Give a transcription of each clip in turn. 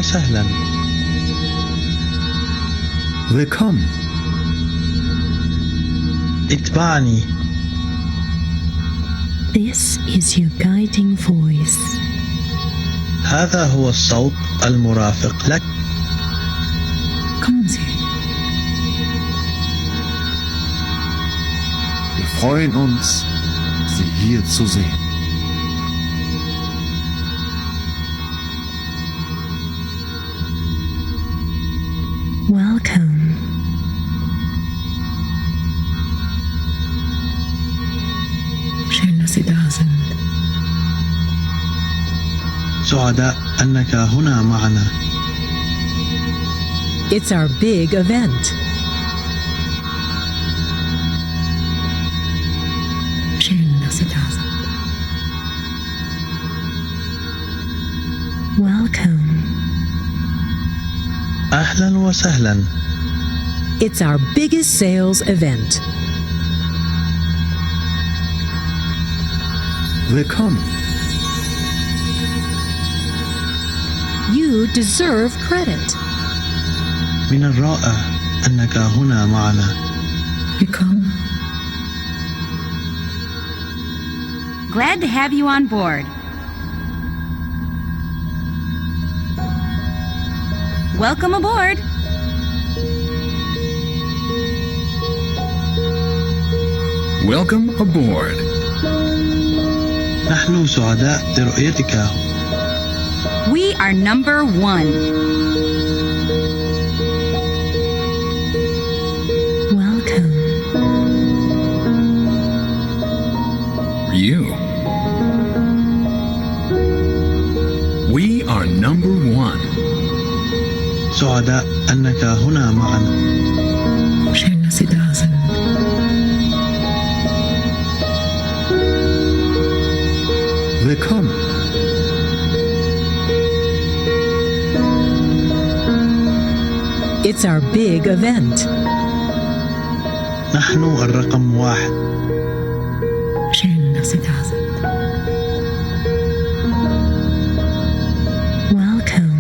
وسهلا. Willkommen. اتبعني. This is your guiding voice. هذا هو الصوت المرافق لك. Kommen Sie. Wir freuen uns, Sie hier zu sehen. Welcome. Schön, dass Sie da sind. سعداء أنك هنا معنا. It's our big event. Schön, dass Sie da sind. Welcome. أهلا وسهلا. It's our biggest sales event. Willkommen. You deserve credit. من الرائع أنك هنا معنا. Willkommen. Glad to have you on board. Welcome aboard. Welcome aboard. نحن سعداء برؤيتك. We are number one. Welcome. You. We are number one. سعداء أنك هنا معنا. Schön, dass Sie da sind. Willkommen. It's our big event. نحن الرقم واحد. Schön, dass Sie da sind. Welcome.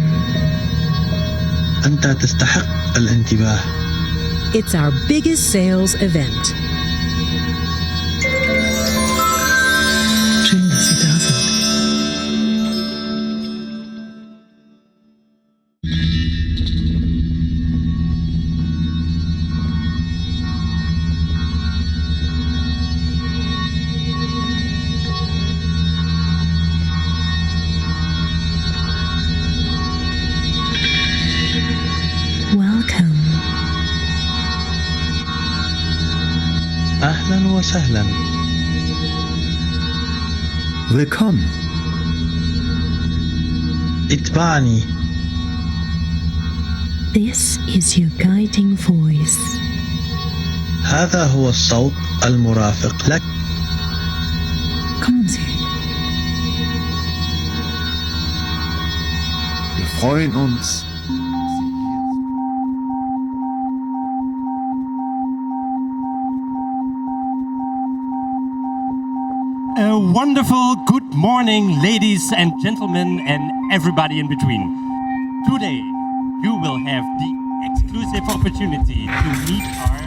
أنت تستحق الانتباه. It's our biggest sales event. Schön, dass Sie da sind. Welcome. أهلا وسهلا. Willkommen. اتبعني. This is your guiding voice. هذا هو الصوت المرافق لك. Kommen Sie. Wir freuen uns, A wonderful good morning, ladies and gentlemen, and everybody in between. Today, you will have the exclusive opportunity to meet our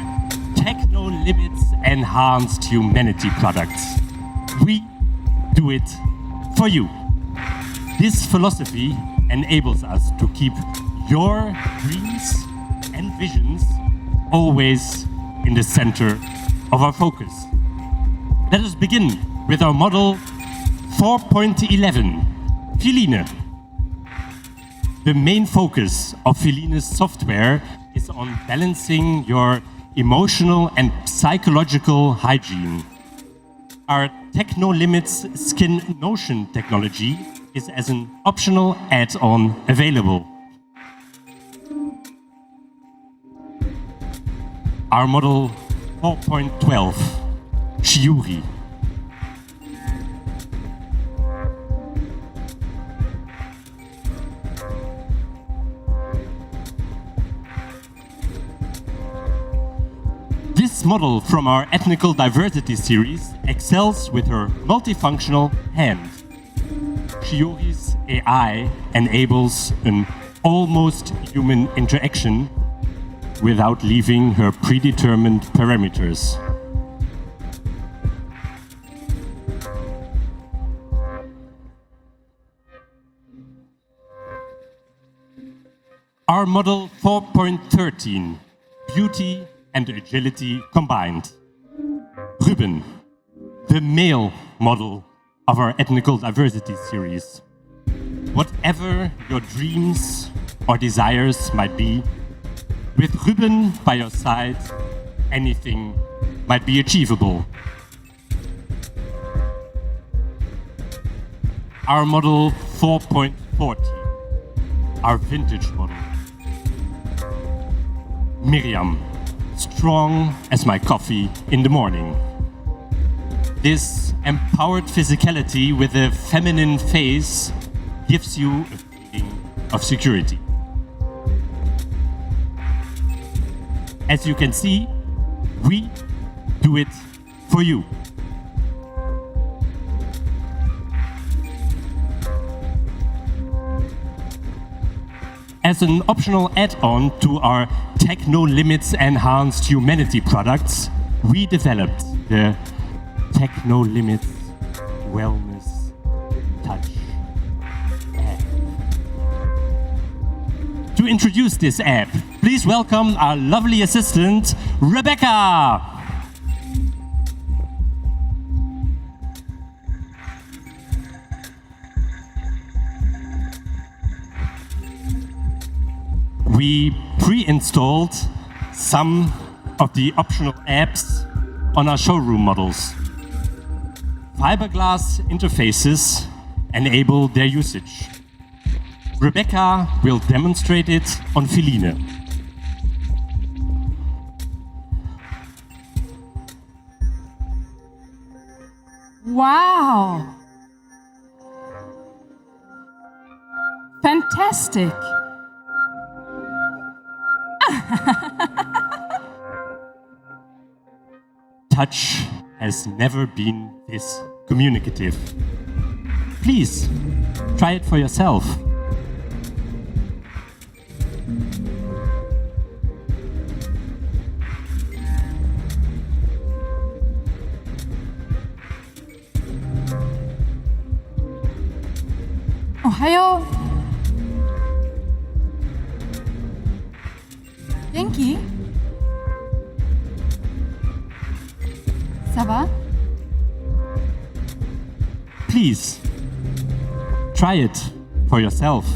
Techno Limits Enhanced Humanity products. We do it for you. This philosophy enables us to keep your dreams and visions always in the center of our focus. Let us begin with our model 4.11, Feline. The main focus of Feline's software is on balancing your emotional and psychological hygiene. Our Techno Limits Skin Notion technology is as an optional add-on available. Our model 4.12, Shiuri. This model from our Ethnical Diversity series excels with her multifunctional hand. Shiori's AI enables an almost human interaction without leaving her predetermined parameters. Our model 4.13, beauty and agility combined. Ruben, the male model of our ethnical diversity series. Whatever your dreams or desires might be, with Ruben by your side, anything might be achievable. Our model 4.40, our vintage model. Miriam, strong as my coffee in the morning. This empowered physicality with a feminine face gives you a feeling of security. As you can see, we do it for you. As an optional add-on to our Techno Limits Enhanced Humanity products, we developed the Techno Limits Wellness Touch app. To introduce this app, please welcome our lovely assistant, Rebecca. We pre-installed some of the optional apps on our showroom models. Fiberglass interfaces enable their usage. Rebecca will demonstrate it on Feline. Wow! Fantastic! Touch has never been this communicative. Please, try it for yourself. Ohayo! Genki? Ça va? Please, try it for yourself.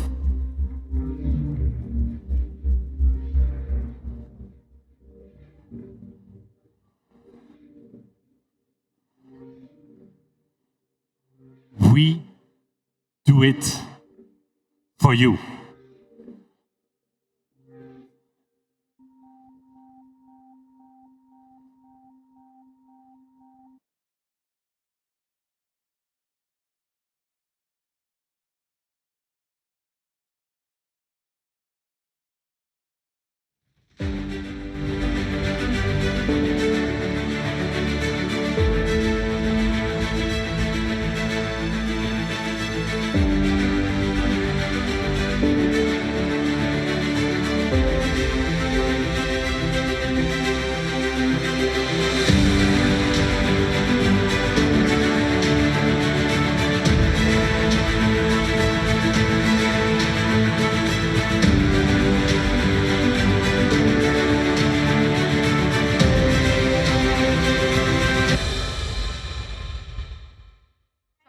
We do it for you.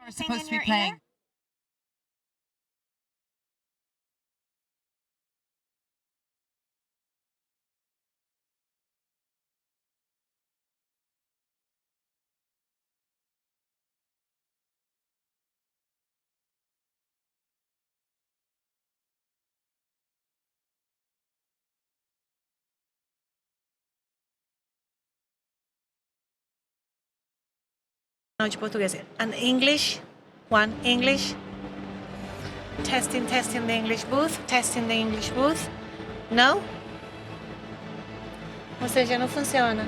We're supposed to be playing. de português. And English, one English. Testing the English booth. Testing the English booth. No? Ou seja, não funciona.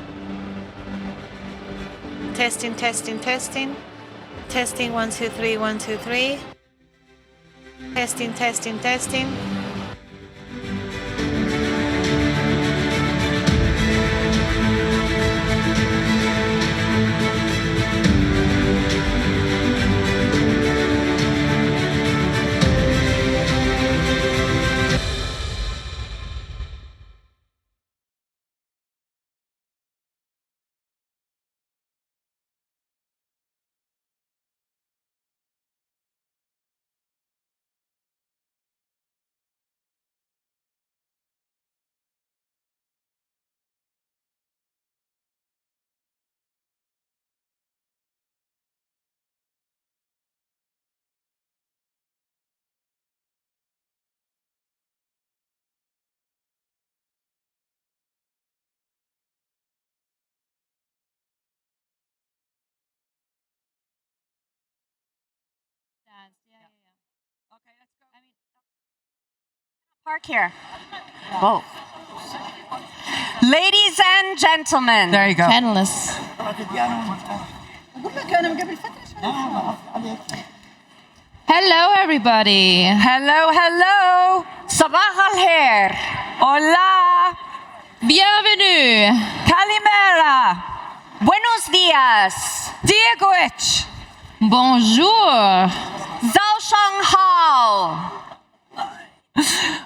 Testing. Testing 1 2 3 1 2 3. Testing. Park here. Whoa. Ladies and gentlemen. There you go. Panelists. Hello, everybody. Hello, hello. Sabah al-khair. Hola. Bienvenue. Kalimera. Buenos dias. Diegwich. Bonjour. Zhao Shanghao.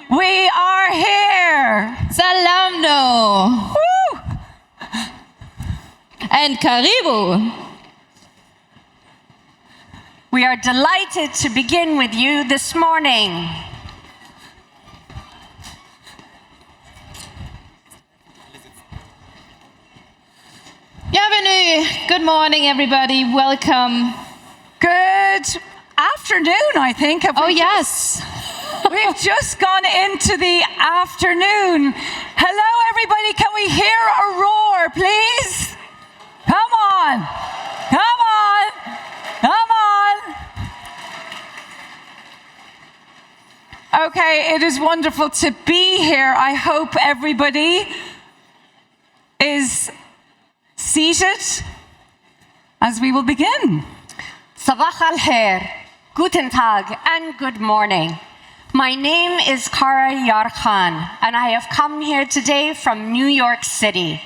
We are here. Salamno. Woo. And Karibu. We are delighted to begin with you this morning. Bienvenue. Good morning, everybody. Welcome. Good afternoon, I think. Oh, yes. We've just gone into the afternoon. Hello, everybody. Can we hear a roar, please? Come on. Come on. Come on. Okay, it is wonderful to be here. I hope everybody is seated as we will begin. Sabah al-khair, guten tag, and good morning. My name is Kara Yarkhan, and I have come here today from New York City.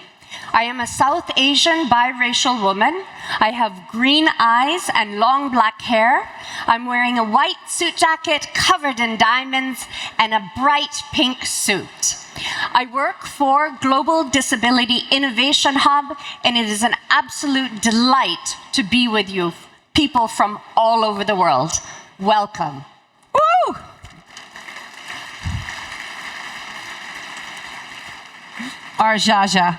I am a South Asian biracial woman. I have green eyes and long black hair. I'm wearing a white suit jacket covered in diamonds and a bright pink suit. I work for Global Disability Innovation Hub, and it is an absolute delight to be with you, people from all over the world. Welcome. Woo! Our Jaja.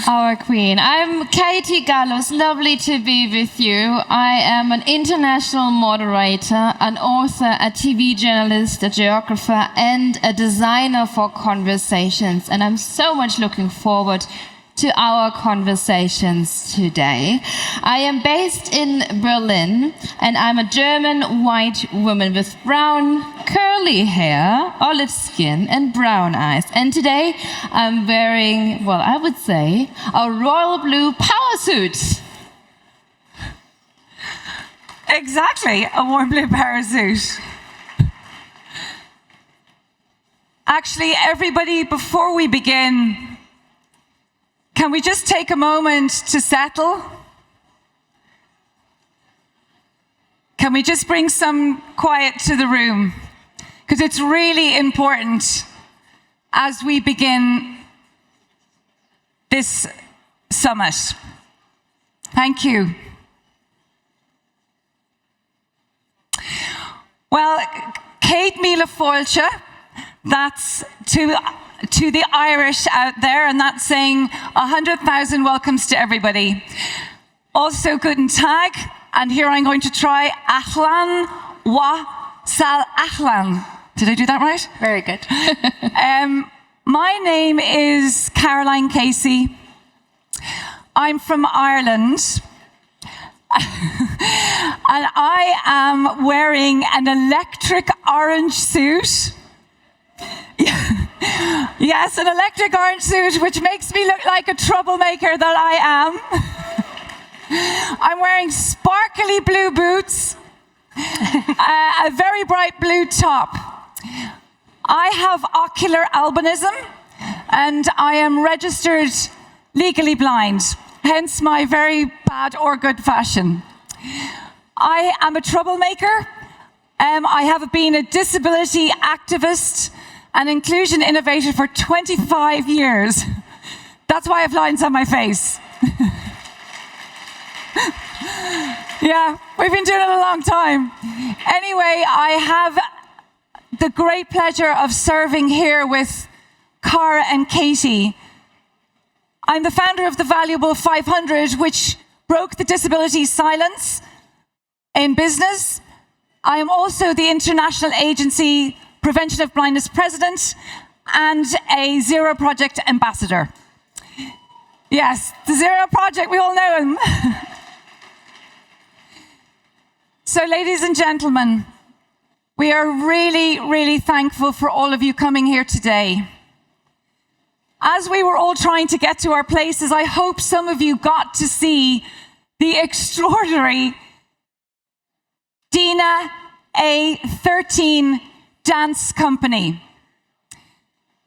Our queen. I'm Katie Gallos. Lovely to be with you. I am an international moderator, an author, a TV journalist, a geographer, and a designer for conversations. And I'm so much looking forward to our conversations today. I am based in Berlin, and I'm a German white woman with brown curly hair, olive skin, and brown eyes. And today I'm wearing, well, I would say, a royal blue power suit. Exactly, a warm blue parasuit. Actually, everybody, before we begin, can we just take a moment to settle? Can we just bring some quiet to the room? Because it's really important as we begin this summit. Thank you. Well, Kate Míle Fáilte, that's to the Irish out there, and that's saying 100,000 welcomes to everybody. Also, guten Tag, and here I'm going to try Ahlan wa Sal Ahlan. Did I do that right? Very good. My name is Caroline Casey. I'm from Ireland. And I am wearing an electric orange suit. Yes, an electric orange suit, which makes me look like a troublemaker that I am. I'm wearing sparkly blue boots, a very bright blue top. I have ocular albinism, and I am registered legally blind, hence my very bad or good fashion. I am a troublemaker. I have been a disability activist and inclusion innovator for 25 years. That's why I have lines on my face. Yeah, we've been doing it a long time. Anyway, I have the great pleasure of serving here with Cara and Katie. I'm the founder of the Valuable 500, which broke the disability silence in business. I am also the International Agency Prevention of Blindness President and a Zero Project Ambassador. Yes, the Zero Project, we all know him. So, ladies and gentlemen, We are really, really thankful for all of you coming here today. As we were all trying to get to our places, I hope some of you got to see the extraordinary Dina A13 dance company.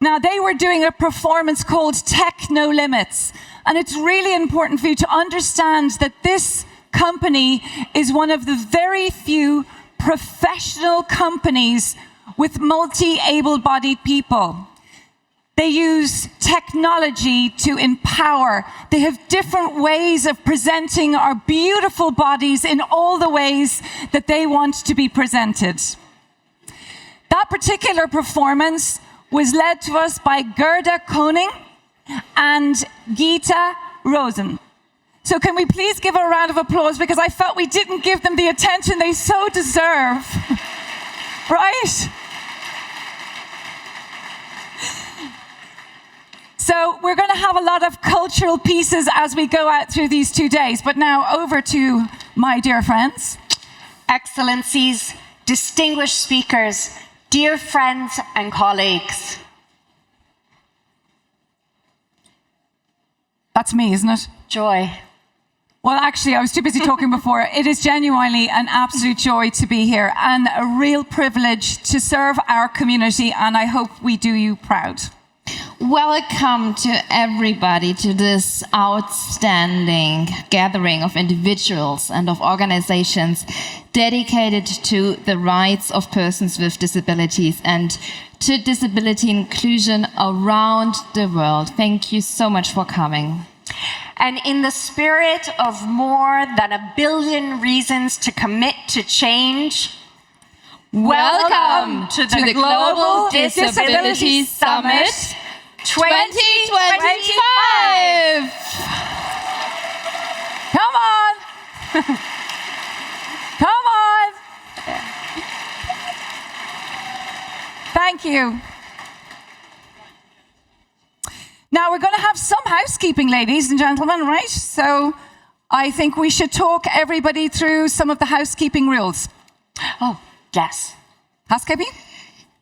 Now, they were doing a performance called Tech No Limits, and it's really important for you to understand that this company is one of the very few professional companies with multi-able-bodied people. They use technology to empower. They have different ways of presenting our beautiful bodies in all the ways that they want to be presented. That particular performance was led to us by Gerda Koning and Gita Rosen. So can we please give a round of applause, because I felt we didn't give them the attention they so deserve, right? So we're going to have a lot of cultural pieces as we go out through these 2 days. But now over to my dear friends. Excellencies, distinguished speakers, dear friends and colleagues. That's me, isn't it? Joy. Well, actually, I was too busy talking before. It is genuinely an absolute joy to be here and a real privilege to serve our community, and I hope we do you proud. Welcome to everybody to this outstanding gathering of individuals and of organizations dedicated to the rights of persons with disabilities and to disability inclusion around the world. Thank you so much for coming. And in the spirit of more than 1 billion reasons to commit to change, welcome to the Global Disability Summit 2025. Come on. Come on. Thank you. Now we're going to have some housekeeping, ladies and gentlemen, right? So I think we should talk everybody through some of the housekeeping rules. Oh, yes. Housekeeping?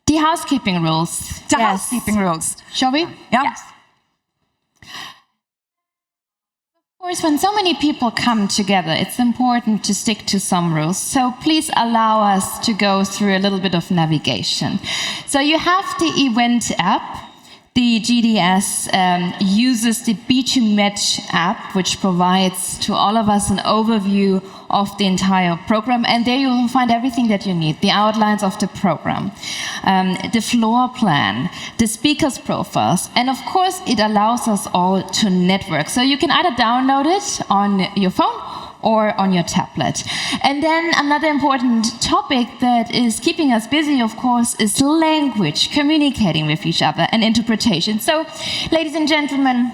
The housekeeping rules. The housekeeping rules. Shall we? Yeah. Yes. Of course, when so many people come together, it's important to stick to some rules. So please allow us to go through a little bit of navigation. So you have the event app. The GDS uses the B2Match app, which provides to all of us an overview of the entire program. And there you will find everything that you need, the outlines of the program, the floor plan, the speakers' profiles. And of course, it allows us all to network. So you can either download it on your phone or on your tablet. And then another important topic that is keeping us busy, of course, is language, communicating with each other, and interpretation. So, ladies and gentlemen,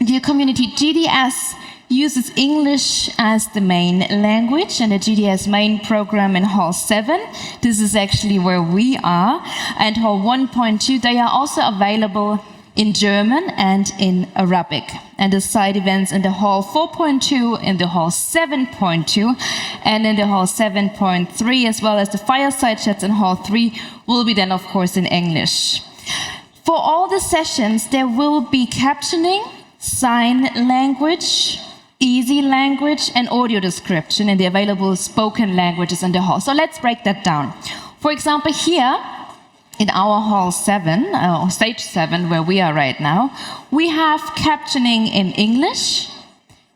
dear community, GDS uses English as the main language, and the GDS main program in Hall 7. This is actually where we are. And Hall 1.2, they are also available in German and in Arabic. And the side events in the Hall 4.2, in the Hall 7.2, and in the Hall 7.3, as well as the fireside chats in Hall 3, will be then, of course, in English. For all the sessions, there will be captioning, sign language, easy language, and audio description in the available spoken languages in the hall. So let's break that down. For example, here, in our Hall 7, or Stage 7, where we are right now, we have captioning in English,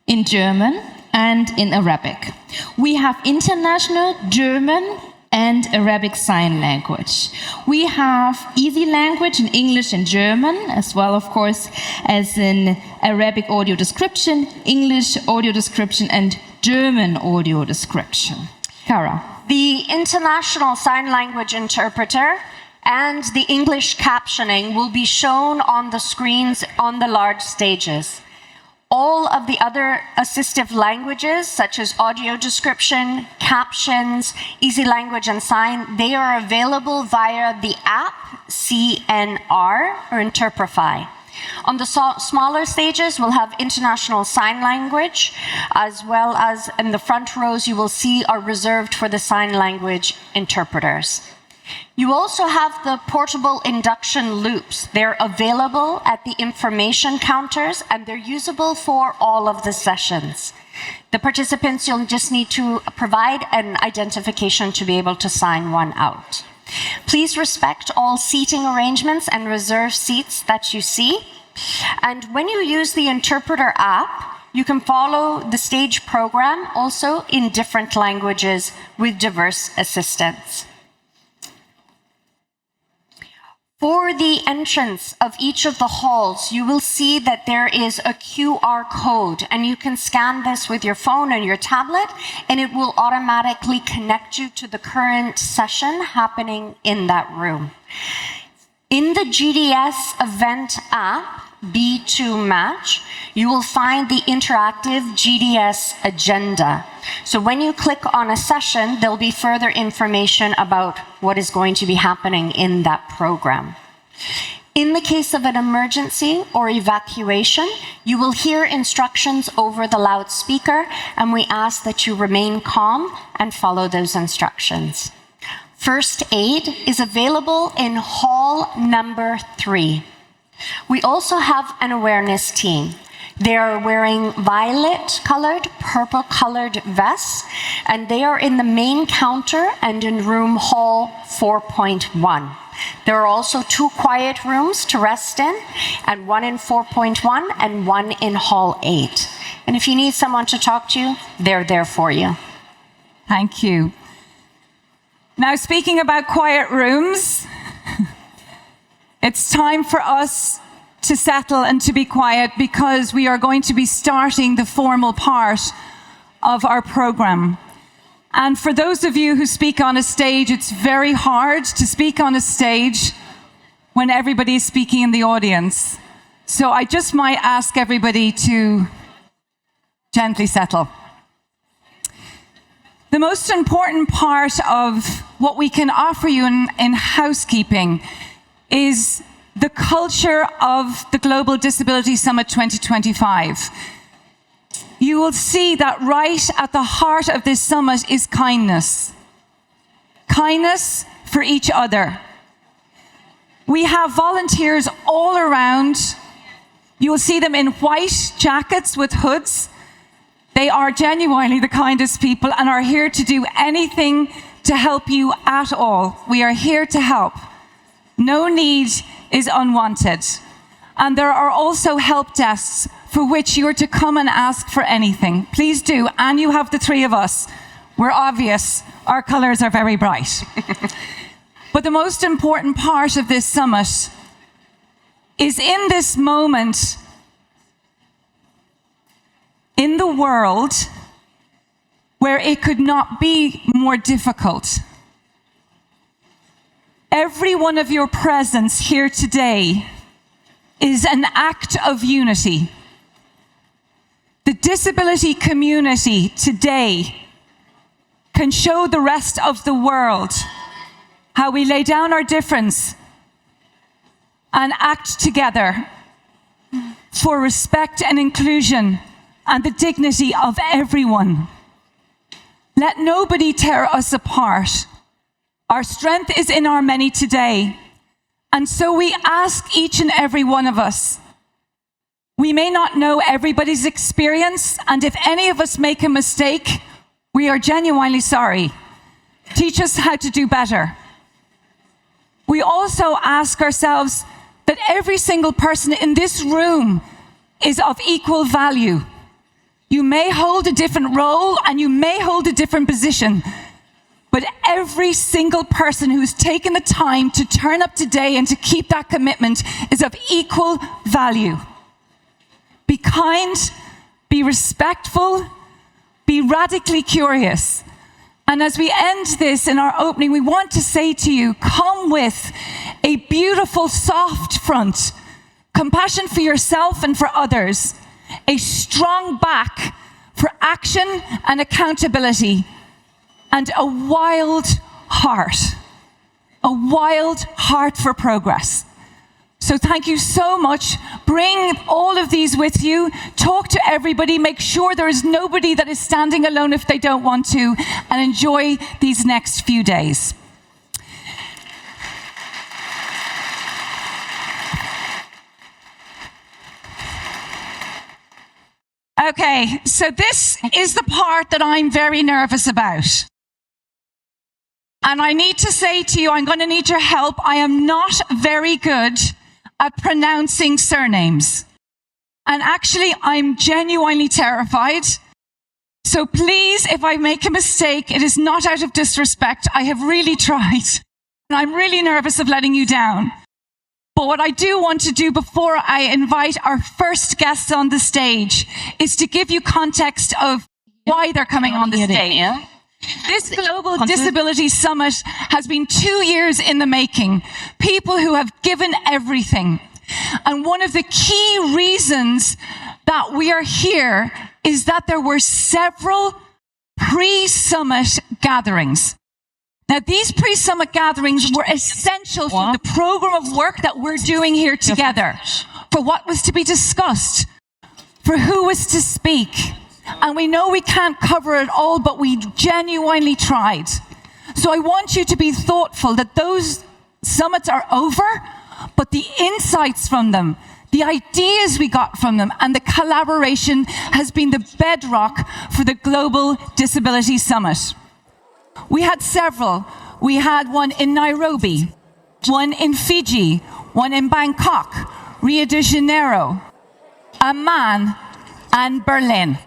in German, and in Arabic. We have international German and Arabic Sign Language. We have easy language in English and German, as well, of course, as in Arabic audio description, English audio description, and German audio description. Kara. The International Sign Language Interpreter and the English captioning will be shown on the screens on the large stages. All of the other assistive languages, such as audio description, captions, easy language and sign, they are available via the app CNR or Interprify. On the smaller stages, we'll have international sign language, as well as in the front rows you will see are reserved for the sign language interpreters. You also have the portable induction loops. They're available at the information counters and they're usable for all of the sessions. The participants, you'll just need to provide an identification to be able to sign one out. Please respect all seating arrangements and reserve seats that you see. And when you use the interpreter app, you can follow the stage program also in different languages with diverse assistants. For the entrance of each of the halls, you will see that there is a QR code, and you can scan this with your phone or your tablet, and it will automatically connect you to the current session happening in that room. In the GDS event app, B2 Match, you will find the interactive GDS agenda. So when you click on a session, there'll be further information about what is going to be happening in that program. In the case of an emergency or evacuation, you will hear instructions over the loudspeaker, and we ask that you remain calm and follow those instructions. First aid is available in hall number 3. We also have an awareness team. They are wearing violet-colored, purple-colored vests, and they are in the main counter and in room hall 4.1. There are also 2 quiet rooms to rest in, and one in 4.1 and one in hall 8. And if you need someone to talk to you, they're there for you. Thank you. Now, speaking about quiet rooms, it's time for us to settle and to be quiet because we are going to be starting the formal part of our program. And for those of you who speak on a stage, it's very hard to speak on a stage when everybody is speaking in the audience. So I just might ask everybody to gently settle. The most important part of what we can offer you in housekeeping is the culture of the Global Disability Summit 2025. You will see that right at the heart of this summit is kindness. Kindness for each other. We have volunteers all around. You will see them in white jackets with hoods. They are genuinely the kindest people and are here to do anything to help you at all. We are here to help. No need is unwanted. And there are also help desks for which you are to come and ask for anything. Please do. And you have the 3 of us. We're obvious. Our colors are very bright. But the most important part of this summit is in this moment in the world where it could not be more difficult. Every one of your presence here today is an act of unity. The disability community today can show the rest of the world how we lay down our difference and act together for respect and inclusion and the dignity of everyone. Let nobody tear us apart. Our strength is in our many today. And so we ask each and every one of us. We may not know everybody's experience, and if any of us make a mistake, we are genuinely sorry. Teach us how to do better. We also ask ourselves that every single person in this room is of equal value. You may hold a different role and you may hold a different position, but every single person who's taken the time to turn up today and to keep that commitment is of equal value. Be kind, be respectful, be radically curious. And as we end this in our opening, we want to say to you, come with a beautiful, soft front, compassion for yourself and for others, a strong back for action and accountability, and a wild heart for progress. So thank you so much. Bring all of these with you. Talk to everybody. Make sure there is nobody that is standing alone if they don't want to, and enjoy these next few days. Okay, so this is the part that I'm very nervous about. And I need to say to you, I'm going to need your help. I am not very good at pronouncing surnames. And actually, I'm genuinely terrified. So please, if I make a mistake, it is not out of disrespect. I have really tried. And I'm really nervous of letting you down. But what I do want to do before I invite our first guests on the stage is to give you context of why they're coming on the stage. This Global Disability Summit has been 2 years in the making. People who have given everything. And one of the key reasons that we are here is that there were several pre-summit gatherings. Now, these pre-summit gatherings were essential for the program of work that we're doing here together, for what was to be discussed, for who was to speak. And we know we can't cover it all, but we genuinely tried. So I want you to be thoughtful that those summits are over, but the insights from them, the ideas we got from them, and the collaboration has been the bedrock for the Global Disability Summit. We had several. We had one in Nairobi, one in Fiji, one in Bangkok, Rio de Janeiro, Amman, and Berlin,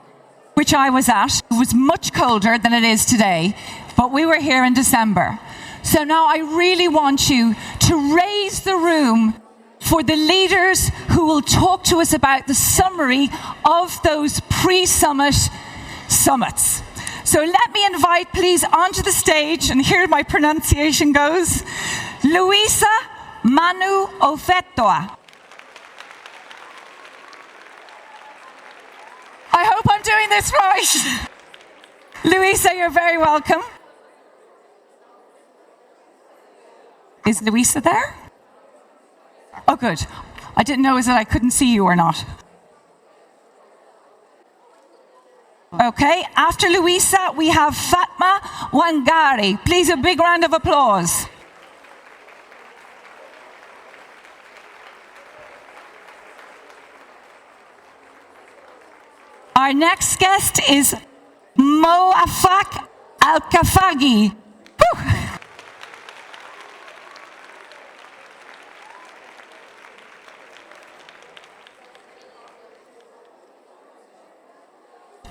which I was at. It was much colder than it is today, but we were here in December. So now I really want you to raise the room for the leaders who will talk to us about the summary of those pre-summit summits. So let me invite, please, onto the stage, and here my pronunciation goes, Luisa Manu Ofetoa. I hope I'm doing this right. Luisa, you're very welcome. Is Luisa there? Oh, good. I didn't know that I couldn't see you or not. Okay, after Luisa, we have Fatma Wangari. Please, a big round of applause. Our next guest is Moafak Al-Kafagi.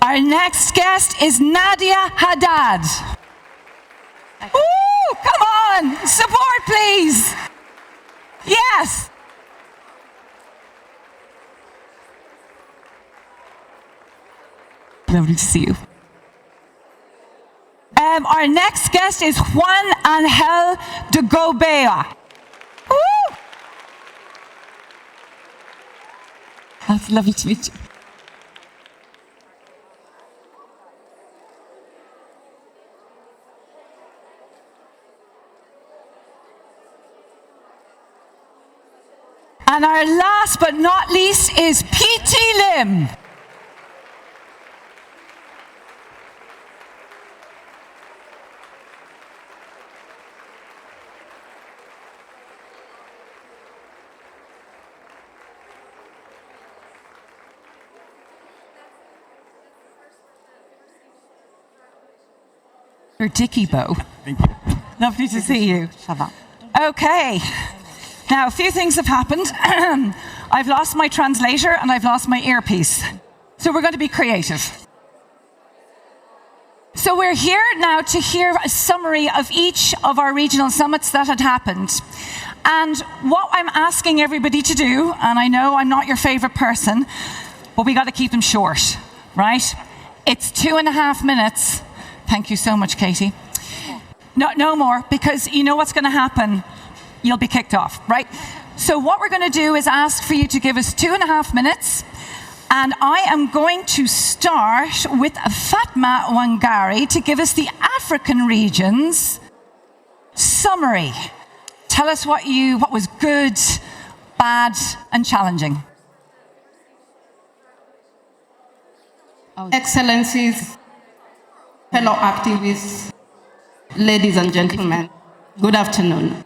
Our next guest is Nadia Haddad. Woo, come on, support please. Yes. Lovely to see you. Our next guest is Juan Angel de Gobea. Woo. That's lovely to meet you. And our last but not least is P.T. Lim. Your Dicky Bow. Thank you. Lovely to see you. Okay. Now, a few things have happened. I've lost my translator and I've lost my earpiece. So we're going to be creative. So we're here now to hear a summary of each of our regional summits that had happened. And what I'm asking everybody to do, and I know I'm not your favorite person, but we got to keep them short, right? It's 2.5 minutes. Thank you so much, Katie. No more, because you know what's going to happen. You'll be kicked off, right? So what we're going to do is ask for you to give us 2.5 minutes. And I am going to start with Fatma Wangari to give us the African region's summary. Tell us what was good, bad, and challenging. Excellencies, fellow activists, ladies and gentlemen, good afternoon.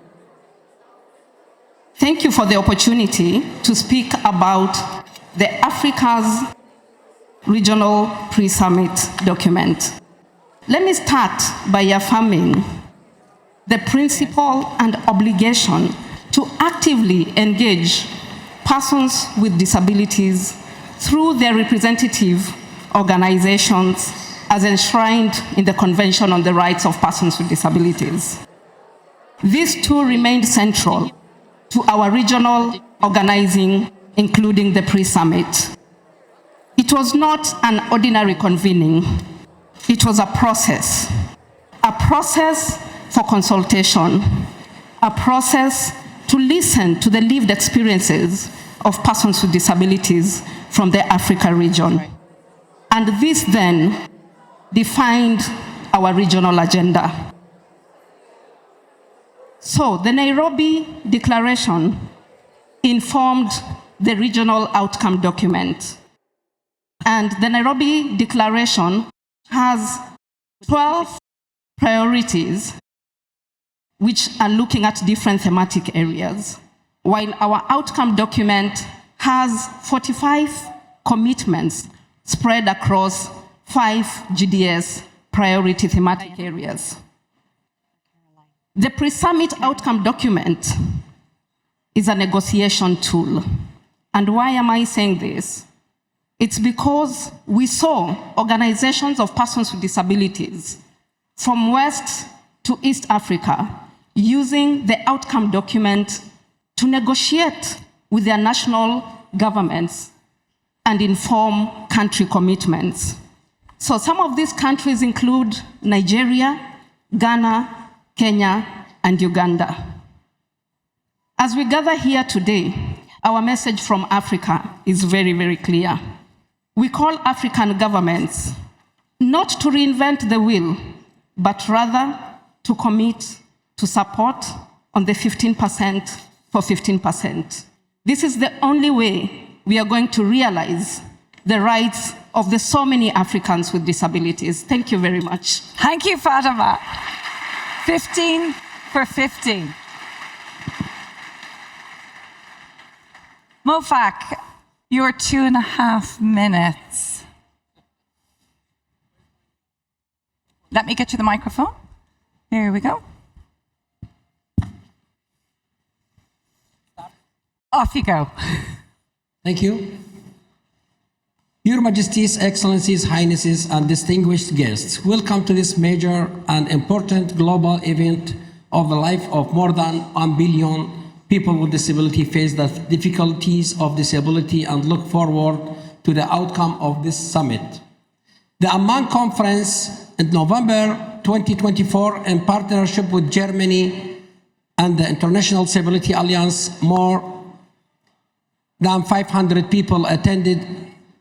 Thank you for the opportunity to speak about the Africa's regional pre-summit document. Let me start by affirming the principle and obligation to actively engage persons with disabilities through their representative organizations as enshrined in the Convention on the Rights of Persons with Disabilities. These two remained central to our regional organizing, including the pre-summit. It was not an ordinary convening. It was a process for consultation, a process to listen to the lived experiences of persons with disabilities from the Africa region. And this then defined our regional agenda. So the Nairobi Declaration informed the regional outcome document. And the Nairobi Declaration has 12 priorities which are looking at different thematic areas, while our outcome document has 45 commitments spread across 5 GDS priority thematic areas. The pre-summit outcome document is a negotiation tool. And why am I saying this? It's because we saw organizations of persons with disabilities from West to East Africa using the outcome document to negotiate with their national governments and inform country commitments. So some of these countries include Nigeria, Ghana, Kenya, and Uganda. As we gather here today, our message from Africa is very, very clear. We call African governments not to reinvent the wheel, but rather to commit to support on the 15% for 15%. This is the only way we are going to realize the rights of the so many Africans with disabilities. Thank you very much. Thank you, Fatima. 15 for 15. Mofak, your 2.5 minutes. Let me get you the microphone. Here we go. Off you go. Thank you. Your Majesties, Excellencies, Highnesses, and distinguished guests, welcome to this major and important global event of the life of more than 1 billion people with disability face the difficulties of disability and look forward to the outcome of this summit. The Amman Conference in November 2024, in partnership with Germany and the International Disability Alliance, more than 500 people attended,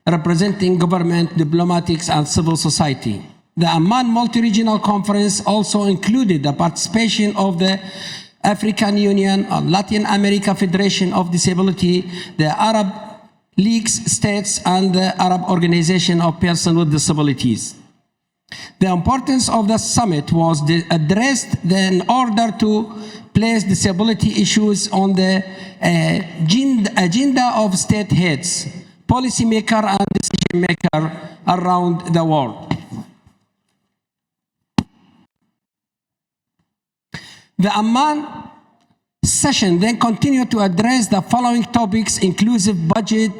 representing government, diplomatics, and civil society. The Amman Multi-Regional Conference also included the participation of the African Union, Latin America Federation of Disability, the Arab League states, and the Arab Organization of Persons with Disabilities. The importance of the summit was addressed in order to place disability issues on the agenda of state heads, policymakers, and decision makers around the world. The Amman session then continued to address the following topics: inclusive budget,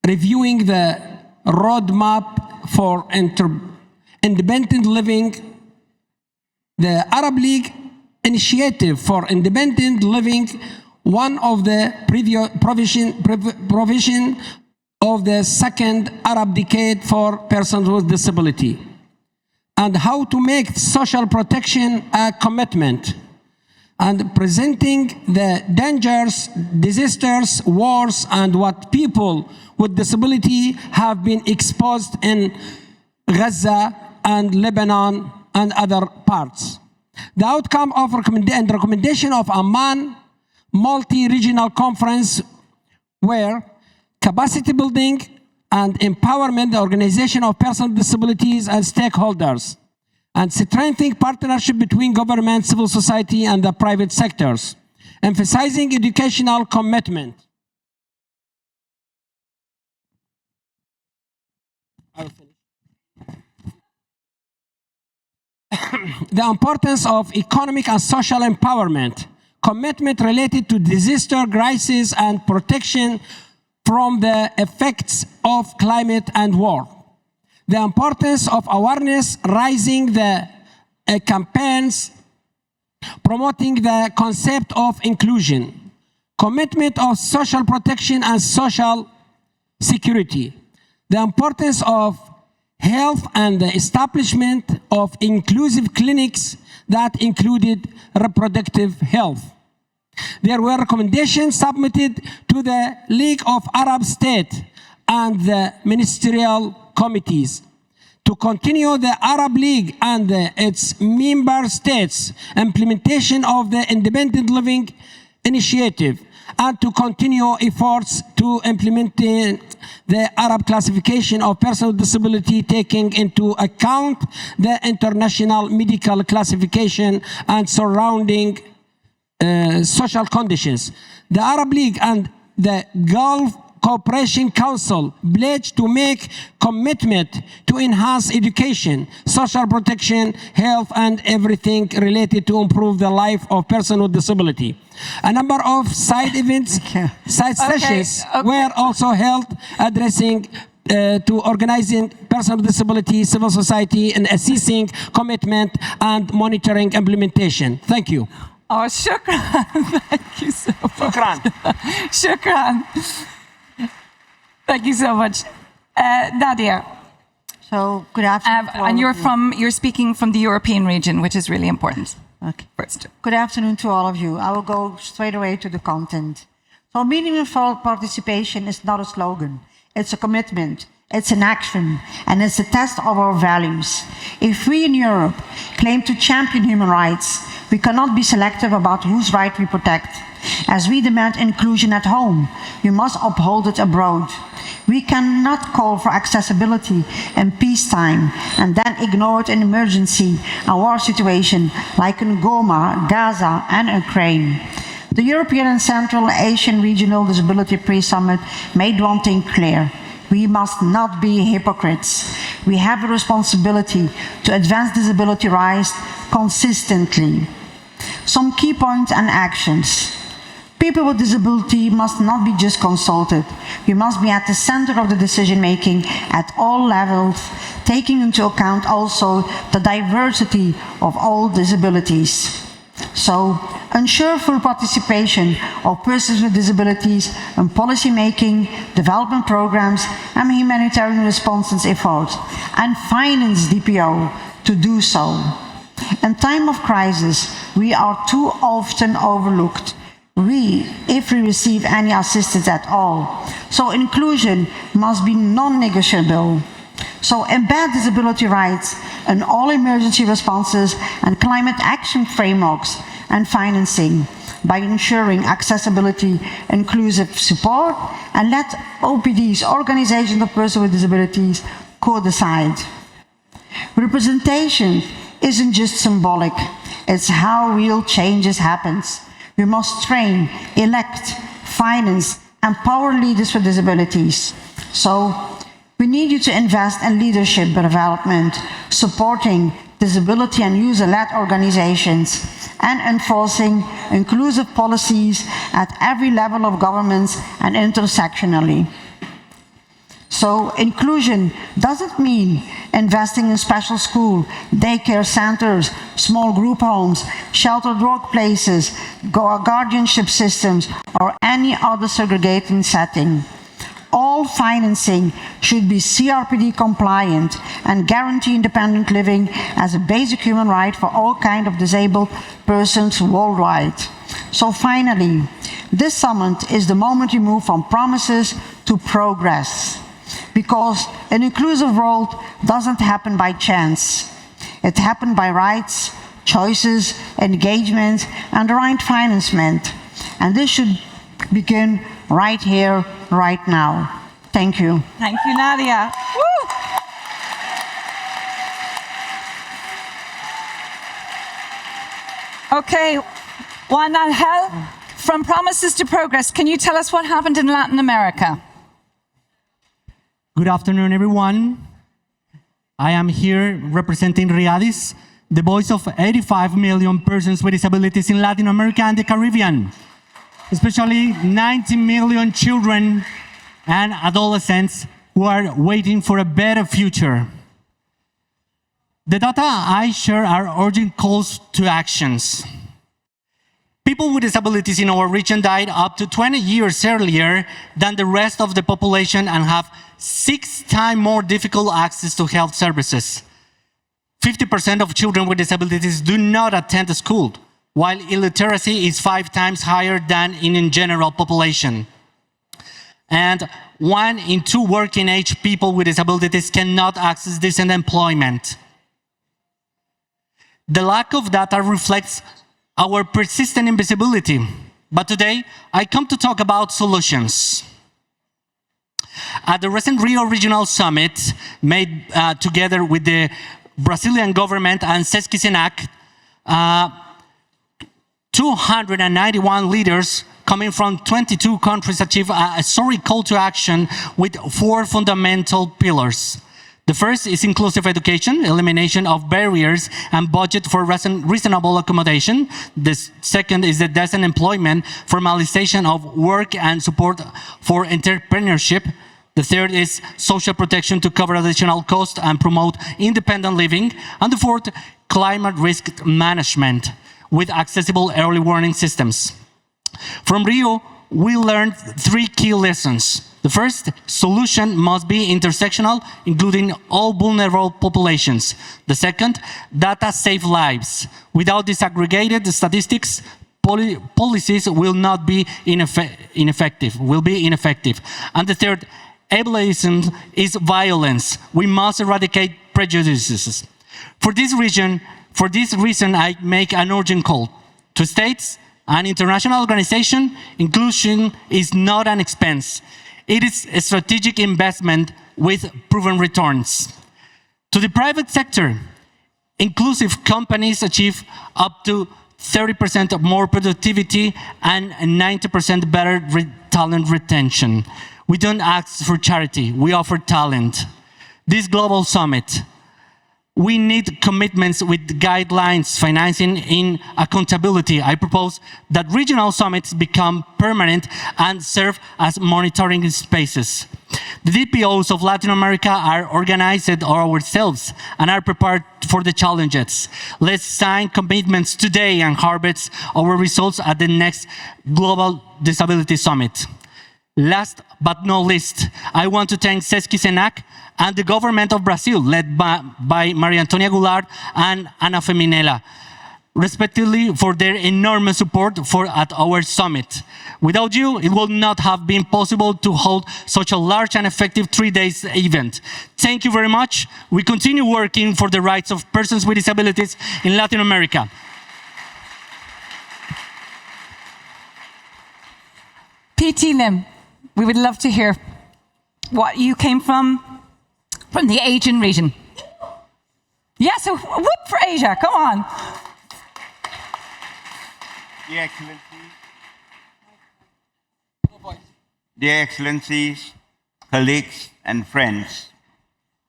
reviewing the roadmap for independent living, the Arab League initiative for independent living, one of the provision of the second Arab decade for persons with disability, and how to make social protection a commitment, and presenting the dangers, disasters, wars, and what people with disability have been exposed in Gaza and Lebanon and other parts. The outcome of recommendation of Amman multi-regional conference were capacity building and empowerment, the organization of persons with disabilities and stakeholders, and strengthening partnership between government, civil society, and the private sectors, emphasizing educational commitment. I will finish. The importance of economic and social empowerment, commitment related to disaster, crisis, and protection from the effects of climate and war. The importance of awareness, raising the campaigns, promoting the concept of inclusion, commitment of social protection and social security, the importance of health and the establishment of inclusive clinics that included reproductive health. There were recommendations submitted to the League of Arab States and the ministerial committees to continue the Arab League and its member states' implementation of the Independent Living Initiative, and to continue efforts to implement the Arab classification of persons with disability, taking into account the international medical classification and surrounding social conditions. The Arab League and the Gulf Cooperation Council pledged to make commitment to enhance education, social protection, health, and everything related to improve the life of persons with disability. A number of side events, side sessions were also held addressing to organizing persons with disability, civil society, and assessing commitment and monitoring implementation. Thank you. Oh, shukran. Thank you so much. Shukran. Shukran. Thank you so much. Nadia. So, good afternoon. And you're speaking from the European region, which is really important. Okay. First. Good afternoon to all of you. I will go straight away to the content. So, meaningful participation is not a slogan. It's a commitment. It's an action. And it's a test of our values. If we in Europe claim to champion human rights, we cannot be selective about whose right we protect. As we demand inclusion at home, we must uphold it abroad. We cannot call for accessibility in peacetime and then ignore it in emergency and war situation like in Goma, Gaza, and Ukraine. The European and Central Asian Regional Disability Pre-Summit made one thing clear. We must not be hypocrites. We have a responsibility to advance disability rights consistently. Some key points and actions. People with disability must not be just consulted. We must be at the center of the decision-making at all levels, taking into account also the diversity of all disabilities. So, ensure full participation of persons with disabilities in policy-making, development programs, and humanitarian response efforts, and finance DPO to do so. In time of crisis, we are too often overlooked. If we receive any assistance at all. So inclusion must be non-negotiable. So embed disability rights in all emergency responses and climate action frameworks and financing by ensuring accessibility, inclusive support, and let OPDs, Organizations of Persons with Disabilities, co-decide. Representation isn't just symbolic, it's how real changes happens. We must train, elect, finance, empower leaders with disabilities. So, we need you to invest in leadership development, supporting disability and user-led organizations, and enforcing inclusive policies at every level of governments and intersectionally. So inclusion doesn't mean investing in special school, daycare centers, small group homes, sheltered workplaces, guardianship systems, or any other segregating setting. All financing should be CRPD compliant and guarantee independent living as a basic human right for all kinds of disabled persons worldwide. So finally, this summit is the moment we move from promises to progress. Because an inclusive world doesn't happen by chance. It happened by rights, choices, engagement, and the right financement. And this should begin right here, right now. Thank you. Thank you, Nadia. Woo! Okay, Juan Angel, from promises to progress, can you tell us what happened in Latin America? Good afternoon, everyone. I am here representing Riadis, the voice of 85 million persons with disabilities in Latin America and the Caribbean, especially 90 million children and adolescents who are waiting for a better future. The data I share are urgent calls to actions. People with disabilities in our region died up to 20 years earlier than the rest of the population and have 6 times more difficult access to health services. 50% of children with disabilities do not attend school, while illiteracy is 5 times higher than in the general population. And 1 in 2 working-age people with disabilities cannot access decent employment. The lack of data reflects our persistent invisibility, but today I come to talk about solutions. At the recent Rio Regional Summit, made together with the Brazilian government and SESC SENAC, 291 leaders coming from 22 countries achieved a historic call to action with 4 fundamental pillars. The first is inclusive education, elimination of barriers, and budget for reasonable accommodation. The second is the decent employment, formalization of work, and support for entrepreneurship. The third is social protection to cover additional costs and promote independent living. And the fourth, climate risk management with accessible early warning systems. From Rio, we learned 3 key lessons. The first, solution must be intersectional, including all vulnerable populations. The second, data save lives. Without disaggregated statistics, policies will not be ineffective. And the third, ableism is violence. We must eradicate prejudices. For this reason, I make an urgent call to states and international organizations. Inclusion is not an expense. It is a strategic investment with proven returns. To the private sector, inclusive companies achieve up to 30% more productivity and 90% better talent retention. We don't ask for charity, we offer talent. This global summit, we need commitments with guidelines, financing, and accountability. I propose that regional summits become permanent and serve as monitoring spaces. The DPOs of Latin America are organized ourselves and are prepared for the challenges. Let's sign commitments today and harvest our results at the next Global Disability Summit. Last but not least, I want to thank SESC SENAC and the government of Brazil, led by Maria Antonia Goulart and Ana Feminella, respectively, for their enormous support at our summit. Without you, it would not have been possible to hold such a large and effective 3-day event. Thank you very much. We continue working for the rights of persons with disabilities in Latin America. PT Lim, we would love to hear what you came from the Asian region. Yeah, so whoop for Asia, come on. Dear Excellencies, colleagues, and friends,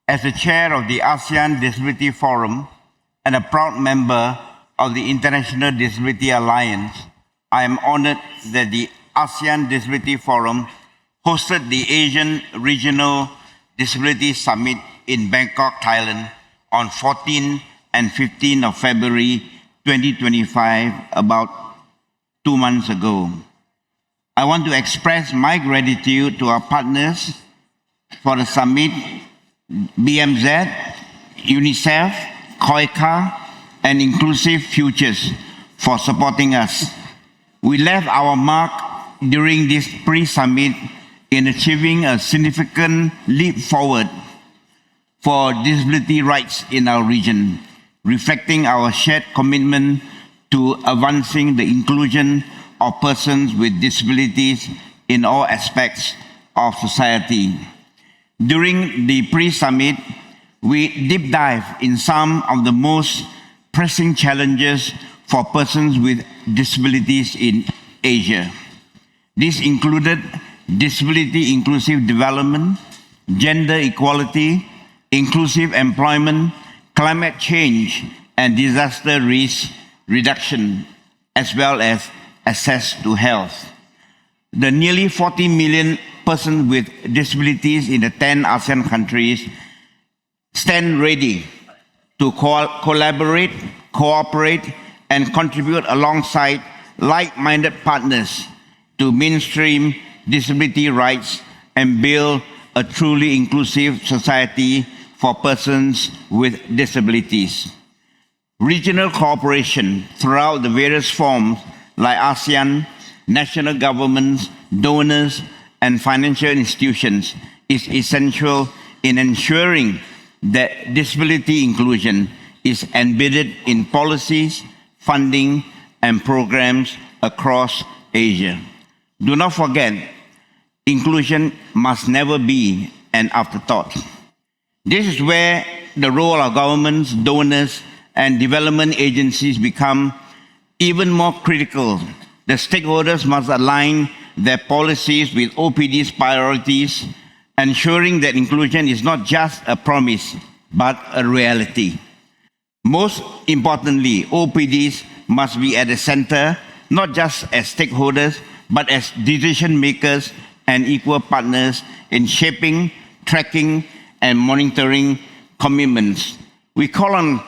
as the chair of the ASEAN Disability Forum and a proud member of the International Disability Alliance, I am honored that the ASEAN Disability Forum hosted the Asian Regional Disability Summit in Bangkok, Thailand on 14 and 15 of February 2025, about 2 months ago. I want to express my gratitude to our partners for the summit, BMZ, UNICEF, COICA, and Inclusive Futures for supporting us. We left our mark during this pre-summit in achieving a significant leap forward for disability rights in our region, reflecting our shared commitment to advancing the inclusion of persons with disabilities in all aspects of society. During the pre-summit, we deep dive in some of the most pressing challenges for persons with disabilities in Asia. This included disability inclusive development, gender equality, inclusive employment, climate change, and disaster risk reduction, as well as access to health. The nearly 40 million persons with disabilities in the 10 ASEAN countries stand ready to collaborate, cooperate, and contribute alongside like-minded partners to mainstream disability rights and build a truly inclusive society for persons with disabilities. Regional cooperation throughout the various forms like ASEAN, national governments, donors, and financial institutions is essential in ensuring that disability inclusion is embedded in policies, funding, and programs across Asia. Do not forget, inclusion must never be an afterthought. This is where the role of governments, donors, and development agencies become even more critical. The stakeholders must align their policies with OPD's priorities, ensuring that inclusion is not just a promise, but a reality. Most importantly, OPDs must be at the center, not just as stakeholders, but as decision makers and equal partners in shaping, tracking, and monitoring commitments. We call on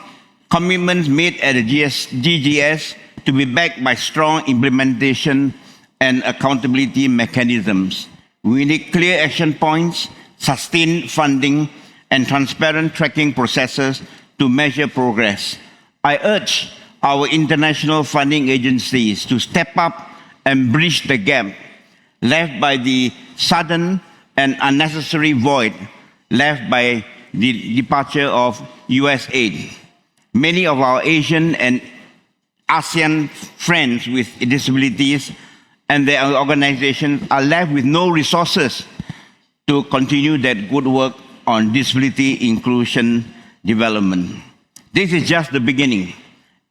commitments made at the GGS to be backed by strong implementation and accountability mechanisms. We need clear action points, sustained funding, and transparent tracking processes to measure progress. I urge our international funding agencies to step up and bridge the gap left by the sudden and unnecessary void left by the departure of US aid. Many of our Asian and ASEAN friends with disabilities and their organizations are left with no resources to continue that good work on disability inclusion development. This is just the beginning.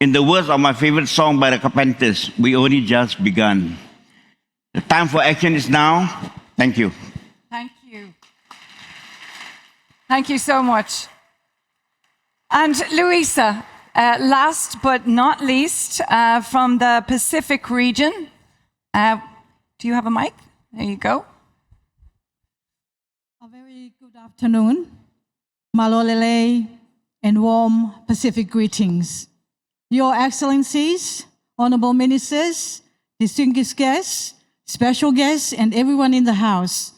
In the words of my favorite song by the Carpenters, we only just begun. The time for action is now. Thank you. Thank you. Thank you so much. And Luisa, last but not least, from the Pacific region. Do you have a mic? There you go. A very good afternoon. Malolele and warm Pacific greetings. Your Excellencies, Honorable Ministers, distinguished guests, special guests, and everyone in the House.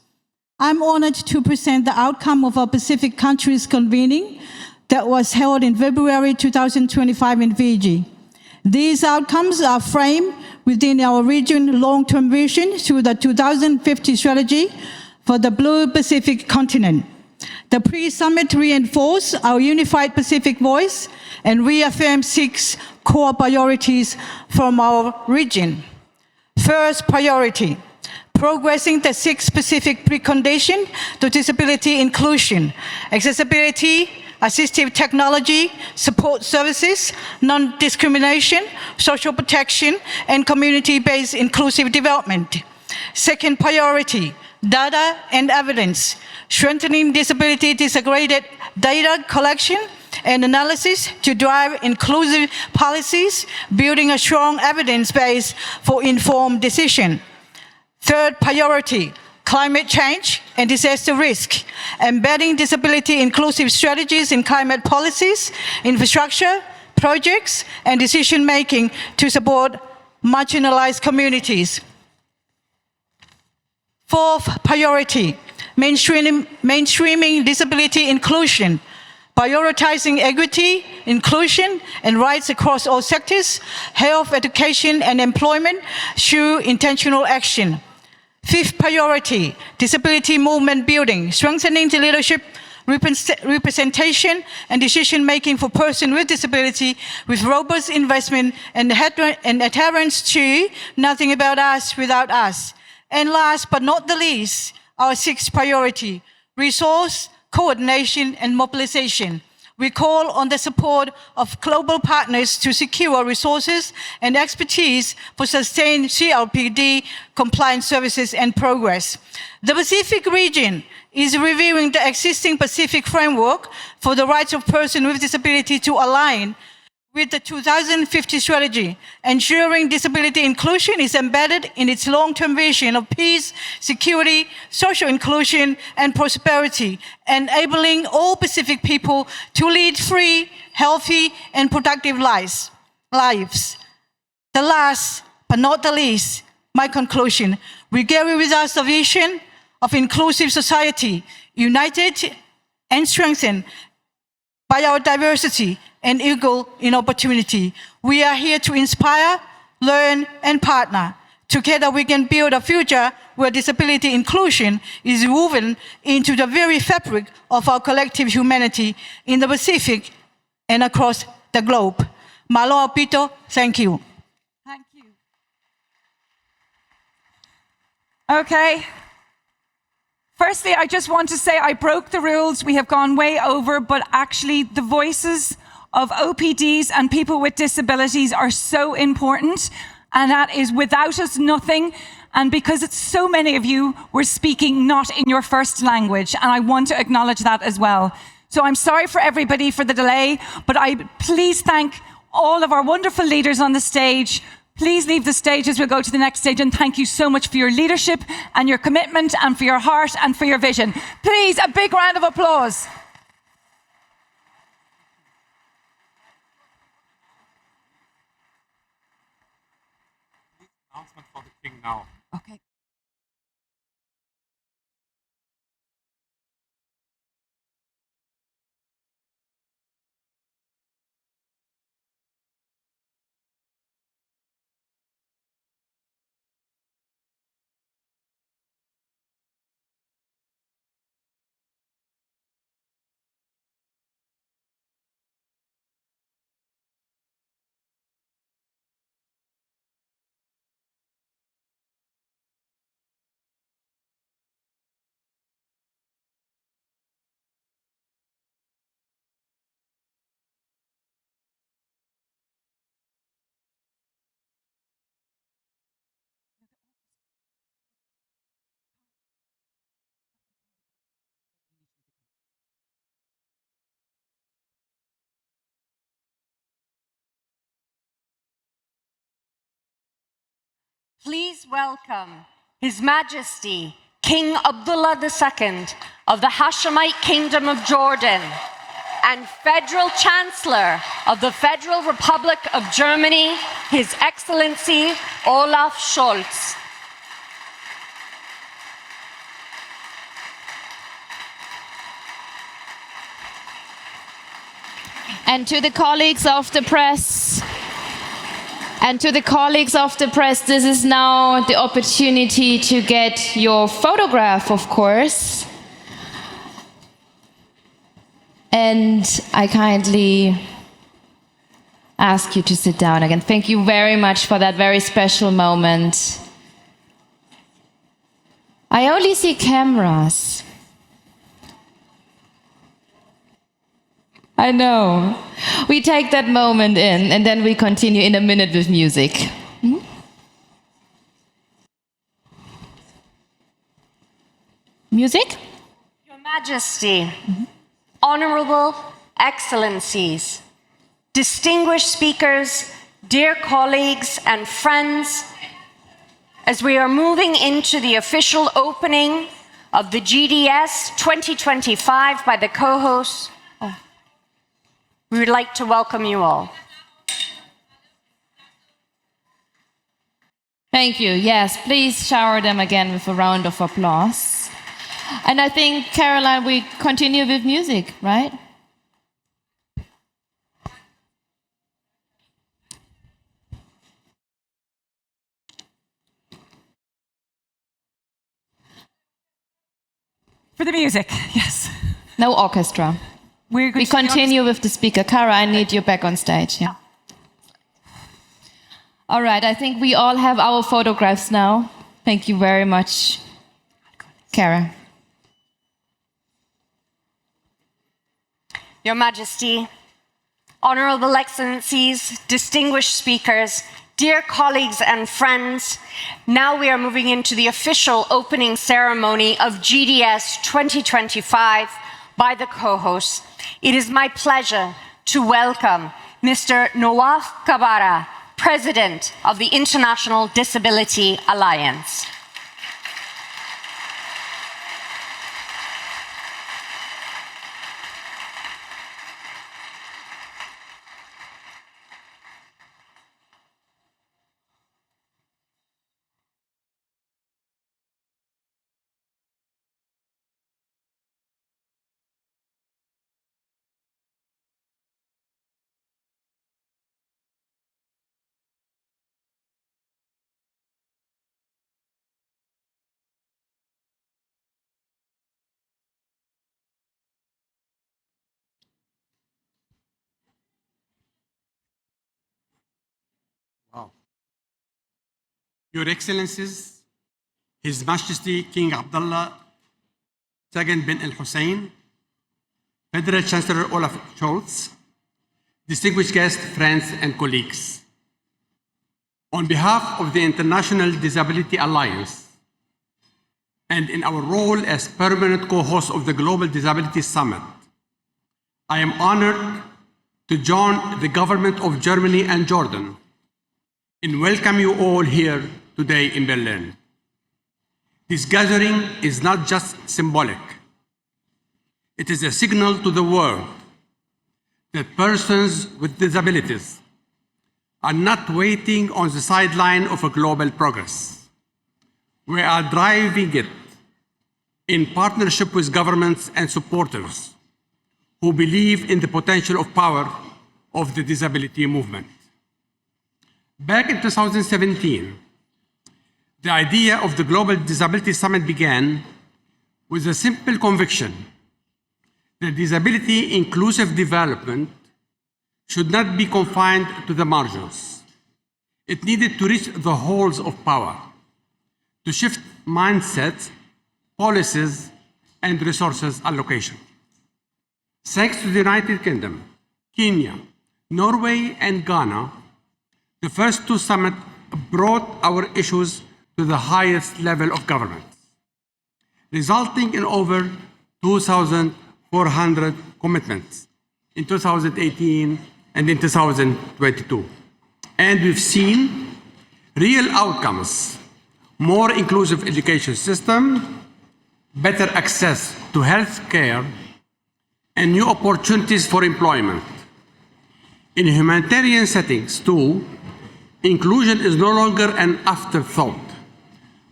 I'm honored to present the outcome of our Pacific countries convening that was held in February 2025 in Fiji. These outcomes are framed within our region long-term vision through the 2050 strategy for the Blue Pacific continent. The pre-summit reinforced our unified Pacific voice and reaffirmed 6 core priorities from our region. First priority, progressing the 6 Pacific preconditions to disability inclusion, accessibility, assistive technology, support services, non-discrimination, social protection, and community-based inclusive development. Second priority, data and evidence, strengthening disability disaggregated data collection and analysis to drive inclusive policies, building a strong evidence base for informed decision. Third priority, climate change and disaster risk, embedding disability inclusive strategies in climate policies, infrastructure, projects, and decision-making to support marginalized communities. Fourth priority, mainstreaming disability inclusion, prioritizing equity, inclusion, and rights across all sectors, health, education, and employment through intentional action. Fifth priority, disability movement building, strengthening the leadership, representation, and decision-making for persons with disability with robust investment and adherence to nothing about us without us. And last but not the least, our 6th priority, resource, coordination, and mobilization, We call on the support of global partners to secure resources and expertise for sustained CLPD compliance services and progress. The Pacific region is reviewing the existing Pacific framework for the rights of persons with disability to align with the 2050 strategy, ensuring disability inclusion is embedded in its long-term vision of peace, security, social inclusion, and prosperity, enabling all Pacific people to lead free, healthy, and productive lives. The last, but not the least, my conclusion, we carry with us the vision of inclusive society, united and strengthened by our diversity and equal in opportunity. We are here to inspire, learn, and partner. Together we can build a future where disability inclusion is woven into the very fabric of our collective humanity in the Pacific and across the globe. Malo Pito, thank you. Thank you. Okay. Firstly, I just want to say I broke the rules. We have gone way over, but actually the voices of OPDs and people with disabilities are so important, and that is without us nothing. And because it's so many of you were speaking not in your first language, and I want to acknowledge that as well. So I'm sorry for everybody for the delay, but I please thank all of our wonderful leaders on the stage. Please leave the stage as we go to the next stage, and thank you so much for your leadership and your commitment and for your heart and for your vision. Please, a big round of applause. Announcement for the king now. Okay. Please welcome His Majesty King Abdullah II of the Hashemite Kingdom of Jordan and Federal Chancellor of the Federal Republic of Germany, His Excellency Olaf Scholz. And to the colleagues of the press, this is now the opportunity to get your photograph, of course. And I kindly ask you to sit down again. Thank you very much for that very special moment. I only see cameras. I know. We take that moment in, and then we continue in a minute with music. Music? Your Majesty, Honorable Excellencies, distinguished speakers, dear colleagues and friends, as we are moving into the official opening of the GDS 2025 by the co-hosts, we would like to welcome you all. Thank you. Yes, please shower them again with a round of applause. And I think, Caroline, we continue with music, right? For the music, yes. No orchestra. We continue with the speaker. Cara, I need you back on stage. Yeah. All right, I think we all have our photographs now. Thank you very much, Cara. Your Majesty, Honorable Excellencies, distinguished speakers, dear colleagues and friends, now we are moving into the official opening ceremony of GDS 2025 by the co-hosts. It is my pleasure to welcome Mr. Nawaf Kabara, President of the International Disability Alliance. Your Excellencies, His Majesty King Abdullah II bin al-Hussein, Federal Chancellor Olaf Scholz, distinguished guests, friends, and colleagues. On behalf of the International Disability Alliance, and in our role as permanent co-host of the Global Disability Summit, I am honored to join the government of Germany and Jordan in welcoming you all here today in Berlin. This gathering is not just symbolic. It is a signal to the world that persons with disabilities are not waiting on the sideline of a global progress. We are driving it in partnership with governments and supporters who believe in the potential of power of the disability movement. Back in 2017, the idea of the Global Disability Summit began with a simple conviction that disability inclusive development should not be confined to the margins. It needed to reach the halls of power, to shift mindsets, policies, and resources allocation. Thanks to the United Kingdom, Kenya, Norway, and Ghana, the first two summits brought our issues to the highest level of government, resulting in over 2,400 commitments in 2018 and in 2022. And we've seen real outcomes: more inclusive education system, better access to health care, and new opportunities for employment. In humanitarian settings, too, inclusion is no longer an afterthought,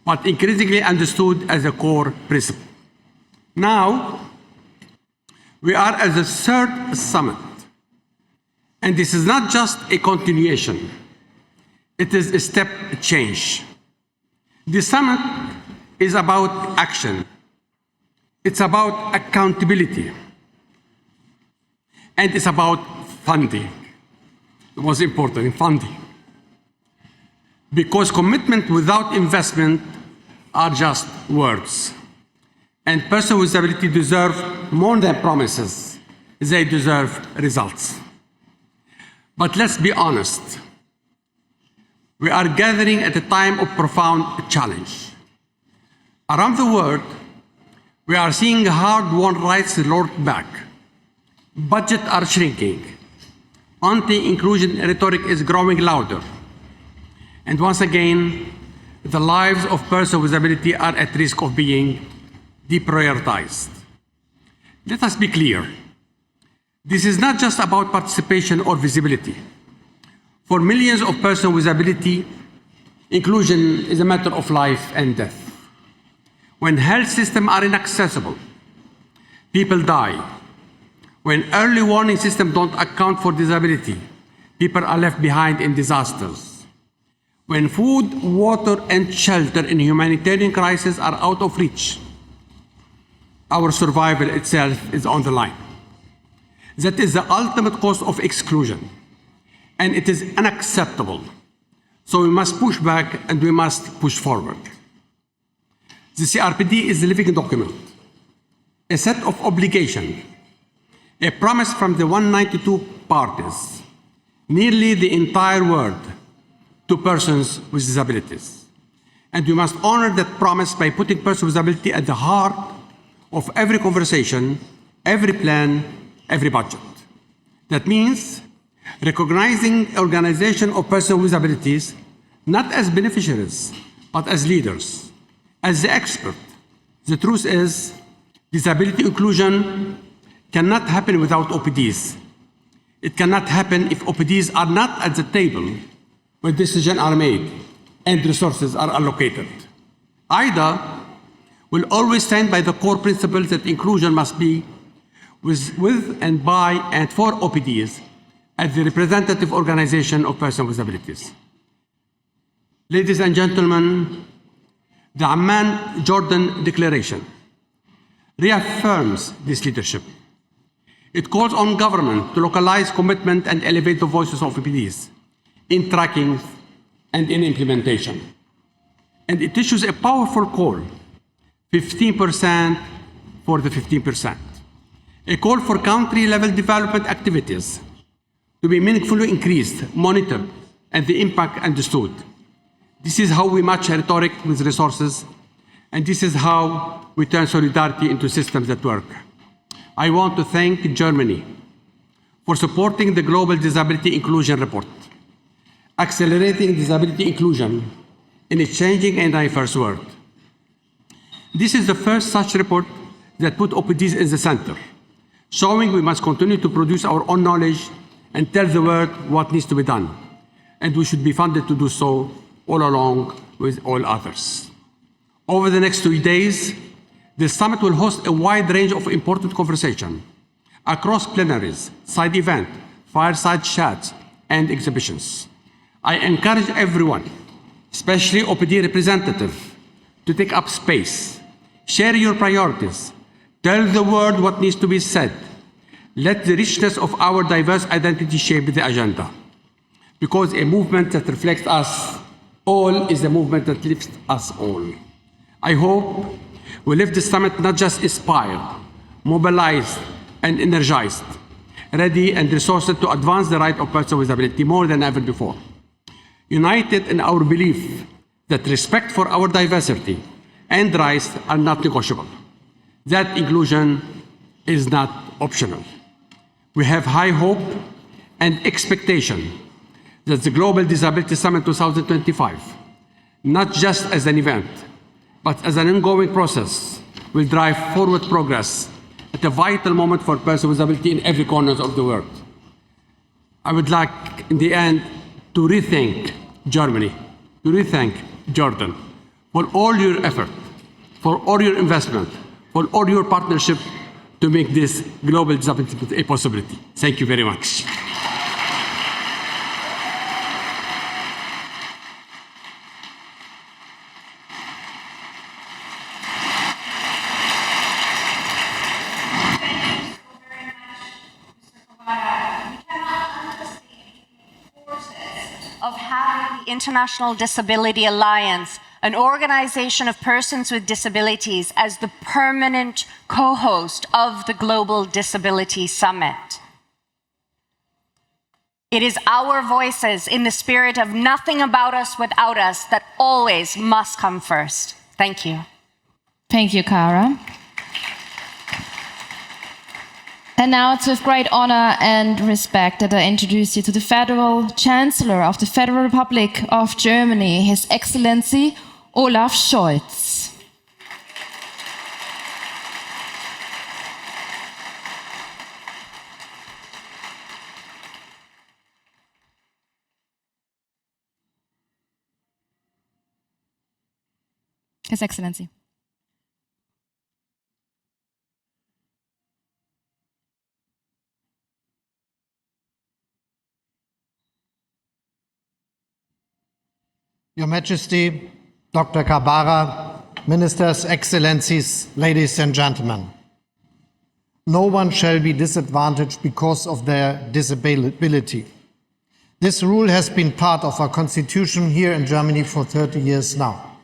but increasingly understood as a core principle. Now, we are at the third summit, and this is not just a continuation, it is a step change. The summit is about action, it's about accountability, and it's about funding. The most important, funding. Because commitment without investment are just words. And persons with disability deserve more than promises. They deserve results. But let's be honest. We are gathering at a time of profound challenge. Around the world, we are seeing hard-won rights rolled back. Budgets are shrinking. Anti-inclusion rhetoric is growing louder. And once again, the lives of persons with disability are at risk of being deprioritized. Let us be clear. This is not just about participation or visibility. For millions of persons with disability, inclusion is a matter of life and death. When health systems are inaccessible, people die. When early warning systems don't account for disability, people are left behind in disasters. When food, water, and shelter in humanitarian crises are out of reach, our survival itself is on the line. That is the ultimate cost of exclusion, and it is unacceptable. So we must push back and we must push forward. The CRPD is a living document, a set of obligations, a promise from the 192 parties, nearly the entire world, to persons with disabilities. And we must honor that promise by putting persons with disability at the heart of every conversation, every plan, every budget. That means recognizing organization of persons with disabilities not as beneficiaries, but as leaders, as the expert. The truth is, disability inclusion cannot happen without OPDs. It cannot happen if OPDs are not at the table when decisions are made and resources are allocated. IDA will always stand by the core principles that inclusion must be with and by and for OPDs as the representative organization of persons with disabilities. Ladies and gentlemen, the Amman Jordan Declaration reaffirms this leadership. It calls on government to localize commitment and elevate the voices of OPDs in tracking and in implementation. And it issues a powerful call, 15% for the 15%. A call for country-level development activities to be meaningfully increased, monitored, and the impact understood. This is how we match rhetoric with resources, and this is how we turn solidarity into systems that work. I want to thank Germany for supporting the Global Disability Inclusion Report, accelerating disability inclusion in a changing and diverse world. This is the first such report that put OPDs in the center, showing we must continue to produce our own knowledge and tell the world what needs to be done. And we should be funded to do so all along with all others. Over the next 2 days, the summit will host a wide range of important conversation across plenaries, side events, fireside chats, and exhibitions. I encourage everyone, especially OPD representatives, to take up space, share your priorities, tell the world what needs to be said. Let the richness of our diverse identity shape the agenda. Because a movement that reflects us all is a movement that lifts us all. I hope we leave this summit not just inspired, mobilized, and energized, ready and resourced to advance the right of persons with disability more than ever before. United in our belief that respect for our diversity and rights are not negotiable. That inclusion is not optional. We have high hope and expectation that the Global Disability Summit 2025, not just as an event, but as an ongoing process, will drive forward progress at a vital moment for persons with disability in every corner of the world. I would like, in the end, to rethink Germany, to rethink Jordan for all your effort, for all your investment, for all your partnership to make this global disability a possibility. Thank you very much. Of having the International Disability Alliance, an organization of persons with disabilities, as the permanent co-host of the Global Disability Summit. It is our voices in the spirit of nothing about us without us that always must come first. Thank you. Thank you, Cara. And now it's with great honor and respect that I introduce you to the Federal Chancellor of the Federal Republic of Germany, His Excellency Olaf Scholz. His Excellency. Your Majesty, Dr. Kabara, Ministers, Excellencies, ladies and gentlemen. No one shall be disadvantaged because of their disability. This rule has been part of our constitution here in Germany for 30 years now.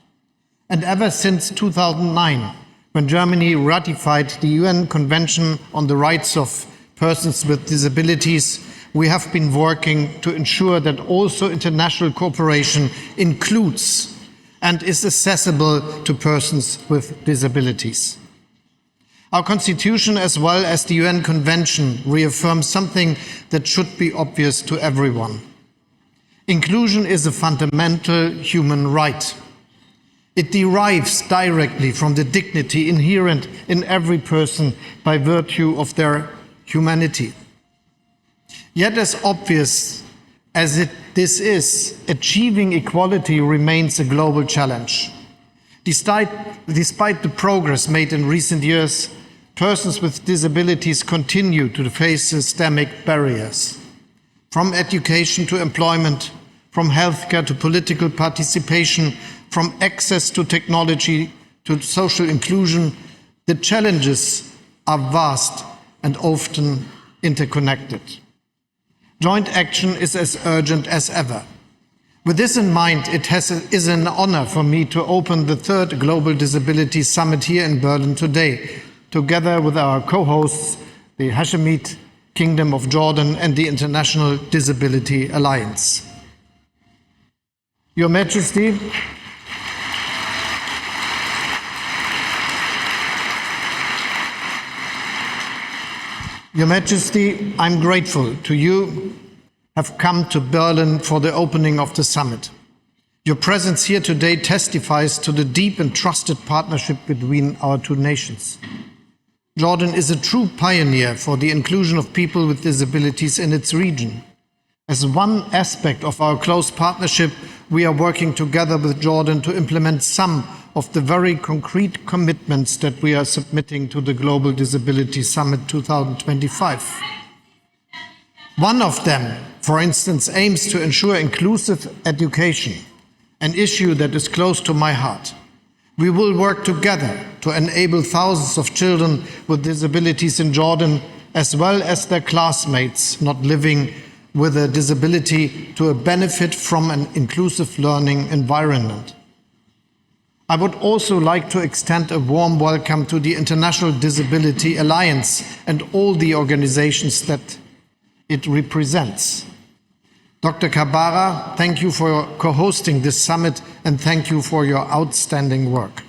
And ever since 2009, when Germany ratified the UN Convention on the Rights of persons with disabilities, we have been working to ensure that also international cooperation includes and is accessible to persons with disabilities. Our Constitution, as well as the UN Convention, reaffirms something that should be obvious to everyone. Inclusion is a fundamental human right. It derives directly from the dignity inherent in every person by virtue of their humanity. Yet, as obvious as this is, achieving equality remains a global challenge. Despite the progress made in recent years, persons with disabilities continue to face systemic barriers. From education to employment, from healthcare to political participation, from access to technology to social inclusion, the challenges are vast and often interconnected. Joint action is as urgent as ever. With this in mind, it is an honor for me to open the third Global Disability Summit here in Berlin today, together with our co-hosts, the Hashemite Kingdom of Jordan and the International Disability Alliance. Your Majesty, Your Majesty, I'm grateful to you have come to Berlin for the opening of the summit. Your presence here today testifies to the deep and trusted partnership between our two nations. Jordan is a true pioneer for the inclusion of people with disabilities in its region. As one aspect of our close partnership, we are working together with Jordan to implement some of the very concrete commitments that we are submitting to the Global Disability Summit 2025. One of them, for instance, aims to ensure inclusive education, an issue that is close to my heart. We will work together to enable thousands of children with disabilities in Jordan, as well as their classmates not living with a disability, to benefit from an inclusive learning environment. I would also like to extend a warm welcome to the International Disability Alliance and all the organizations that it represents. Dr. Kabara, thank you for co-hosting this summit and thank you for your outstanding work.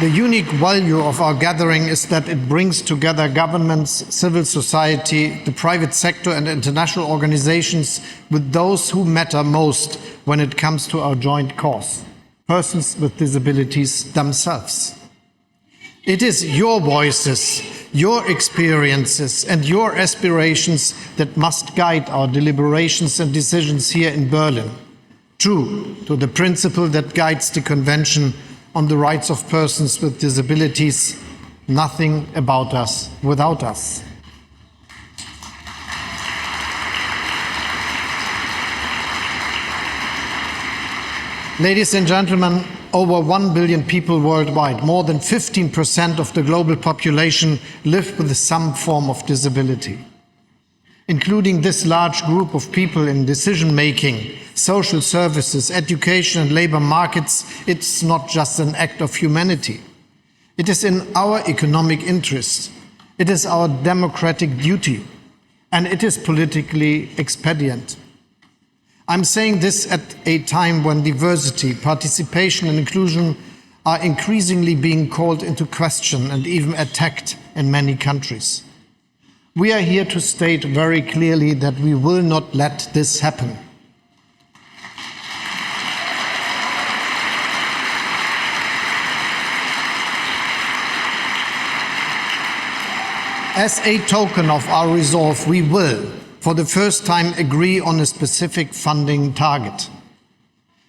The unique value of our gathering is that it brings together governments, civil society, the private sector and international organizations with those who matter most when it comes to our joint cause, persons with disabilities themselves. It is your voices, your experiences and your aspirations that must guide our deliberations and decisions here in Berlin, true to the principle that guides the Convention on the Rights of Persons with Disabilities: nothing about us without us. Ladies and gentlemen, over 1 billion people worldwide, more than 15% of the global population, live with some form of disability. Including this large group of people in decision-making, social services, education and labor markets, it's not just an act of humanity. It is in our economic interest. It is our democratic duty. And it is politically expedient. I'm saying this at a time when diversity, participation and inclusion are increasingly being called into question and even attacked in many countries. We are here to state very clearly that we will not let this happen. As a token of our resolve, we will, for the first time, agree on a specific funding target.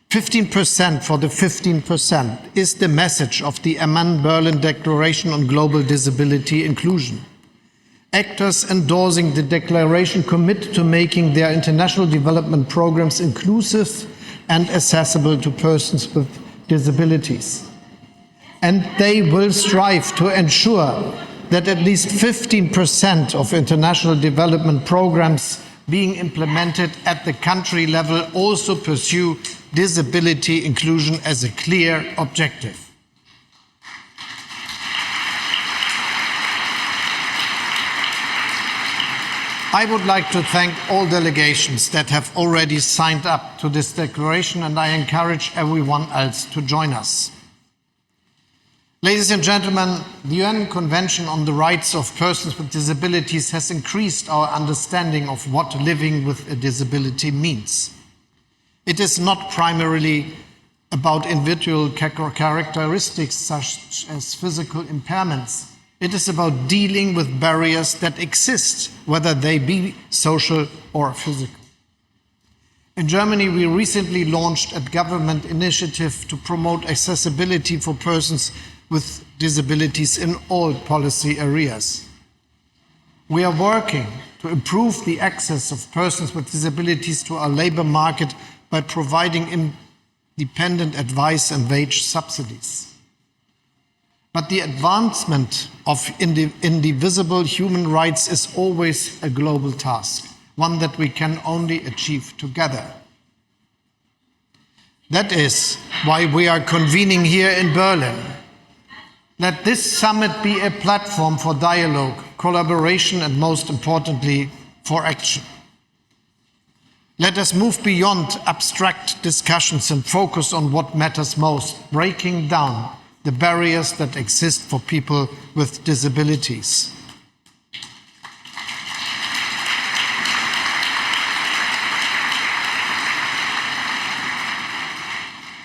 15% for the 15% is the message of the Amman-Berlin Declaration on Global Disability Inclusion. Actors endorsing the declaration commit to making their international development programs inclusive and accessible to persons with disabilities. And they will strive to ensure that at least 15% of international development programs being implemented at the country level also pursue disability inclusion as a clear objective. I would like to thank all delegations that have already signed up to this declaration, and I encourage everyone else to join us. Ladies and gentlemen, the UN Convention on the Rights of Persons with Disabilities has increased our understanding of what living with a disability means. It is not primarily about individual characteristics such as physical impairments. It is about dealing with barriers that exist, whether they be social or physical. In Germany, we recently launched a government initiative to promote accessibility for persons with disabilities in all policy areas. We are working to improve the access of persons with disabilities to our labor market by providing independent advice and wage subsidies. But the advancement of indivisible human rights is always a global task, one that we can only achieve together. That is why we are convening here in Berlin. Let this summit be a platform for dialogue, collaboration, and most importantly, for action. Let us move beyond abstract discussions and focus on what matters most, breaking down the barriers that exist for people with disabilities.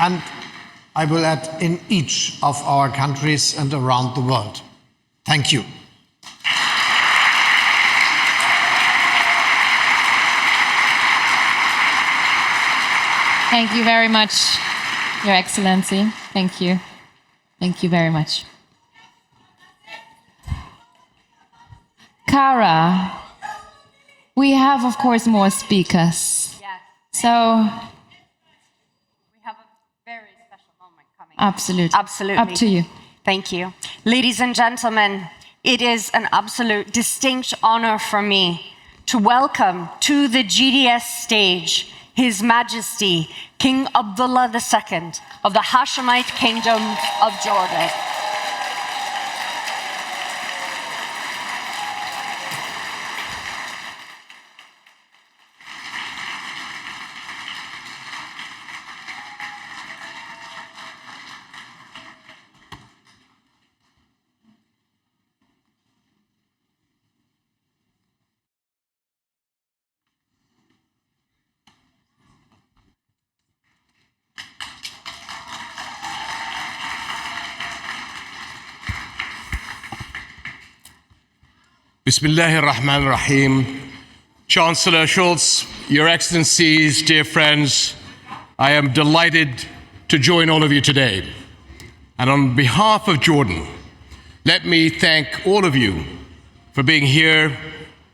And I will add, in each of our countries and around the world. Thank you. Thank you very much, Your Excellency. Thank you. Thank you very much. Cara, we have, of course, more speakers. Yes. So, We have a very special moment coming. absolutely. Absolutely. Up to you. Thank you. Ladies and gentlemen, it is an absolute distinct honor for me to welcome to the GDS stage His Majesty King Abdullah II of the Hashemite Kingdom of Jordan. Bismillahir Rahmanir Rahim. Chancellor Schulz, Your Excellencies, dear friends, I am delighted to join all of you today. And on behalf of Jordan, let me thank all of you for being here,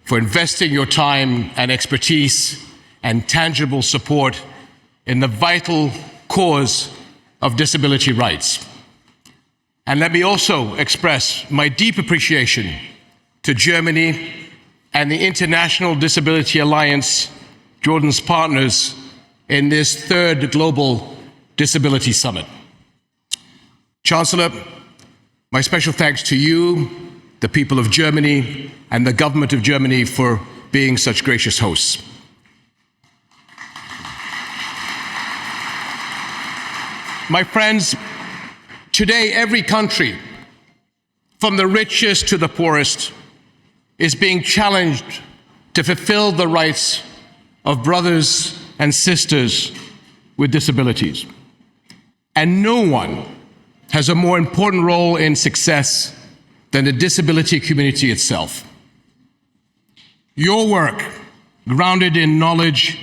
for investing your time and expertise and tangible support in the vital cause of disability rights. And let me also express my deep appreciation to Germany and the International Disability Alliance, Jordan's partners in this third Global Disability Summit. Chancellor, my special thanks to you, the people of Germany, and the government of Germany for being such gracious hosts. My friends, today every country, from the richest to the poorest, is being challenged to fulfill the rights of brothers and sisters with disabilities. And no one has a more important role in success than the disability community itself. Your work, grounded in knowledge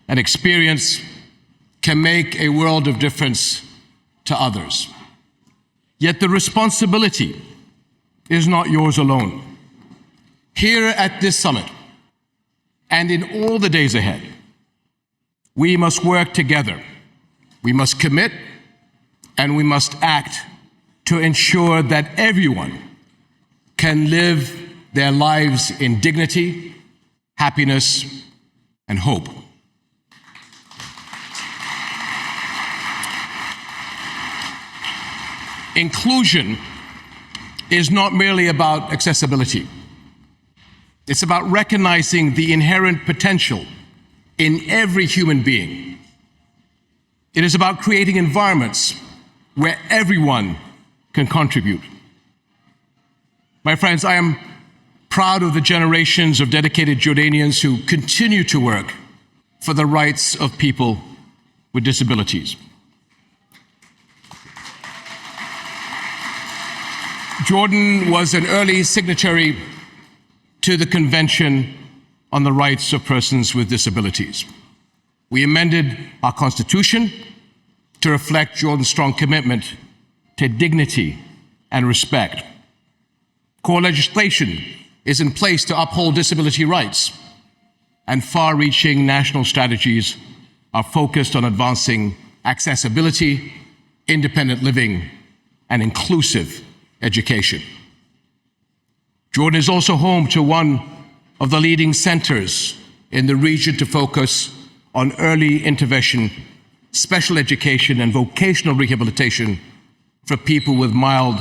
and experience, can make a world of difference to others. Yet the responsibility is not yours alone. Here at this summit, and in all the days ahead, we must work together. We must commit, and we must act to ensure that everyone can live their lives in dignity, happiness, and hope. inclusion is not merely about accessibility. It's about recognizing the inherent potential in every human being. It is about creating environments where everyone can contribute. My friends, I am proud of the generations of dedicated Jordanians who continue to work for the rights of people with disabilities. Jordan was an early signatory to the Convention on the Rights of Persons with Disabilities. We amended our Constitution to reflect Jordan's strong commitment to dignity and respect. Core legislation is in place to uphold disability rights, and far-reaching national strategies are focused on advancing accessibility, independent living, and inclusive education. Jordan is also home to one of the leading centers in the region to focus on early intervention, special education, and vocational rehabilitation for people with mild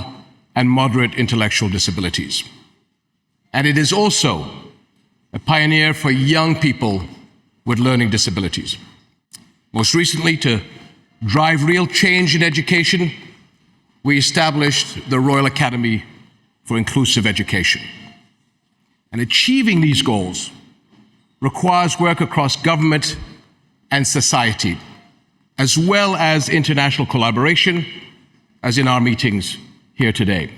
and moderate intellectual disabilities. And it is also a pioneer for young people with learning disabilities. Most recently, to drive real change in education, we established the Royal Academy for Inclusive Education. And achieving these goals requires work across government and society, as well as international collaboration, as in our meetings here today.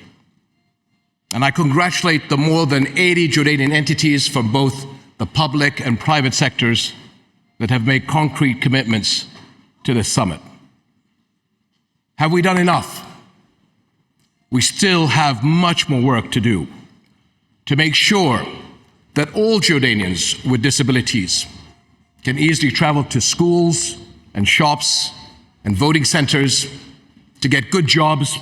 And I congratulate the more than 80 Jordanian entities from both the public and private sectors that have made concrete commitments to this summit. Have we done enough? We still have much more work to do to make sure that all Jordanians with disabilities can easily travel to schools and shops and voting centers, to get good jobs,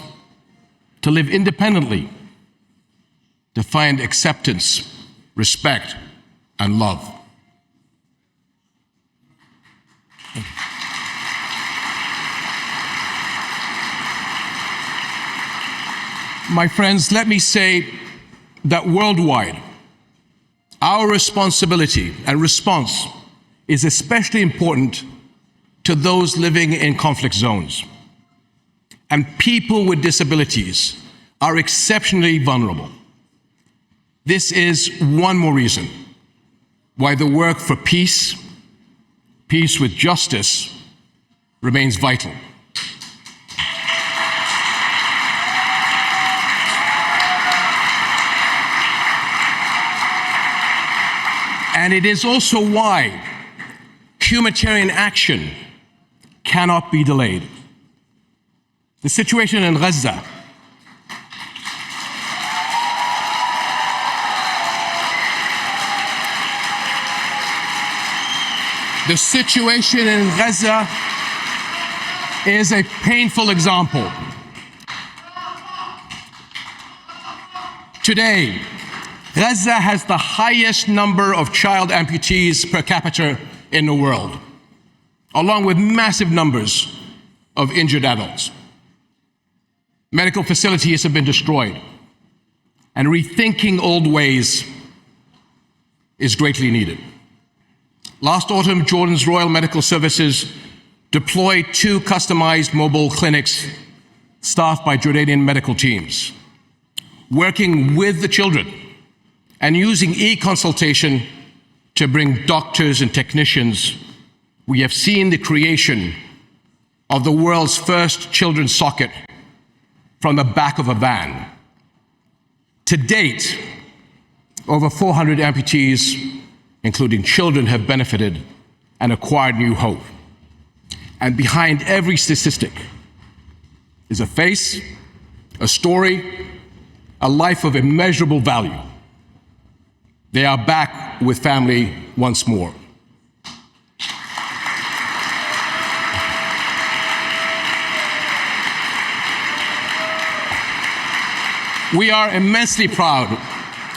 to live independently, to find acceptance, respect, and love. My friends, let me say that worldwide, our responsibility and response is especially important to those living in conflict zones. And people with disabilities are exceptionally vulnerable. This is one more reason why the work for peace, peace with justice, remains vital. And it is also why humanitarian action cannot be delayed. The situation in Gaza is a painful example. Today, Gaza has the highest number of child amputees per capita in the world, along with massive numbers of injured adults. Medical facilities have been destroyed, and rethinking old ways is greatly needed. Last autumn, Jordan's Royal Medical Services deployed 2 customized mobile clinics staffed by Jordanian medical teams. Working with the children and using e-consultation to bring doctors and technicians, we have seen the creation of the world's first children's socket from the back of a van. To date, over 400 amputees, including children, have benefited and acquired new hope. And behind every statistic is a face, a story, a life of immeasurable value. They are back with family once more. We are immensely proud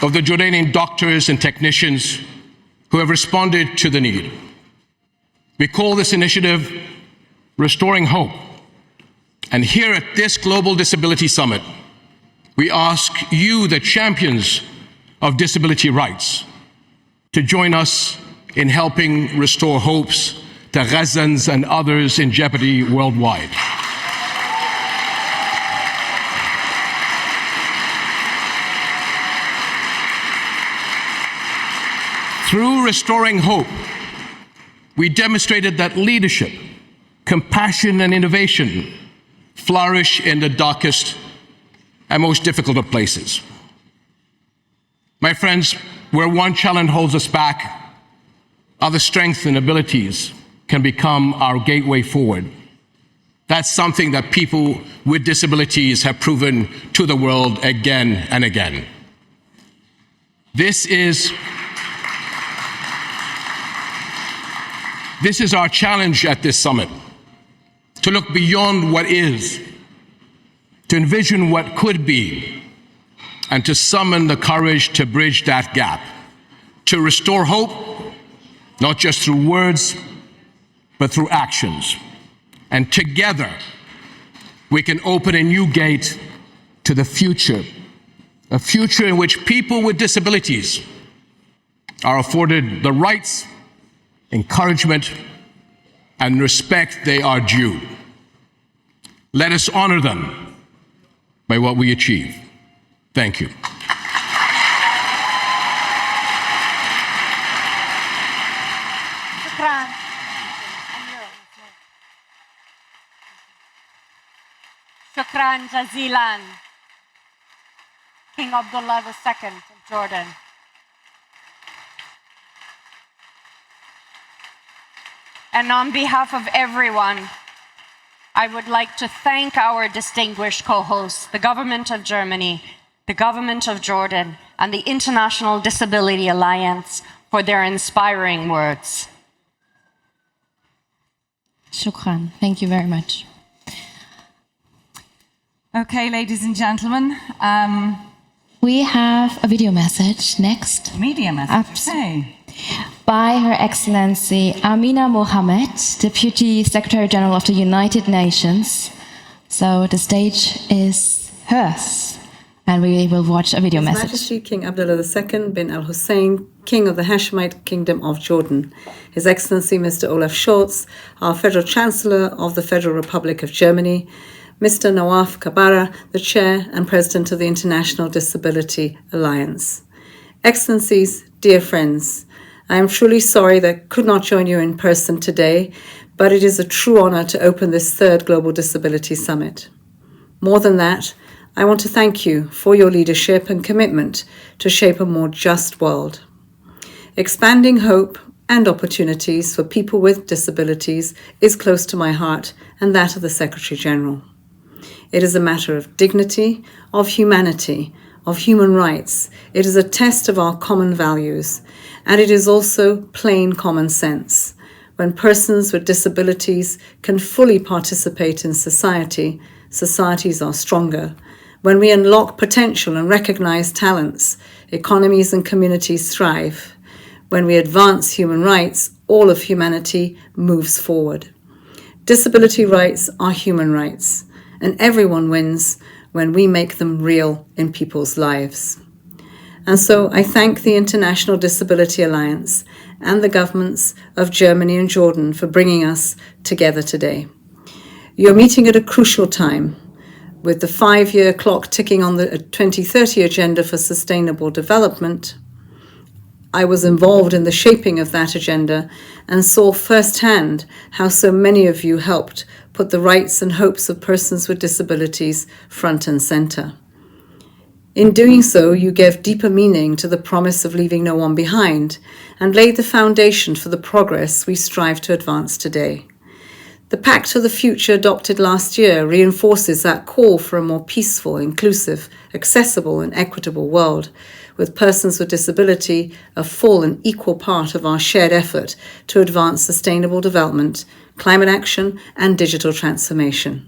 of the Jordanian doctors and technicians who have responded to the need. We call this initiative Restoring Hope, And here at this Global Disability Summit, we ask you, the champions of disability rights, to join us in helping restore hopes to Gazans and others in jeopardy worldwide. Through restoring hope, we demonstrated that leadership, compassion, and innovation flourish in the darkest and most difficult of places. My friends, where one challenge holds us back, other strengths and abilities can become our gateway forward. That's something that people with disabilities have proven to the world again and again. This is our challenge at this summit, to look beyond what is, to envision what could be, and to summon the courage to bridge that gap, to restore hope, not just through words, but through actions. And together, we can open a new gate to the future, a future in which people with disabilities are afforded the rights, encouragement, and respect they are due. Let us honor them by what we achieve. Thank you. Shukran Jazilan, King Abdullah II of Jordan. And on behalf of everyone, I would like to thank our distinguished co-hosts, the government of Germany, the government of Jordan, and the International Disability Alliance for their inspiring words. Shukran. Thank you very much. Okay, ladies and gentlemen. We have a video message next. Media message. Okay. By Her Excellency Amina Mohammed, Deputy Secretary General of the United Nations. So the stage is hers, and we will watch a video message. His Majesty King Abdullah II bin al-Hussein, King of the Hashemite Kingdom of Jordan. His Excellency Mr. Olaf Scholz, our Federal Chancellor of the Federal Republic of Germany. Mr. Nawaf Kabara, the Chair and President of the International Disability Alliance. Excellencies, dear friends, I am truly sorry that I could not join you in person today, but it is a true honor to open this third Global Disability Summit. More than that, I want to thank you for your leadership and commitment to shape a more just world. Expanding hope and opportunities for people with disabilities is close to my heart and that of the Secretary General. It is a matter of dignity, of humanity, of human rights. It is a test of our common values, and it is also plain common sense. When persons with disabilities can fully participate in society, societies are stronger. When we unlock potential and recognize talents, economies and communities thrive. When we advance human rights, all of humanity moves forward. Disability rights are human rights, and everyone wins when we make them real in people's lives. And so I thank the International Disability Alliance and the governments of Germany and Jordan for bringing us together today. You're meeting at a crucial time, with the 5-year clock ticking on the 2030 Agenda for Sustainable Development. I was involved in the shaping of that agenda and saw firsthand how so many of you helped put the rights and hopes of persons with disabilities front and center. In doing so, you gave deeper meaning to the promise of leaving no one behind and laid the foundation for the progress we strive to advance today. The Pact for the Future adopted last year reinforces that call for a more peaceful, inclusive, accessible and equitable world, with persons with disability a full and equal part of our shared effort to advance sustainable development, climate action and digital transformation.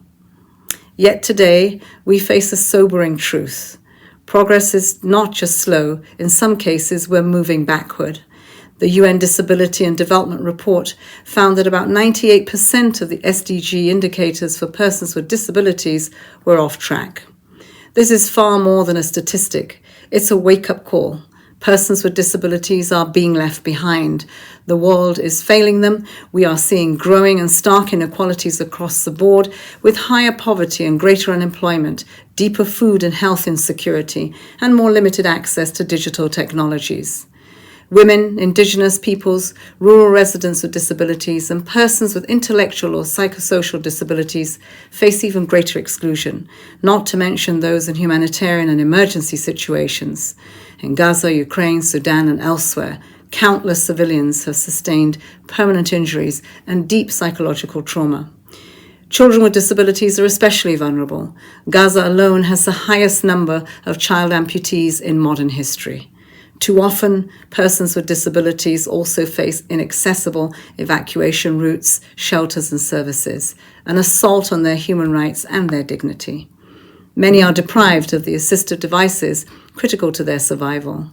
Yet today, we face a sobering truth. Progress is not just slow, in some cases we're moving backward. The UN Disability and Development Report found that about 98% of the SDG indicators for persons with disabilities were off track. This is far more than a statistic. It's a wake-up call. Persons with disabilities are being left behind. The world is failing them. We are seeing growing and stark inequalities across the board, with higher poverty and greater unemployment, deeper food and health insecurity, and more limited access to digital technologies. Women, Indigenous peoples, rural residents with disabilities, and persons with intellectual or psychosocial disabilities face even greater exclusion, not to mention those in humanitarian and emergency situations. In Gaza, Ukraine, Sudan, and elsewhere, countless civilians have sustained permanent injuries and deep psychological trauma. Children with disabilities are especially vulnerable. Gaza alone has the highest number of child amputees in modern history. Too often, persons with disabilities also face inaccessible evacuation routes, shelters and services, an assault on their human rights and their dignity. Many are deprived of the assistive devices critical to their survival.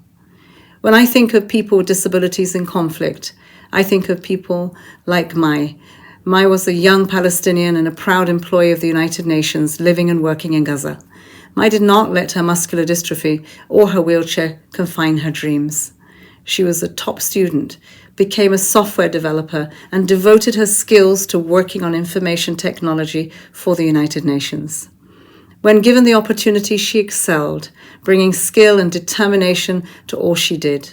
When I think of people with disabilities in conflict, I think of people like Mai. Mai was a young Palestinian and a proud employee of the United Nations living and working in Gaza. Mai did not let her muscular dystrophy or her wheelchair confine her dreams. She was a top student, became a software developer, and devoted her skills to working on information technology for the United Nations. When given the opportunity, she excelled, bringing skill and determination to all she did.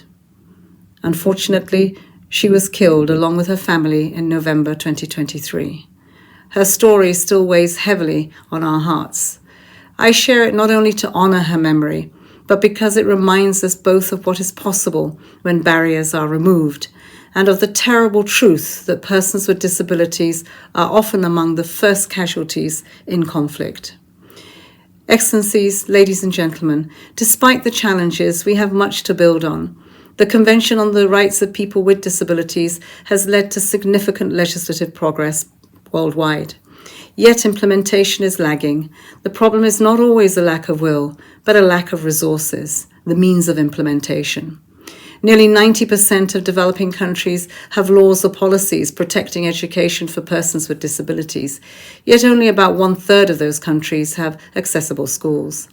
Unfortunately, she was killed along with her family in November 2023. Her story still weighs heavily on our hearts. I share it not only to honor her memory, but because it reminds us both of what is possible when barriers are removed, and of the terrible truth that persons with disabilities are often among the first casualties in conflict. Excellencies, ladies and gentlemen, despite the challenges, we have much to build on. The Convention on the Rights of People with Disabilities has led to significant legislative progress worldwide. Yet implementation is lagging. The problem is not always a lack of will, but a lack of resources, the means of implementation. Nearly 90% of developing countries have laws or policies protecting education for persons with disabilities, yet only about 1/3 of those countries have accessible schools.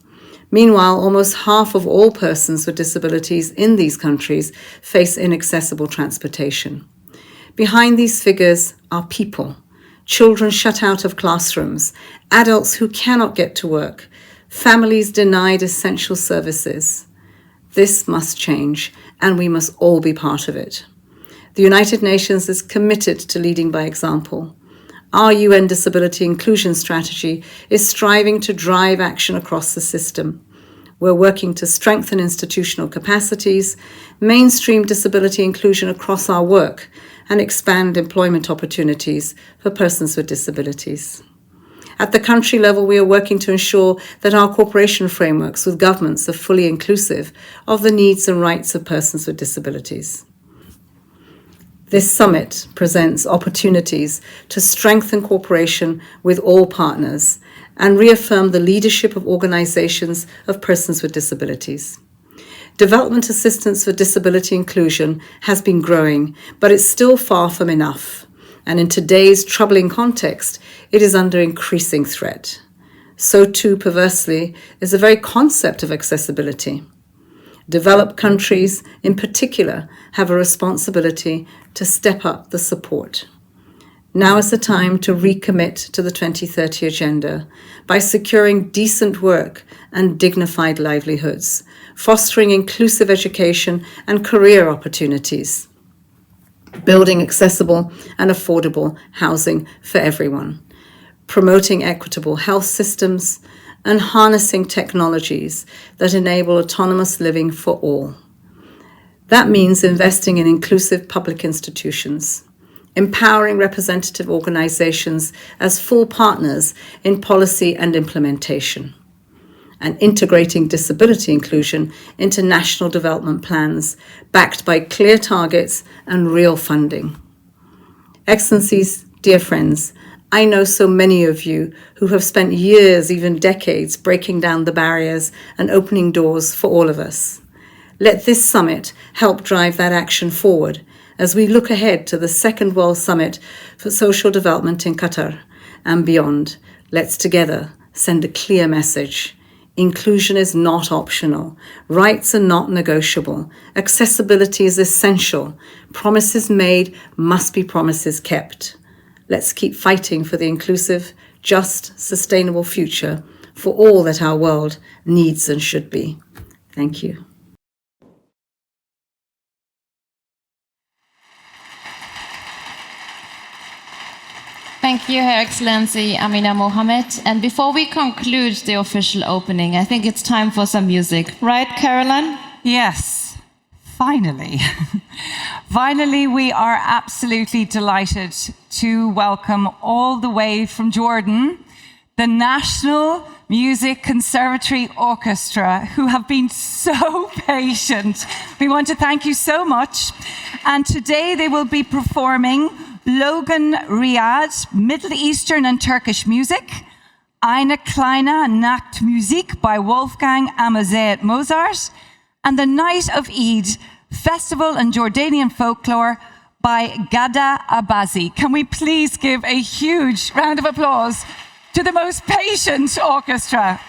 Meanwhile, almost half of all persons with disabilities in these countries face inaccessible transportation. Behind these figures are people. Children shut out of classrooms, adults who cannot get to work, families denied essential services. This must change, and we must all be part of it. The United Nations is committed to leading by example. Our UN Disability Inclusion Strategy is striving to drive action across the system. We're working to strengthen institutional capacities, mainstream disability inclusion across our work, and expand employment opportunities for persons with disabilities. At the country level, we are working to ensure that our cooperation frameworks with governments are fully inclusive of the needs and rights of persons with disabilities. This summit presents opportunities to strengthen cooperation with all partners and reaffirm the leadership of organizations of persons with disabilities. Development assistance for disability inclusion has been growing, but it's still far from enough. And in today's troubling context, it is under increasing threat. So too, perversely, is the very concept of accessibility. Developed countries, in particular, have a responsibility to step up the support. Now is the time to recommit to the 2030 Agenda by securing decent work and dignified livelihoods, fostering inclusive education and career opportunities, building accessible and affordable housing for everyone, promoting equitable health systems, and harnessing technologies that enable autonomous living for all. That means investing in inclusive public institutions, empowering representative organizations as full partners in policy and implementation, and integrating disability inclusion into national development plans backed by clear targets and real funding. Excellencies, dear friends, I know so many of you who have spent years, even decades, breaking down the barriers and opening doors for all of us. Let this summit help drive that action forward as we look ahead to the Second World Summit for Social Development in Qatar and beyond. Let's together send a clear message. Inclusion is not optional. Rights are not negotiable. Accessibility is essential. Promises made must be promises kept. Let's keep fighting for the inclusive, just, sustainable future for all that our world needs and should be. Thank you. Thank you, Her Excellency Amina Mohammed. And before we conclude the official opening, I think it's time for some music. Right, Caroline? Yes, finally. Finally, we are absolutely delighted to welcome all the way from Jordan the National Music Conservatory Orchestra, who have been so patient. We want to thank you so much. And today they will be performing Logan Riyadh, Middle Eastern and Turkish music, Eine kleine Nachtmusik by Wolfgang Amadeus Mozart, and the Night of Eid, Festival and Jordanian Folklore by Gada Abazi. Can we please give a huge round of applause to the most patient orchestra?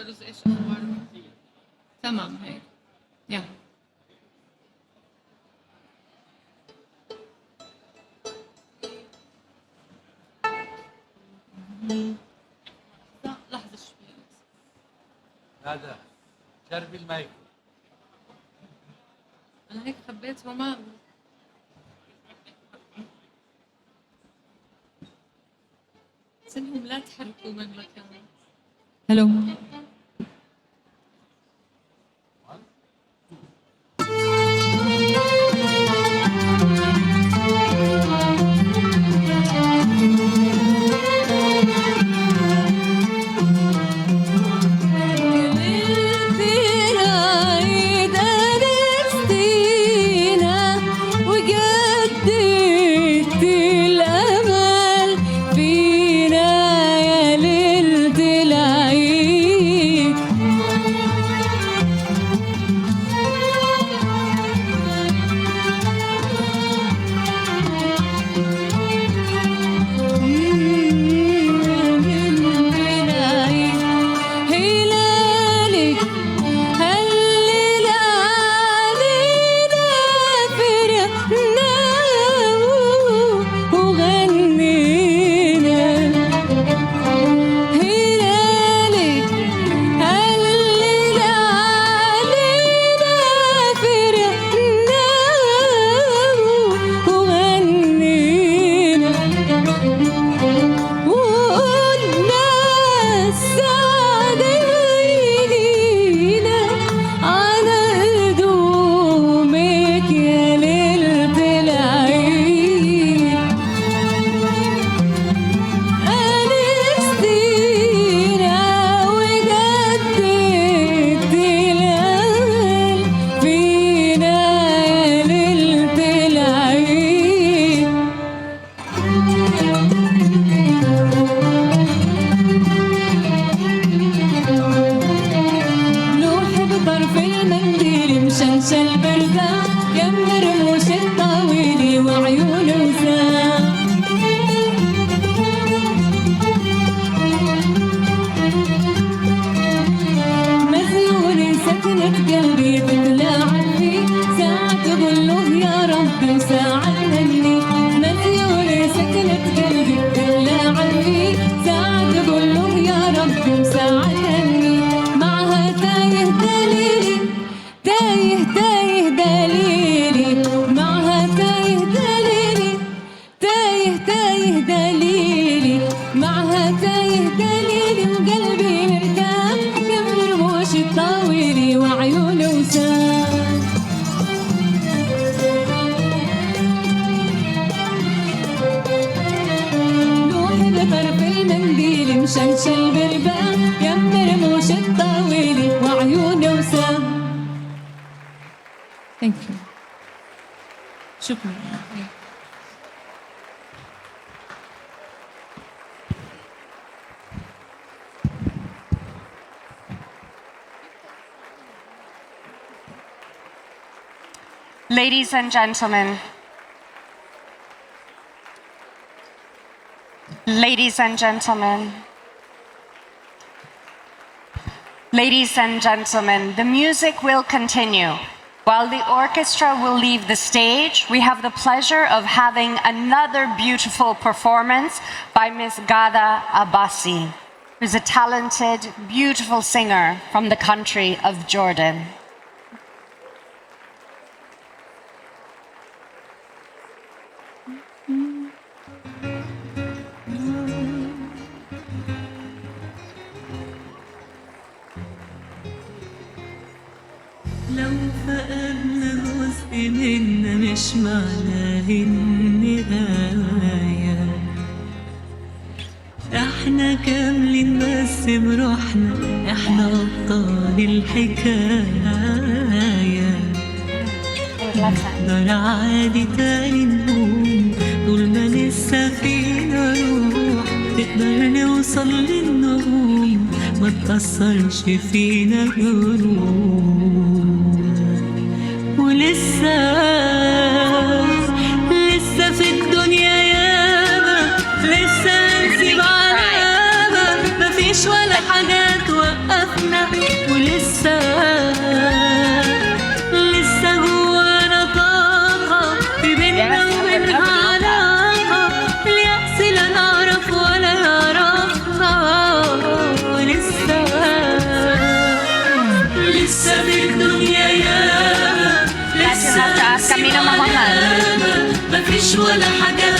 رز ايش اخباره؟ تمام هيك. يلا. لحظة شوي. هذا شربي المايك. أنا هيك خبيت وما سنهم لا تحركوا من مكان. هلو. Thank you. شكرا. Ladies and gentlemen, ladies and gentlemen, ladies and gentlemen, the music will continue. While the orchestra will leave the stage, we have the pleasure of having another beautiful performance by Ms. Ghada Abbasi, who's a talented, beautiful singer from the country of Jordan. لو فقدنا جزء منا مش معناه النهاية، احنا كاملين بس بروحنا، احنا أبطال الحكاية. نقدر عادي تاني نقوم طول ما لسه فينا روح، نقدر نوصل للنجوم ما تأثرش فينا جروح. ولسه في الدنيا ياما، لسه نسيب علامة، مفيش ولا حاجة توقفنا مفيش ولا حاجة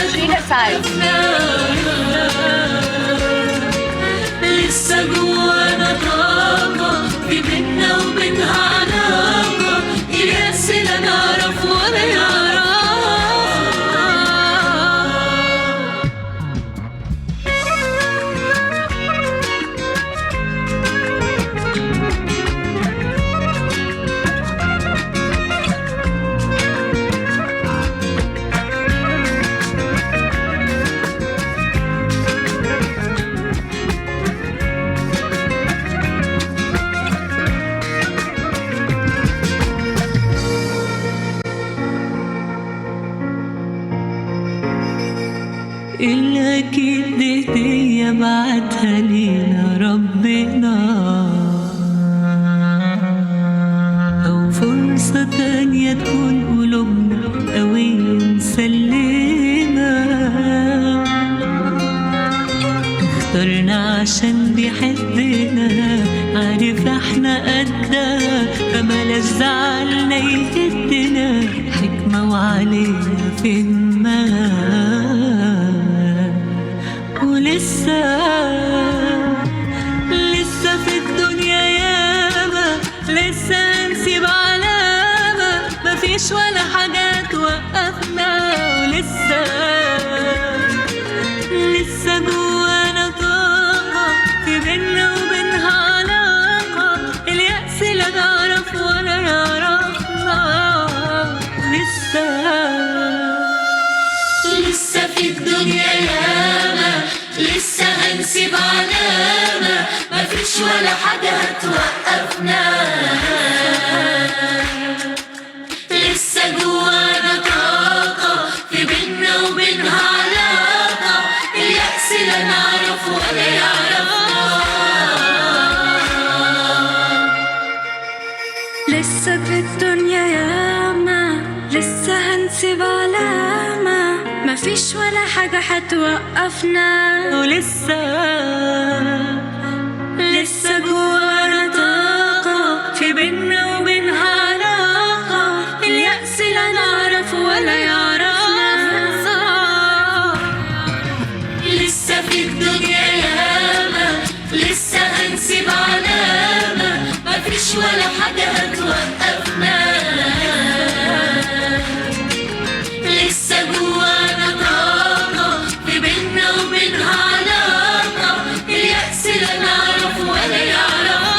لسه جوانا طاقة في بينا وبينها علاقة الياس لا نعرف ولا يعرف اللي أكيد دي هدية بعتها لينا ربنا أو فرصة تانية تكون قلوبنا قوية مسلمة اخترنا عشان بيحبنا عارف احنا قدها فبلاش زعلنا يهدنا حكمة وعلينا فهمها ولسه في الدنيا ياما لسه نسيب علامة مفيش ولا حاجة توقفنا ولسه جوانا طاقة في بينا وبينها علاقة اليأس لا نعرف ولا يعرفنا لسه في الدنيا ياما لسه هنسيب علامة مفيش ولا حاجة هتوقفنا لسه جوانا طاقة في بينا وبينها علاقة اليأس لا نعرف ولا يعرفنا لسه في الدنيا ياما لسه هنسيب علامة مفيش ولا حاجة هتوقفنا لسه جوانا طاقة في بينا وبينها علاقة اليأس لا نعرف ولا يعرفنا لسه في الدنيا ياما لسه هنسيب علامة مفيش ولا حاجة هتوقفنا لسه جوانا طاقة في بينا وبينها علاقة اليأس لا نعرف ولا يعرفنا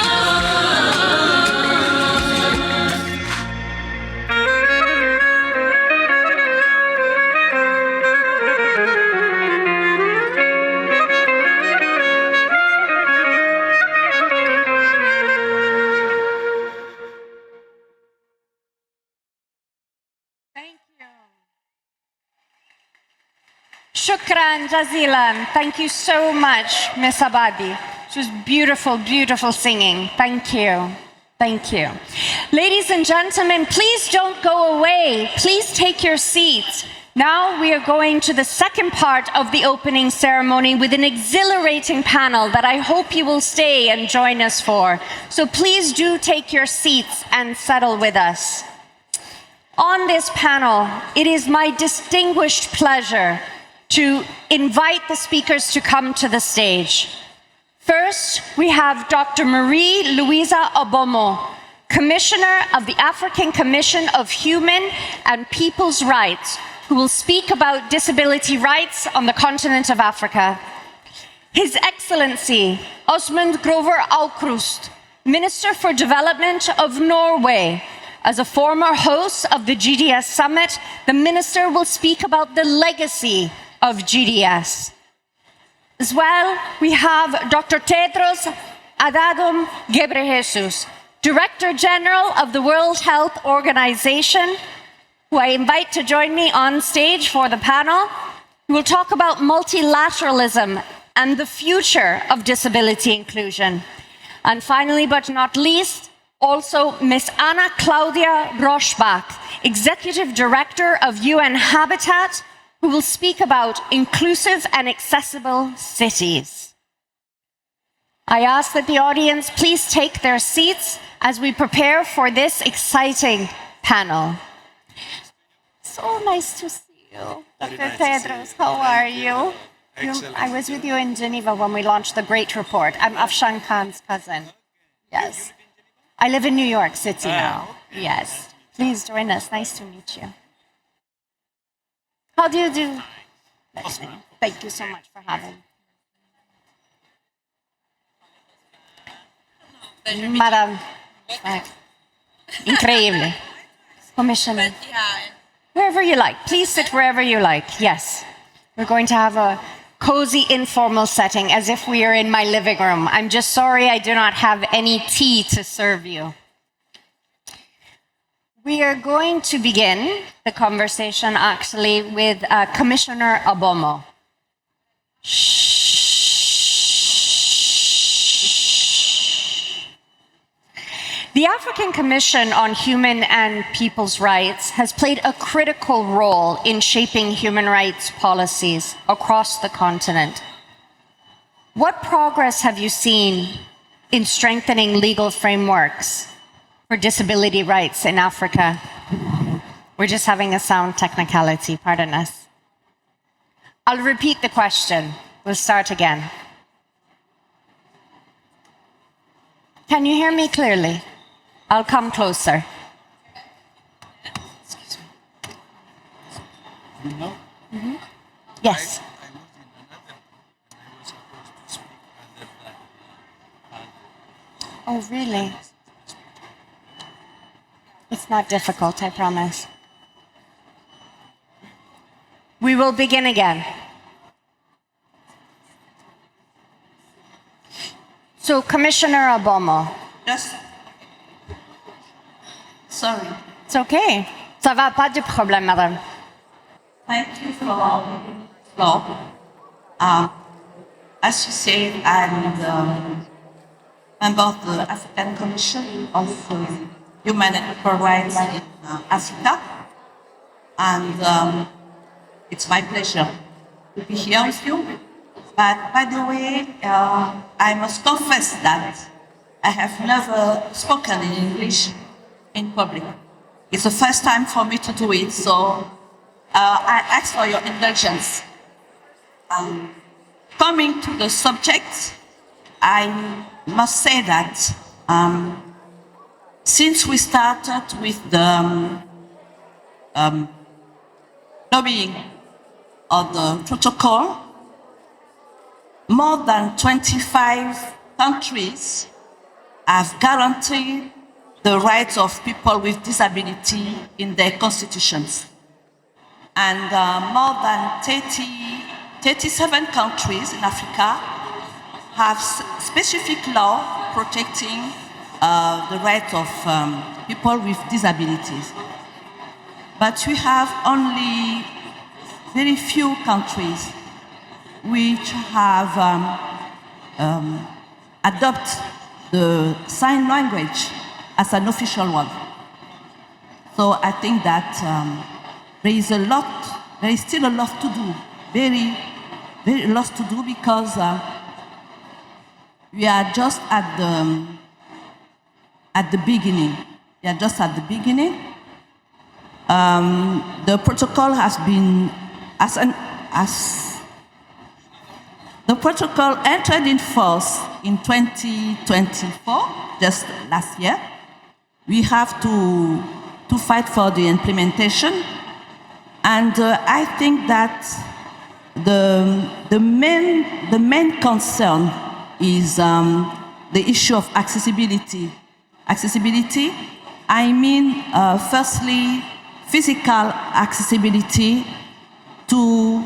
Shukran jazilan. Thank you so much, Miss Abadi. It was beautiful, beautiful singing. Thank you. Thank you. Ladies and gentlemen, please don't go away. Please take your seats. Now we are going to the second part of the opening ceremony with an exhilarating panel that I hope you will stay and join us for. So please do take your seats and settle with us. On this panel, it is my distinguished pleasure to invite the speakers to come to the stage. First, we have Dr. Marie Louisa Obomo, Commissioner of the African Commission of Human and People's Rights, who will speak about disability rights on the continent of Africa. His Excellency Osmund Grover Aukrust, Minister for Development of Norway. As a former host of the GDS Summit, the Minister will speak about the legacy of GDS. As well, we have Dr. Tedros Adhanom Ghebreyesus, Director General of the World Health Organization, who I invite to join me on stage for the panel. We will talk about multilateralism and the future of disability inclusion. And finally, but not least, also Ms. Anna Claudia Roschbach, Executive Director of UN Habitat, who will speak about inclusive and accessible cities. I ask that the audience please take their seats as we prepare for this exciting panel. So nice to see you. you. Dr. Tedros, how are you? I was with you in Geneva when we launched the Great Report. I'm Afshan Khan's cousin. Yes. I live in New York City now. Yes. Please join us. Nice to meet you. How do you do? Thank you so much for having me. Madam. Increíble. Commissioner. Wherever you like. Please sit wherever you like. Yes. We're going to have a cozy, informal setting as if we are in my living room. I'm just sorry I do not have any tea to serve you. We are going to begin the conversation actually with Commissioner Abomo. The African Commission on Human and People's Rights has played a critical role in shaping human rights policies across the continent. What progress have you seen in strengthening legal frameworks for disability rights in Africa? We're just having a sound technicality, pardon us. I'll repeat the question. We'll start again. Can you hear me clearly? I'll come closer. Excuse me. Mm-hmm. Yes. Oh, really? It's not difficult, I promise. We will begin again. So, Commissioner Abomo. Yes. Sorry. It's okay. Ça va, pas de problème, madame. Thank you for the floor. As you said, I'm the member of the African Commission of Human and Equal Rights in Africa. And it's my pleasure to be here with you. But by the way, I must confess that I have never spoken in English in public. It's the first time for me to do it, so I ask for your indulgence. Coming to the subject, I must say that since we started with the lobbying of the protocol, more than 25 countries have guaranteed the rights of people with disability in their constitutions. And more than 37 countries in Africa have specific law protecting the rights of people with disabilities. But we have only very few countries which have adopted the sign language as an official one. So I think that there is still a lot to do, very lot to do, because we are just at the beginning. We are just at the beginning. The protocol has been, the protocol entered in force in 2024, just last year. We have to fight for the implementation. And I think that the main concern is the issue of accessibility. Accessibility, I mean, firstly, physical accessibility to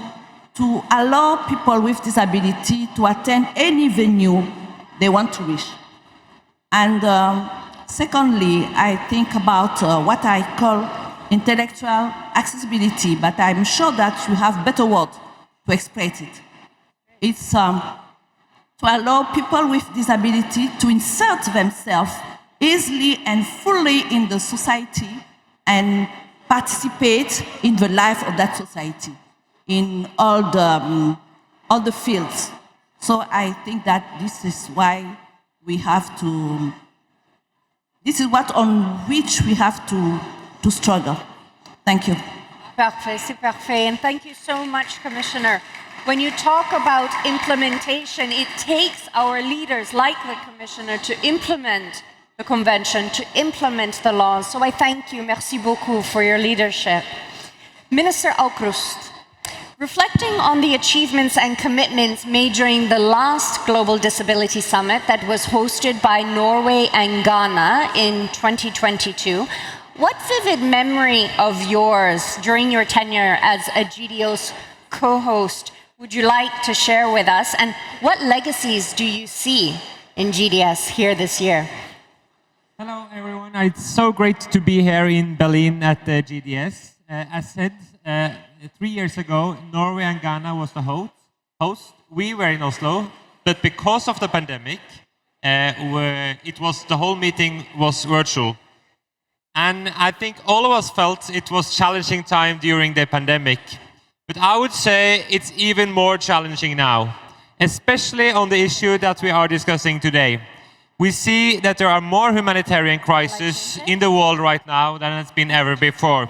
allow people with disability to attend any venue they want to reach. And secondly, I think about what I call intellectual accessibility, but I'm sure that you have better words to express it. It's to allow people with disability to insert themselves easily and fully in the society and participate in the life of that society in all the fields. So I think that this is why we have to, this is what on which we have to struggle. Thank you. C'est parfait. And thank you so much, Commissioner. When you talk about implementation, it takes our leaders, like the Commissioner, to implement the Convention, to implement the laws. So I thank you. Merci beaucoup for your leadership. Minister Aukrust, reflecting on the achievements and commitments made during the last Global Disability Summit that was hosted by Norway and Ghana in 2022, what vivid memory of yours during your tenure as a GDO's co-host would you like to share with us, and what legacies do you see in GDS here this year? Hello, everyone. It's so great to be here in Berlin at the GDS. As said, 3 years ago, Norway and Ghana was the host. We were in Oslo, but because of the pandemic, the whole meeting was virtual. And I think all of us felt it was a challenging time during the pandemic. But I would say it's even more challenging now, especially on the issue that we are discussing today. We see that there are more humanitarian crises in the world right now than has been ever before.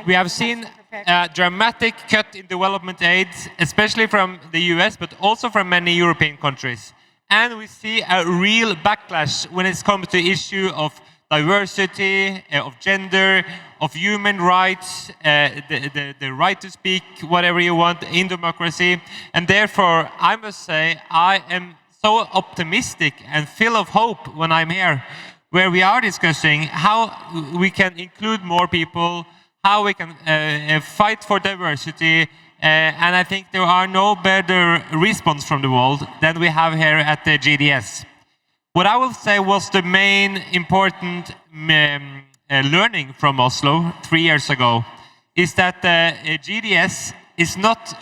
We have seen a dramatic cut in development aid, especially from the US, but also from many European countries. And we see a real backlash when it comes to the issue of diversity, of gender, of human rights, the right to speak whatever you want in democracy. And therefore, I must say, I am so optimistic and full of hope when I'm here, where we are discussing how we can include more people, how we can fight for diversity, and I think there are no better response from the world than we have here at the GDS. What I will say was the main important learning from Oslo 3 years ago is that GDS is not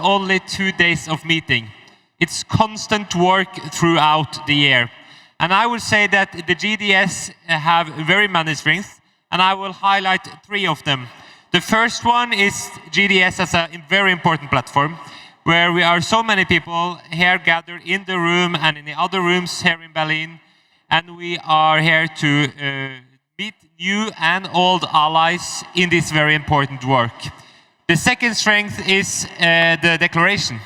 only 2 days of meeting. It's constant work throughout the year. And I would say that the GDS have very many strengths, and I will highlight 3 of them. The first one is GDS as a very important platform, where we are so many people here gathered in the room and in the other rooms here in Berlin, and we are here to meet new and old allies in this very important work. The second strength is the declaration.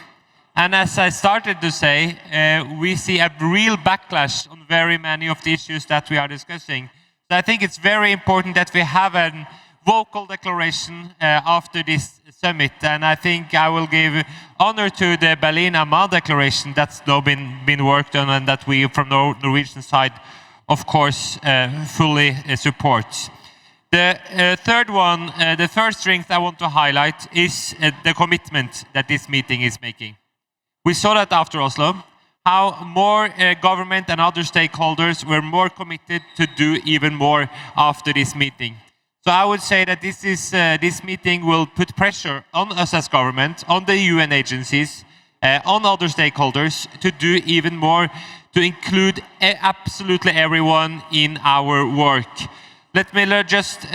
And as I started to say, we see a real backlash on very many of the issues that we are discussing. So I think it's very important that we have a vocal declaration after this summit. And I think I will give honor to the Berlin Amman Declaration that's now been worked on and that we from the Norwegian side, of course, fully support. The third strength I want to highlight is the commitment that this meeting is making. We saw that after Oslo, how more government and other stakeholders were more committed to do even more after this meeting. So I would say that this meeting will put pressure on us as government, on the UN agencies, on other stakeholders to do even more to include absolutely everyone in our work. Let me just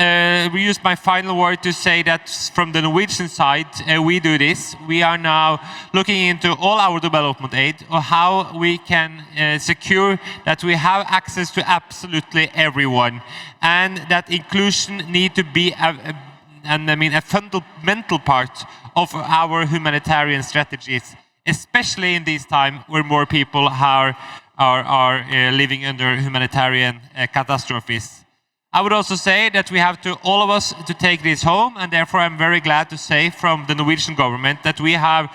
use my final word to say that from the Norwegian side, we do this. We are now looking into all our development aid, or how we can secure that we have access to absolutely everyone, and that inclusion need to be a fundamental part of our humanitarian strategies, especially in this time where more people are living under humanitarian catastrophes. I would also say that we have to, all of us, to take this home, and therefore I'm very glad to say from the Norwegian government that we have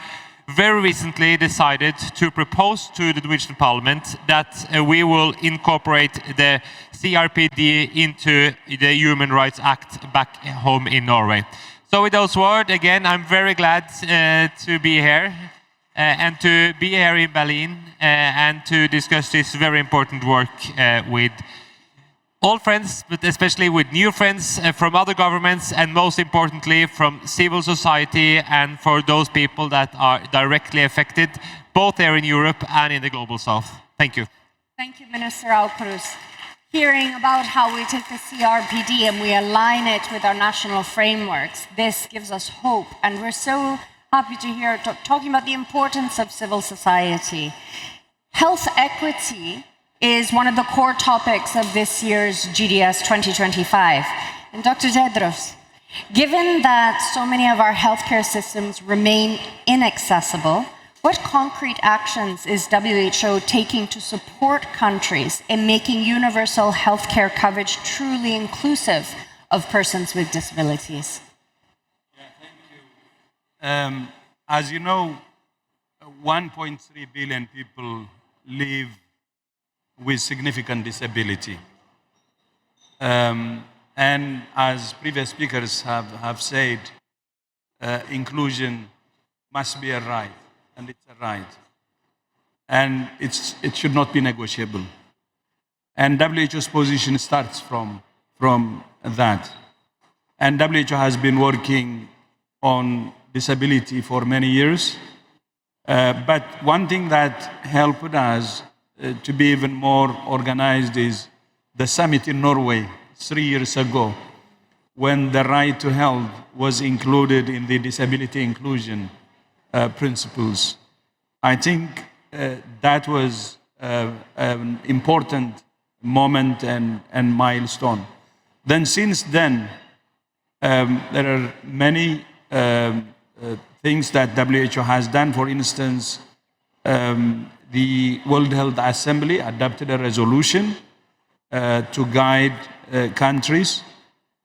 very recently decided to propose to the Norwegian Parliament that we will incorporate the CRPD into the Human Rights Act back home in Norway. So with those words, again, I'm very glad to be here and to be here in Berlin and to discuss this very important work with all friends, but especially with new friends from other governments, and most importantly from civil society and for those people that are directly affected, both here in Europe and in the global south. Thank you. Thank you, Minister Aukrust. Hearing about how we take the CRPD and we align it with our national frameworks, this gives us hope, and we're so happy to hear talking about the importance of civil society. Health equity is one of the core topics of this year's GDS 2025. And Dr. Tedros, Given that so many of our healthcare systems remain inaccessible, what concrete actions is WHO taking to support countries in making universal healthcare coverage truly inclusive of persons with disabilities? As you know, 1.3 billion people live with significant disability. And as previous speakers have said, inclusion must be a right, and it's a right. And it should not be negotiable. And WHO's position starts from that. And WHO has been working on disability for many years. But one thing that helped us to be even more organized is the summit in Norway 3 years ago, when the right to health was included in the disability inclusion principles. I think that was an important moment and milestone. Then since then, there are many things that WHO has done. For instance, the World Health Assembly adopted a resolution to guide countries.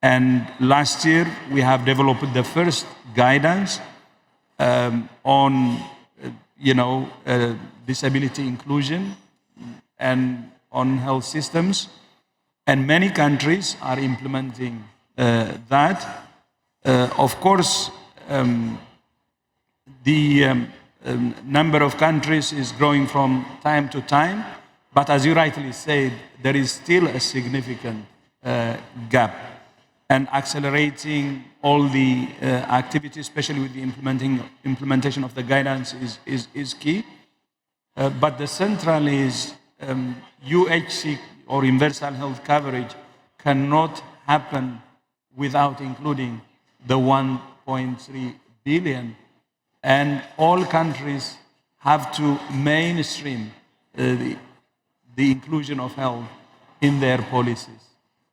And last year, we have developed the first guidance on, disability inclusion and on health systems. And many countries are implementing that. Of course, the number of countries is growing from time to time, but as you rightly said, there is still a significant gap. And accelerating all the activities, especially with the implementation of the guidance, is key. But the central is UHC, or universal health coverage, cannot happen without including the 1.3 billion. And all countries have to mainstream the inclusion of health in their policies.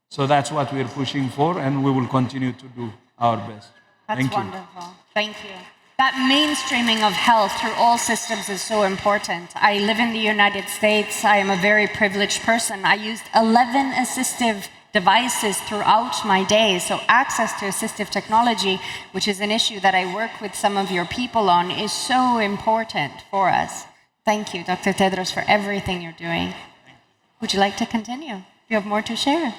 So that's what we're pushing for, and we will continue to do our best. That's wonderful. Thank you. That mainstreaming of health through all systems is so important. I live in the United States. I am a very privileged person. I used 11 assistive devices throughout my day. So access to assistive technology, which is an issue that I work with some of your people on, is so important for us. Thank you, Dr. Tedros, for everything you're doing. Would you like to continue? You have more to share.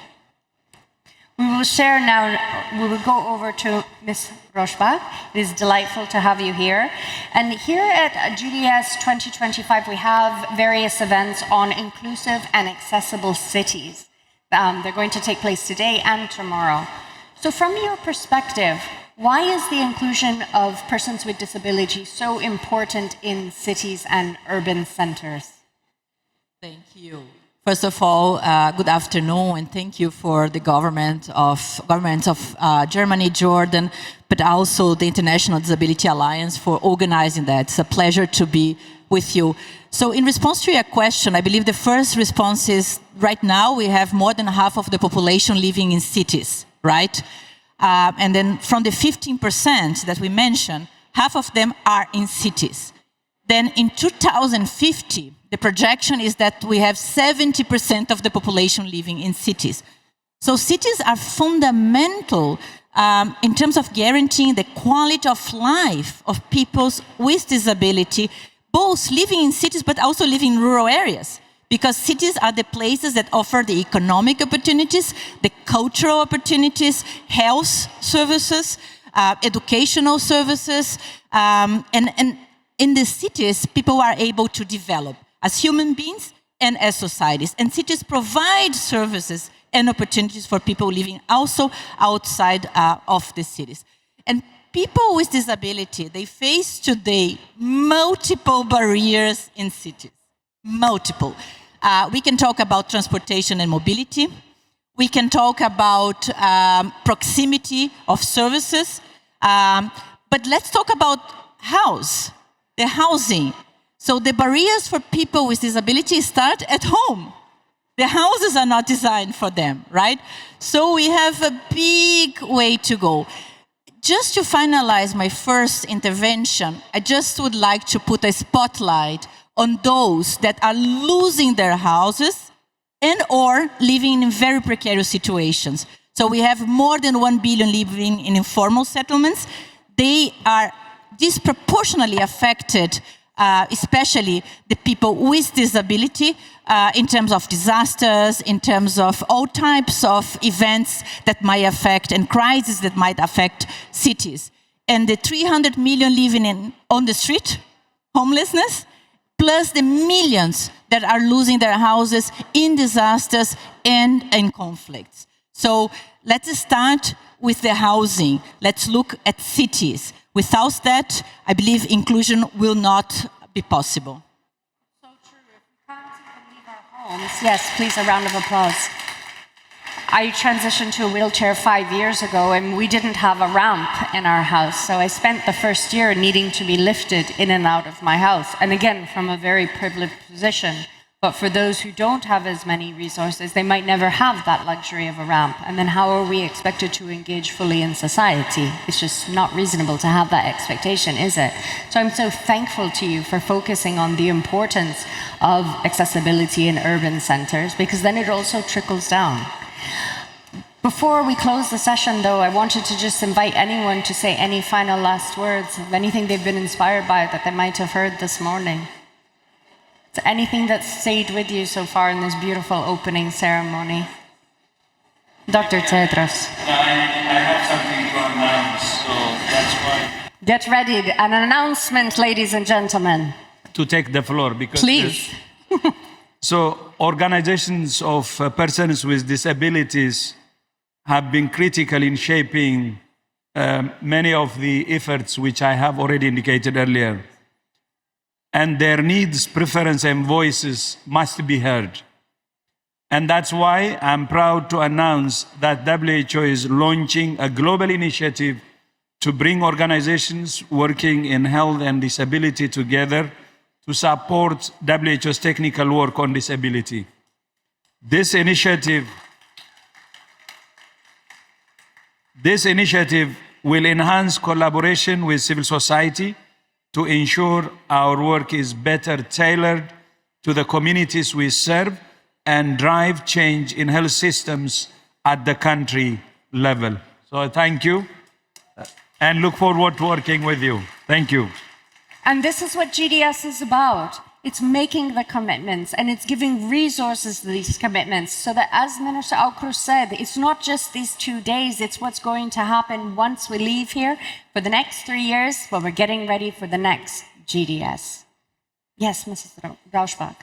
We will share now, we will go over to Ms. Rochbach. It is delightful to have you here. And here at GDS 2025, we have various events on inclusive and accessible cities. They're going to take place today and tomorrow. So from your perspective, why is the inclusion of persons with disability so important in cities and urban centers? Thank you. First of all, good afternoon, and thank you for the governments of Germany, Jordan, but also the International Disability Alliance for organizing that. It's a pleasure to be with you. So in response to your question, I believe the first response is right now we have more than half of the population living in cities, right? And then from the 15% that we mentioned, half of them are in cities. Then in 2050, the projection is that we have 70% of the population living in cities. So cities are fundamental in terms of guaranteeing the quality of life of people with disability, both living in cities but also living in rural areas. Because cities are the places that offer the economic opportunities, the cultural opportunities, health services, educational services, and in the cities, people are able to develop as human beings and as societies. And cities provide services and opportunities for people living also outside of the cities. And people with disability, they face today multiple barriers in cities, multiple. We can talk about transportation and mobility. We can talk about proximity of services. But let's talk about the housing. So the barriers for people with disability start at home. The houses are not designed for them, right? So we have a big way to go. Just to finalize my first intervention, I just would like to put a spotlight on those that are losing their houses and or living in very precarious situations. So we have more than 1 billion living in informal settlements. They are disproportionately affected, especially the people with disability, in terms of disasters, in terms of all types of events that might affect and crises that might affect cities. And the 300 million living on the street, homelessness, plus the millions that are losing their houses in disasters and in conflicts. So let's start with the housing. Let's look at cities. Without that, I believe inclusion will not be possible. Yes, please, a round of applause. I transitioned to a wheelchair 5 years ago, and we didn't have a ramp in our house. So I spent the first year needing to be lifted in and out of my house. And again, from a very privileged position. But for those who don't have as many resources, they might never have that luxury of a ramp. And then how are we expected to engage fully in society? It's just not reasonable to have that expectation, is it? So I'm so thankful to you for focusing on the importance of accessibility in urban centers, because then it also trickles down. Before we close the session, though, I wanted to just invite anyone to say any final last words of anything they've been inspired by that they might have heard this morning. Is there anything that stayed with you so far in this beautiful opening ceremony? Dr. Tedros. I have something to announce, so that's why. Get ready. An announcement, ladies and gentlemen. To take the floor, because please. So organizations of persons with disabilities have been critical in shaping many of the efforts which I have already indicated earlier. And their needs, preferences, and voices must be heard. And that's why I'm proud to announce that WHO is launching a global initiative to bring organizations working in health and disability together to support WHO's technical work on disability. This initiative will enhance collaboration with civil society to ensure our work is better tailored to the communities we serve and drive change in health systems at the country level. So thank you and look forward to working with you. Thank you. And this is what GDS is about. It's making the commitments and it's giving resources to these commitments so that, as Minister Alcruz said, it's not just these 2 days, it's what's going to happen once we leave here for the next 3 years when we're getting ready for the next GDS. Yes, Mrs. Rauschbach.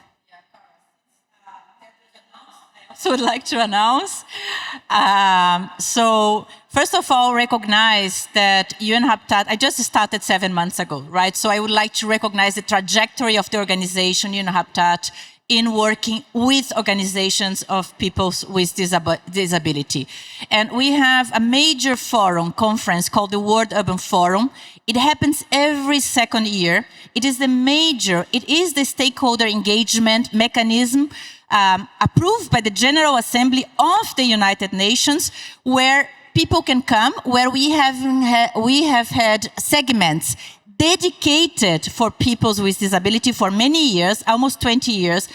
So would like to announce. So first of all, recognize that UN Habitat, I just started 7 months ago, right? So I would like to recognize the trajectory of the organization UN Habitat in working with organizations of people with disability. And we have a major forum conference called the World Urban Forum. It happens every second year. It is the stakeholder engagement mechanism approved by the General Assembly of the United Nations, where people can come, where we have had segments dedicated for people with disability for many years, almost 20 years.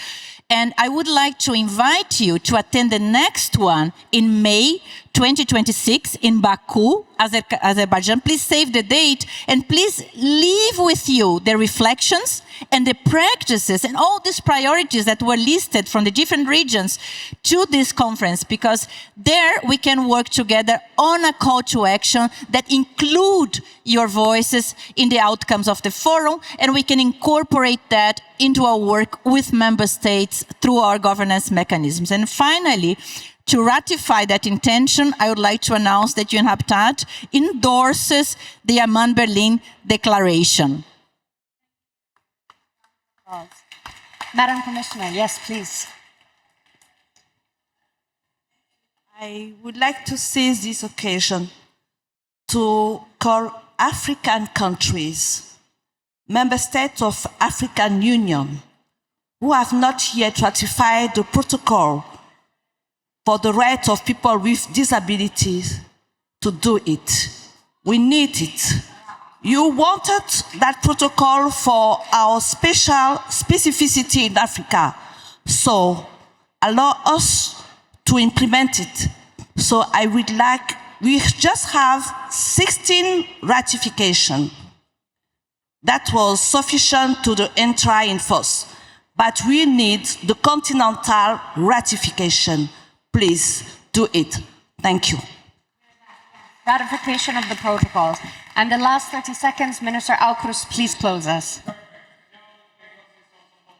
And I would like to invite you to attend the next one in May 2026 in Baku, Azerbaijan. Please save the date and please leave with you the reflections and the practices and all these priorities that were listed from the different regions to this conference, because there we can work together on a call to action that include your voices in the outcomes of the forum, and we can incorporate that into our work with member states through our governance mechanisms. And finally, to ratify that intention, I would like to announce that UN Habitat endorses the Amman Berlin Declaration. Madam Commissioner, yes, please. I would like to seize this occasion to call African countries, member states of African Union, who have not yet ratified the protocol for the right of people with disabilities to do it. We need it. You wanted that protocol for our specificity in Africa, so allow us to implement it. So I would like, we just have 16 ratification. That was sufficient to enter in force, but we need the continental ratification. Please do it. Thank you. Ratification of the protocols. And the last 30 seconds, Minister Alkrus, please close us.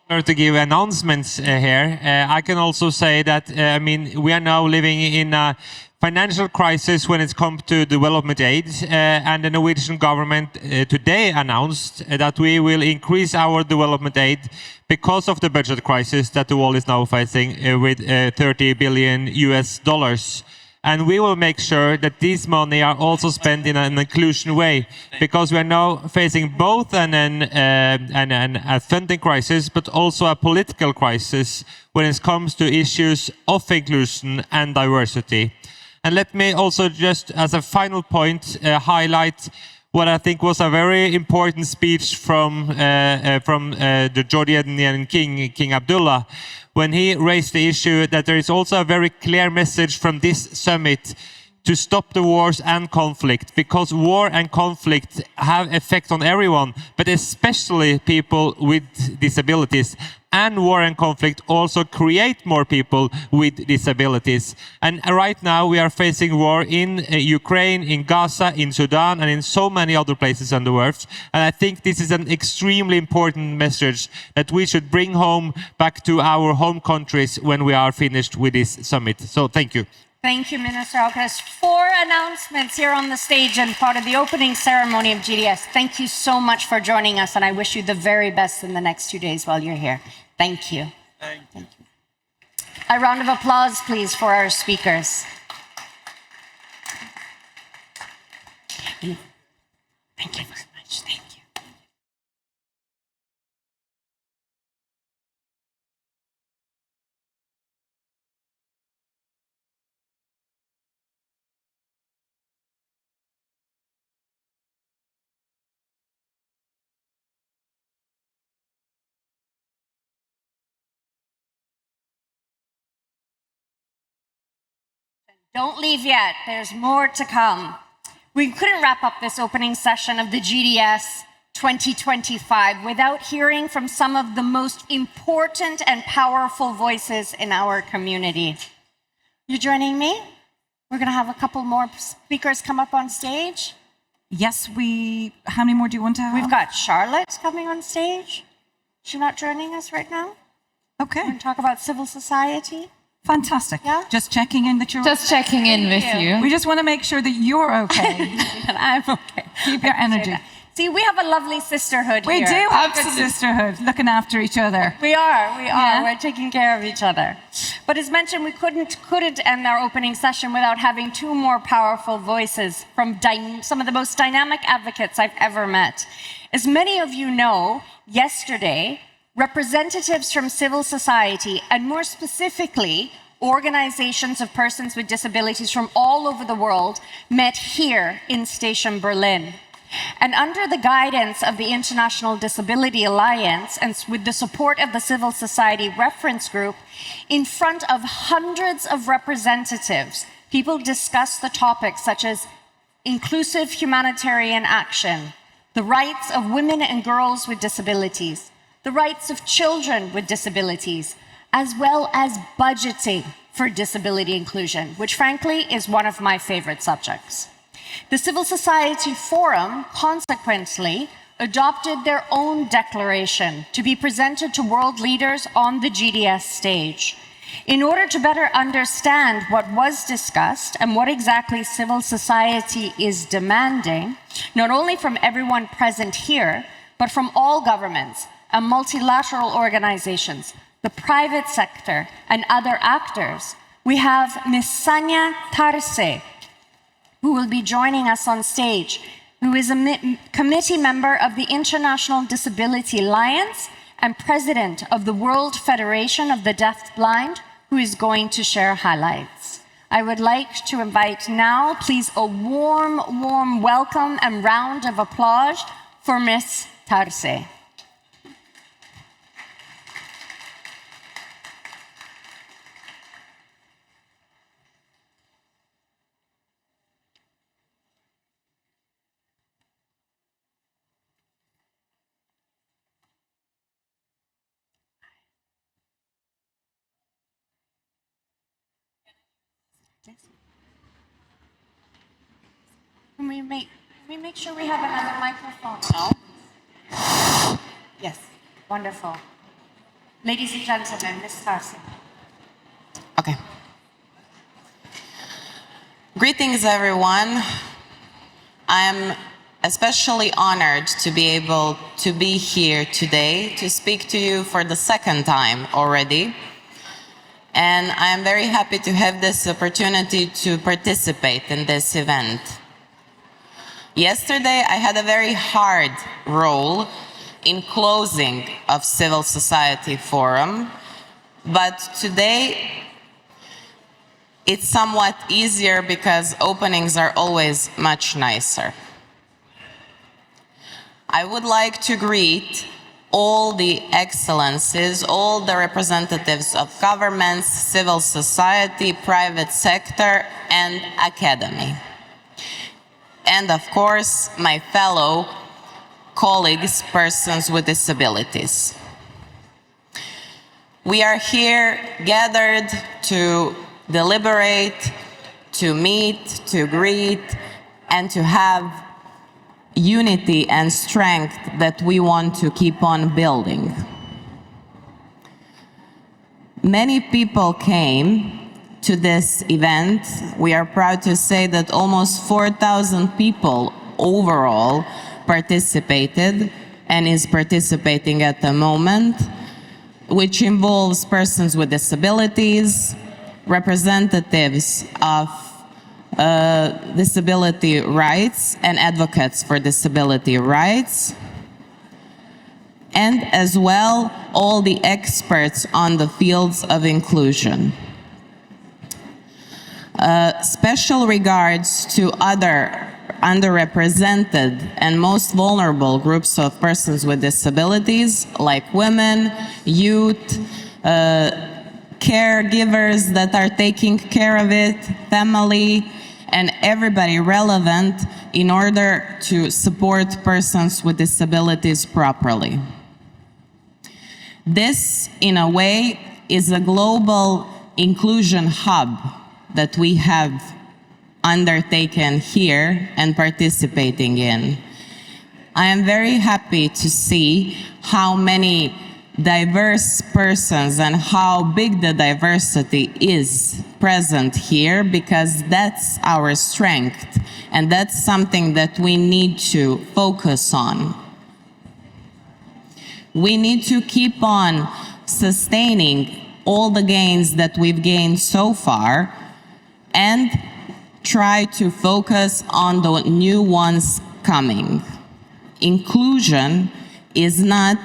To give announcements here, I can also say that I mean, we are now living in a financial crisis when it comes to development aid, and the Norwegian government today announced that we will increase our development aid because of the budget crisis that the world is now facing with $30 billion US. And we will make sure that this money are also spent in an inclusion way, because we are now facing both a funding crisis, but also a political crisis when it comes to issues of inclusion and diversity. And let me also just, as a final point, highlight what I think was a very important speech from the Jordanian king, King Abdullah, when he raised the issue that there is also a very clear message from this summit to stop the wars and conflict, because war and conflict have effect on everyone, but especially people with disabilities. And war and conflict also create more people with disabilities. And right now we are facing war in Ukraine, in Gaza, in Sudan, and in so many other places in the world. And I think this is an extremely important message that we should bring home back to our home countries when we are finished with this summit. So thank you. Thank you, Minister Alkrus. 4 announcements here on the stage and part of the opening ceremony of GDS. Thank you so much for joining us, and I wish you the very best in the next 2 days while you're here. Thank you. Thank you. A round of applause, please, for our speakers. Thank you very much. Thank you. Don't leave yet. There's more to come. We couldn't wrap up this opening session of the GDS 2025 without hearing from some of the most important and powerful voices in our community. You joining me? We're going to have a couple more speakers come up on stage. Yes, how many more do you want to have? We've got Charlotte coming on stage. She's not joining us right now. Okay. We're going to talk about civil society. Fantastic. Yeah? Just checking in that you're Just checking in with you. We just want to make sure that you're okay. And I'm okay. Keep your energy. See, we have a lovely sisterhood We here. do have good sisterhood, looking after each other. We are. Yeah. We're taking care of each other. But as mentioned, we couldn't end our opening session without having 2 more powerful voices from some of the most dynamic advocates I've ever met. As many of you know, yesterday, representatives from civil society, and more specifically, organizations of persons with disabilities from all over the world, met here in Station Berlin. And under the guidance of the International Disability Alliance and with the support of the Civil Society Reference Group, in front of hundreds of representatives, people discussed the topics such as inclusive humanitarian action, the rights of women and girls with disabilities, the rights of children with disabilities, as well as budgeting for disability inclusion, which frankly is one of my favorite subjects. The Civil Society Forum consequently adopted their own declaration to be presented to world leaders on the GDS stage. In order to better understand what was discussed and what exactly civil society is demanding, not only from everyone present here, but from all governments and multilateral organizations, the private sector, and other actors, we have Ms. Sanya Tarse, who will be joining us on stage, who is a committee member of the International Disability Alliance and president of the World Federation of the Deafblind, who is going to share highlights. I would like to invite now, please, a warm, warm welcome and round of applause for Ms. Tarse. Can we make sure we have another microphone? No? Yes, wonderful. Ladies and gentlemen, Ms. Tarse. Okay. Greetings, everyone. I'm especially honored to be able to be here today to speak to you for the second time already. And I am very happy to have this opportunity to participate in this event. Yesterday, I had a very hard role in closing of Civil Society Forum, but today it's somewhat easier because openings are always much nicer. I would like to greet all the excellencies, all the representatives of governments, civil society, private sector, and academy. And of course, my fellow colleagues, persons with disabilities. We are here gathered to deliberate, to meet, to greet, and to have unity and strength that we want to keep on building. Many people came to this event. We are proud to say that almost 4,000 people overall participated and is participating at the moment, which involves persons with disabilities, representatives of disability rights and advocates for disability rights, and as well all the experts on the fields of inclusion. Special regards to other underrepresented and most vulnerable groups of persons with disabilities, like women, youth, caregivers that are taking care of it, family, and everybody relevant in order to support persons with disabilities properly. This, in a way, is a global inclusion hub that we have undertaken here and participating in. I am very happy to see how many diverse persons and how big the diversity is present here, because that's our strength and that's something that we need to focus on. We need to keep on sustaining all the gains that we've gained so far and try to focus on the new ones coming. Inclusion is not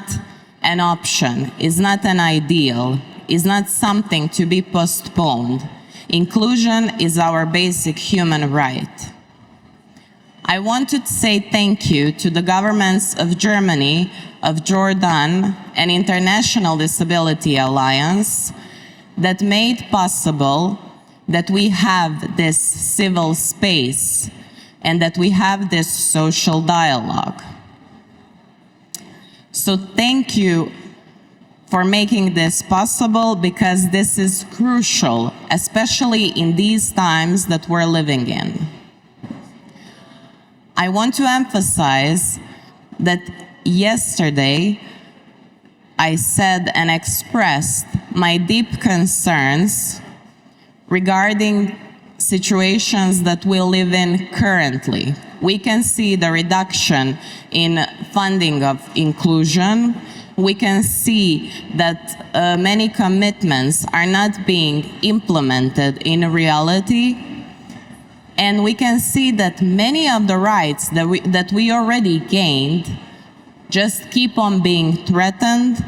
an option, is not an ideal, is not something to be postponed. Inclusion is our basic human right. I want to say thank you to the governments of Germany, of Jordan, and International Disability Alliance that made possible that we have this civil space and that we have this social dialogue. So thank you for making this possible, because this is crucial, especially in these times that we're living in. I want to emphasize that yesterday I said and expressed my deep concerns regarding situations that we live in currently. We can see the reduction in funding of inclusion. We can see that many commitments are not being implemented in reality. And we can see that many of the rights that we already gained just keep on being threatened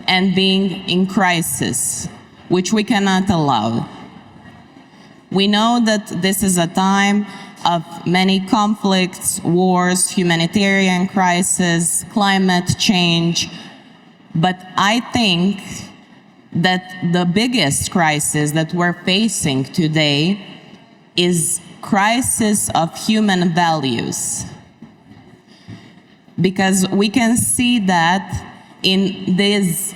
and being in crisis, which we cannot allow. We know that this is a time of many conflicts, wars, humanitarian crisis, climate change, but I think that the biggest crisis that we're facing today is crisis of human values. Because we can see that in this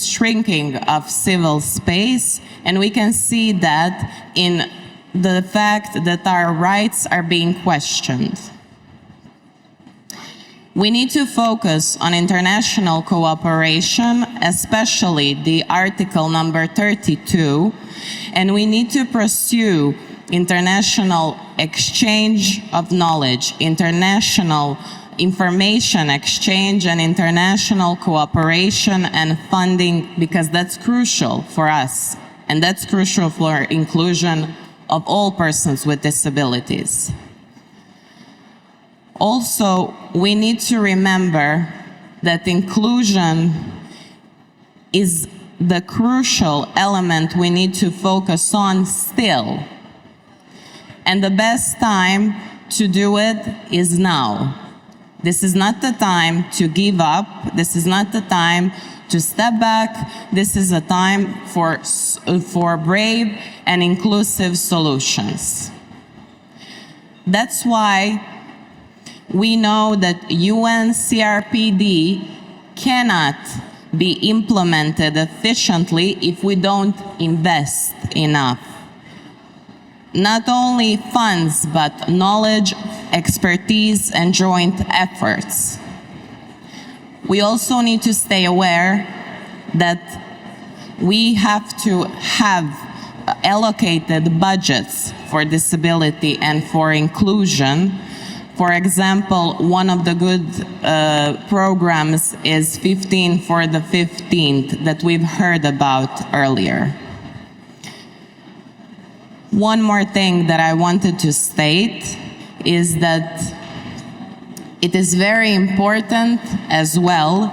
shrinking of civil space, and we can see that in the fact that our rights are being questioned. We need to focus on international cooperation, especially the Article number 32, and we need to pursue international exchange of knowledge, international information exchange, and international cooperation and funding, because that's crucial for us, and that's crucial for inclusion of all persons with disabilities. Also, we need to remember that inclusion is the crucial element we need to focus on still. And the best time to do it is now. This is not the time to give up. This is not the time to step back. This is a time for brave and inclusive solutions. That's why we know that UN CRPD cannot be implemented efficiently if we don't invest enough. Not only funds, but knowledge, expertise, and joint efforts. We also need to stay aware that we have to have allocated budgets for disability and for inclusion. For example, one of the good programs is 15 for the 15th that we've heard about earlier. One more thing that I wanted to state is that it is very important as well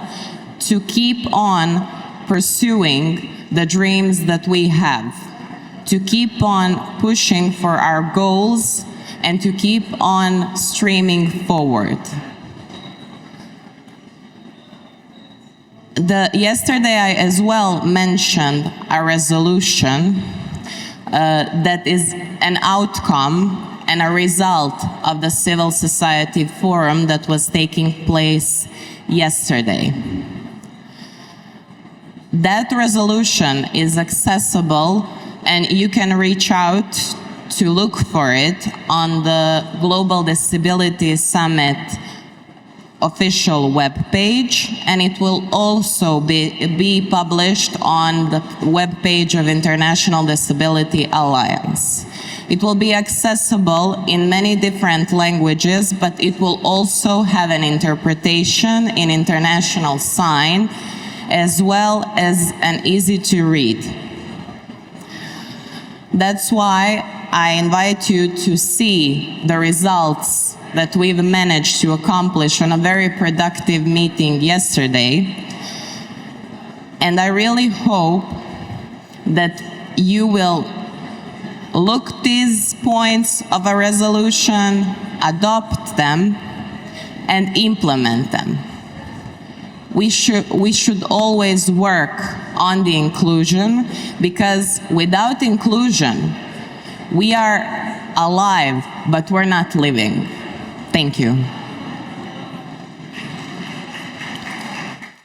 to keep on pursuing the dreams that we have, to keep on pushing for our goals, and to keep on streaming forward. Yesterday I as well mentioned a resolution that is an outcome and a result of the civil society forum that was taking place yesterday. That resolution is accessible, and you can reach out to look for it on the Global Disability Summit official webpage, and it will also be published on the webpage of International Disability Alliance. It will be accessible in many different languages, but it will also have an interpretation in International Sign, as well as an easy to read. That's why I invite you to see the results that we've managed to accomplish on a very productive meeting yesterday. And I really hope that you will look these points of a resolution, adopt them, and implement them. We should always work on the inclusion, because without inclusion, we are alive, but we're not living. Thank you.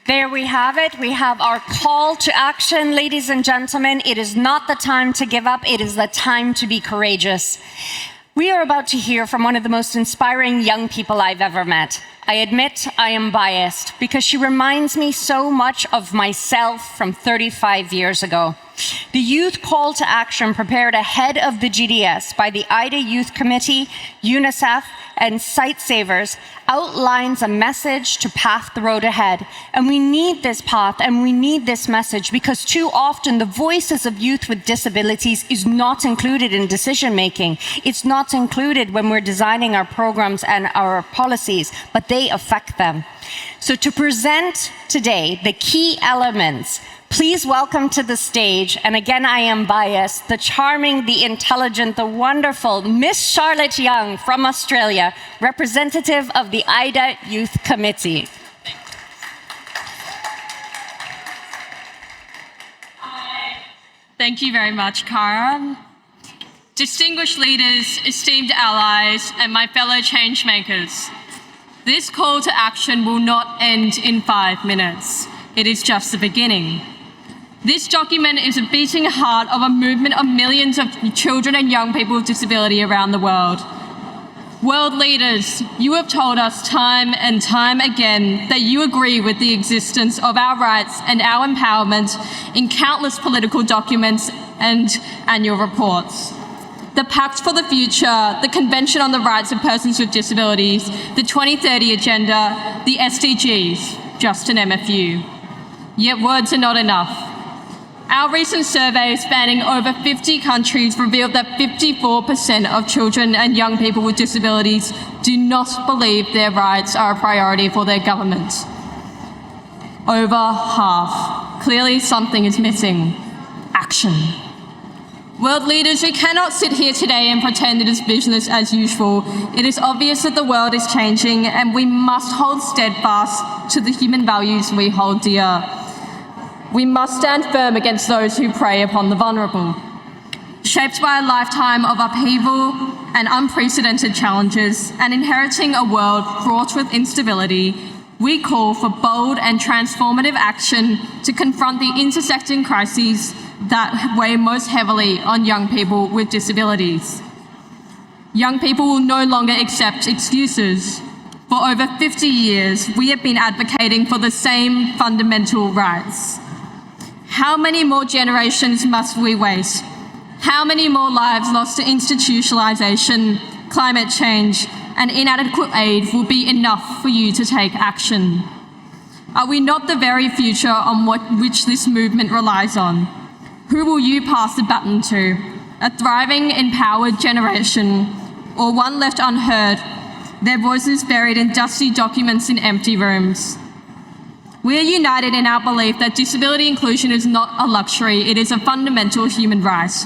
There we have it. We have our call to action, ladies and gentlemen. It is not the time to give up. It is the time to be courageous. We are about to hear from one of the most inspiring young people I've ever met. I admit I am biased because she reminds me so much of myself from 35 years ago. The Youth Call to Action prepared ahead of the GDS by the IDA Youth Committee, UNICEF, and Sightsavers outlines a message to path the road ahead. And we need this path and we need this message because too often the voices of youth with disabilities is not included in decision making. It's not included when we're designing our programs and our policies, but they affect them. So to present today the key elements, please welcome to the stage, and again I am biased, the charming, the intelligent, the wonderful Miss Charlotte Young from Australia, representative of the IDA Youth Committee. Thank you very much, Cara. Distinguished leaders, esteemed allies, and my fellow changemakers, this call to action will not end in 5 minutes. It is just the beginning. This document is a beating heart of a movement of millions of children and young people with disability around the world. World leaders, you have told us time and time again that you agree with the existence of our rights and our empowerment in countless political documents and annual reports. The Pact for the Future, the Convention on the Rights of Persons with Disabilities, the 2030 Agenda, the SDGs, just to name a few. Yet words are not enough. Our recent survey spanning over 50 countries revealed that 54% of children and young people with disabilities do not believe their rights are a priority for their government. Over half. Clearly something is missing. Action. World leaders, we cannot sit here today and pretend it is business as usual. It is obvious that the world is changing and we must hold steadfast to the human values we hold dear. We must stand firm against those who prey upon the vulnerable. Shaped by a lifetime of upheaval and unprecedented challenges and inheriting a world fraught with instability, we call for bold and transformative action to confront the intersecting crises that weigh most heavily on young people with disabilities. Young people will no longer accept excuses. For over 50 years, we have been advocating for the same fundamental rights. How many more generations must we wait? How many more lives lost to institutionalization, climate change, and inadequate aid will be enough for you to take action? Are we not the very future on which this movement relies on? Who will you pass the baton to? A thriving, empowered generation, or one left unheard, their voices buried in dusty documents in empty rooms? We are united in our belief that disability inclusion is not a luxury, it is a fundamental human right.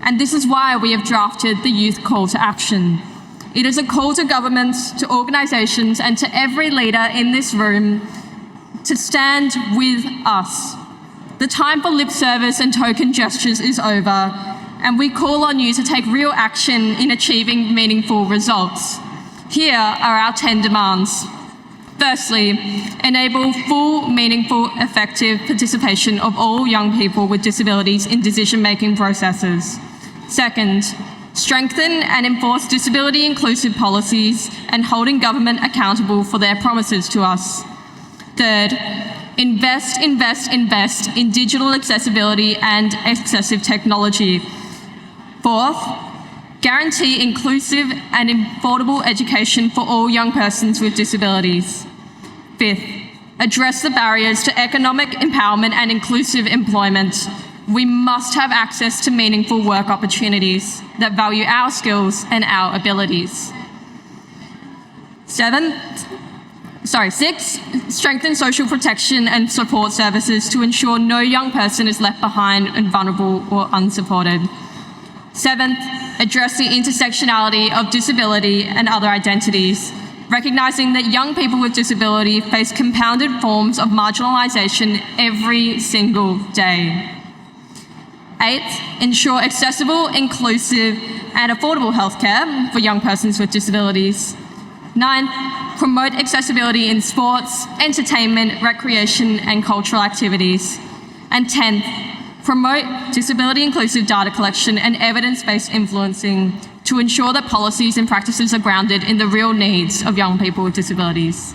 And this is why we have drafted the Youth Call to Action. It is a call to governments, to organisations, and to every leader in this room to stand with us. The time for lip service and token gestures is over, and we call on you to take real action in achieving meaningful results. Here are our 10 demands. Firstly, enable full, meaningful, effective participation of all young people with disabilities in decision-making processes. Second, strengthen and enforce disability-inclusive policies and holding government accountable for their promises to us. Third, invest in digital accessibility and accessible technology. Fourth, guarantee inclusive and affordable education for all young persons with disabilities. Fifth, address the barriers to economic empowerment and inclusive employment. We must have access to meaningful work opportunities that value our skills and our abilities. Six, strengthen social protection and support services to ensure no young person is left behind and vulnerable or unsupported. Seventh, address the intersectionality of disability and other identities, recognising that young people with disability face compounded forms of marginalisation every single day. Eighth, ensure accessible, inclusive and affordable healthcare for young persons with disabilities. Ninth, promote accessibility in sports, entertainment, recreation and cultural activities. And 10th, promote disability-inclusive data collection and evidence-based influencing to ensure that policies and practices are grounded in the real needs of young people with disabilities.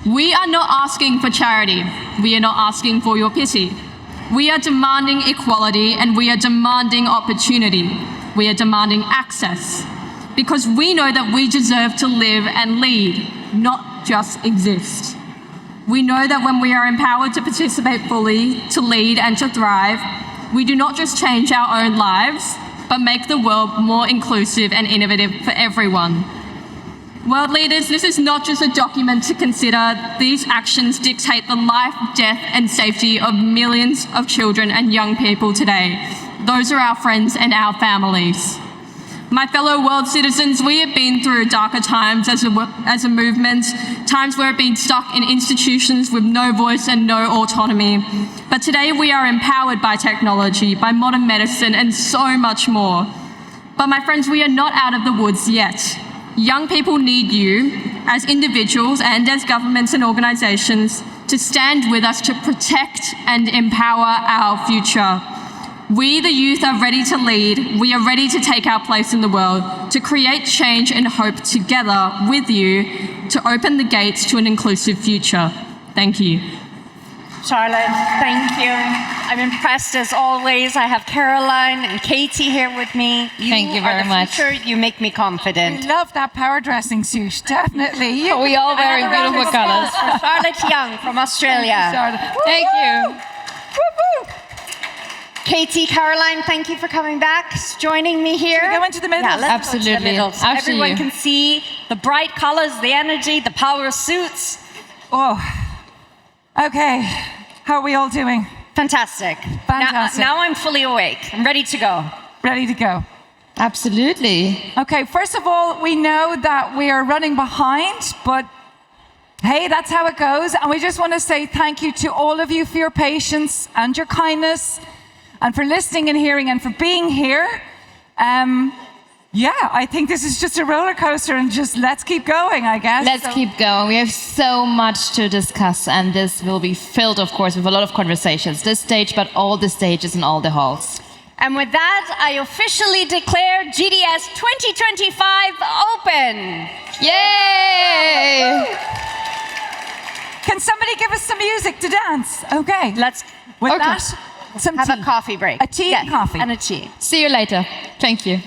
We are not asking for charity. We are not asking for your pity. We are demanding equality and we are demanding opportunity. We are demanding access because we know that we deserve to live and lead, not just exist. We know that when we are empowered to participate fully, to lead and to thrive, we do not just change our own lives, but make the world more inclusive and innovative for everyone. World leaders, this is not just a document to consider. These actions dictate the life, death, and safety of millions of children and young people today. Those are our friends and our families. My fellow world citizens, we have been through darker times as a movement, times where we've been stuck in institutions with no voice and no autonomy. But today we are empowered by technology, by modern medicine, and so much more. But my friends, we are not out of the woods yet. Young people need you, as individuals and as governments and organisations, to stand with us to protect and empower our future. We, the youth, are ready to lead. We are ready to take our place in the world, to create change and hope together with you, to open the gates to an inclusive future. Thank you. Charlotte, thank you. I'm impressed as always. I have Caroline and Katie here with me. Thank you very much. Future. You make me confident. I love that power dressing suit, definitely. We all wearing Another round beautiful of colours. applause for Charlotte Young from Australia. Thank you. Katie, Caroline, thank you for coming back, joining me here. Should we go into the middle? Yeah, let's go to the Absolutely. middle so After everyone you. can see the bright colors, the energy, the power of suits. Oh, okay. How are we all doing? Fantastic. Fantastic. Now I'm fully awake. I'm ready to go. Ready to go. Absolutely. Okay, first of all, we know that we are running behind, but hey, that's how it goes. And we just want to say thank you to all of you for your patience and your kindness and for listening and hearing and for being here. Yeah, I think this is just a roller coaster and just let's keep going, I guess. Let's keep going. We have so much to discuss, and this will be filled, of course, with a lot of conversations. This stage, but all the stages and all the halls. And with that, I officially declare GDS 2025 open. Yay! Can somebody give us some music to dance? Okay. Let's with that, some have tea. a coffee break. A tea and coffee. And a tea. See you later. Thank you.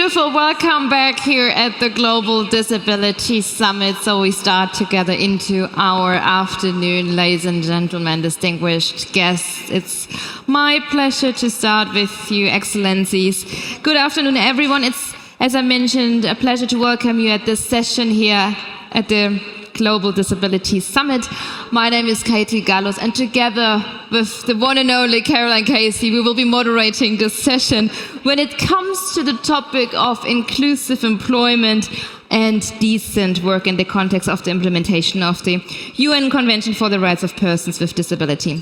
beautiful. Welcome back here at the Global Disability Summit. So we start together into our afternoon, ladies and gentlemen, distinguished guests. It's my pleasure to start with you, Excellencies. Good afternoon, everyone. It's, as I mentioned, a pleasure to welcome you at this session here at the Global Disability Summit. My name is Katie Gallos, and together with the one and only Caroline Casey, we will be moderating this session when it comes to the topic of inclusive employment and decent work in the context of the implementation of the UN Convention for the Rights of Persons with Disability.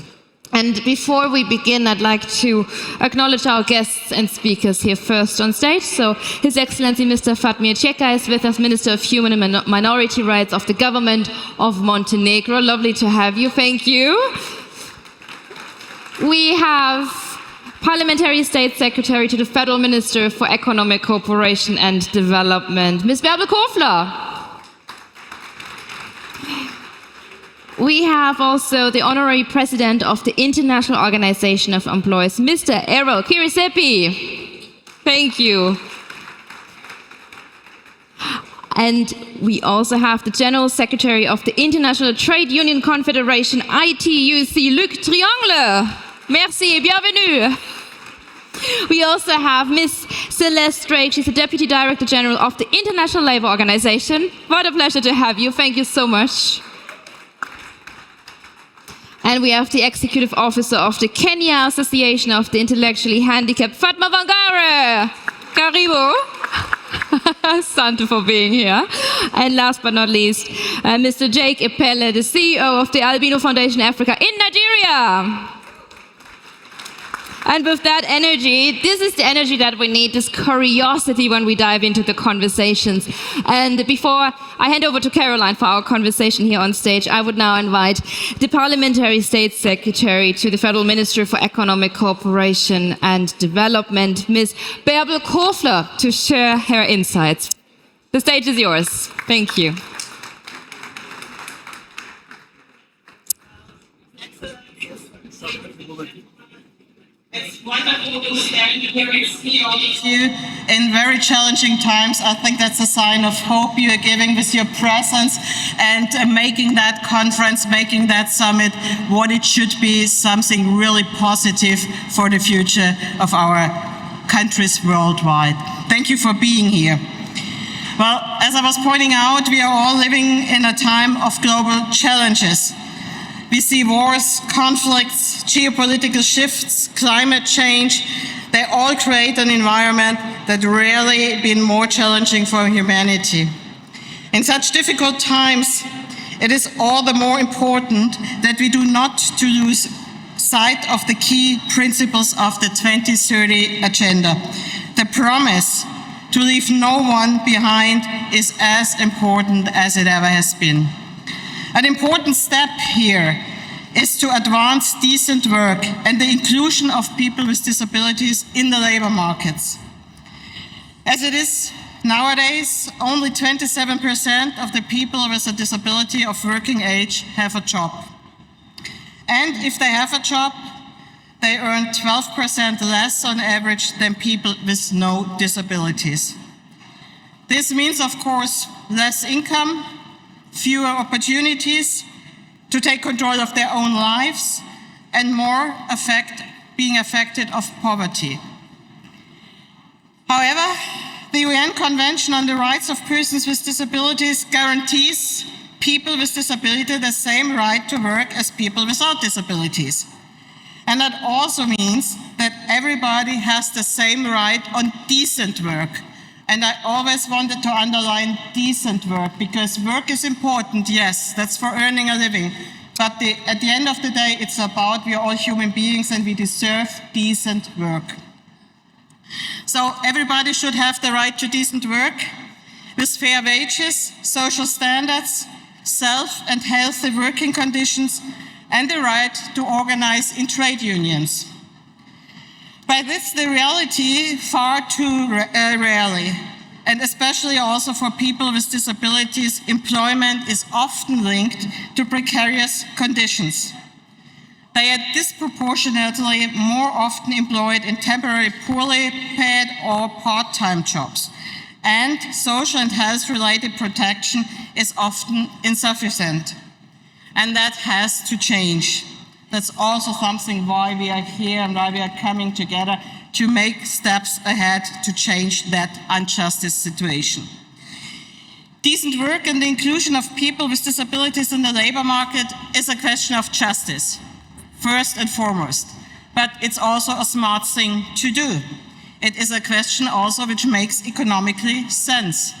And before we begin, I'd like to acknowledge our guests and speakers here first on stage. So, His Excellency Mr. Fatmir Čeka is with us, Minister of Human and Minority Rights of the Government of Montenegro. Lovely to have you. Thank you. We have Parliamentary State Secretary to the Federal Minister for Economic Cooperation and Development, Ms. Bärbel Kofler. We have also the Honorary President of the International Organization of Employees, Mr. Errol Kirisepi. Thank you. And we also have the General Secretary of the International Trade Union Confederation, ITUC, Luc Triangle. Merci et bienvenue. We also have Ms. Celeste Drake. She's the Deputy Director General of the International Labour Organization. What a pleasure to have you. Thank you so much. And we have the Executive Officer of the Kenya Association of the Intellectually Handicapped, Fatma Wangare. Karibu. Sante for being here. And last but not least, Mr. Jake Epele, the CEO of the Albino Foundation Africa in Nigeria. And with that energy, this is the energy that we need, this curiosity when we dive into the conversations. And before I hand over to Caroline for our conversation here on stage, I would now invite the Parliamentary State Secretary to the Federal Minister for Economic Cooperation and Development, Ms. Bärbel Kofler, to share her insights. The stage is yours. Thank you. It's wonderful to stand here and see all of you in very challenging times. I think that's a sign of hope you are giving with your presence and making that conference, making that summit what it should be, something really positive for the future of our countries worldwide. Thank you for being here. Well, as I was pointing out, we are all living in a time of global challenges. We see wars, conflicts, geopolitical shifts, climate change. They all create an environment that rarely been more challenging for humanity. In such difficult times, it is all the more important that we do not to lose sight of the key principles of the 2030 agenda. The promise to leave no one behind is as important as it ever has been. An important step here is to advance decent work and the inclusion of people with disabilities in the labor markets. As it is nowadays, only 27% of the people with a disability of working age have a job. And if they have a job, they earn 12% less on average than people with no disabilities. This means, of course, less income, fewer opportunities to take control of their own lives, and more being affected of poverty. However, the UN Convention on the Rights of Persons with Disabilities guarantees people with disability the same right to work as people without disabilities. And that also means that everybody has the same right on decent work. And I always wanted to underline decent work, because work is important, yes, that's for earning a living. But at the end of the day, it's about we are all human beings and we deserve decent work. So everybody should have the right to decent work with fair wages, social standards, safe and healthy working conditions, and the right to organize in trade unions. But this the reality far too rarely, and especially also for people with disabilities, employment is often linked to precarious conditions. They are disproportionately more often employed in temporary, poorly paid or part-time jobs. And social and health-related protection is often insufficient. And that has to change. That's also something why we are here and why we are coming together to make steps ahead to change that unjust situation. Decent work and the inclusion of people with disabilities in the labor market is a question of justice, first and foremost. But it's also a smart thing to do. It is a question also which makes economically sense.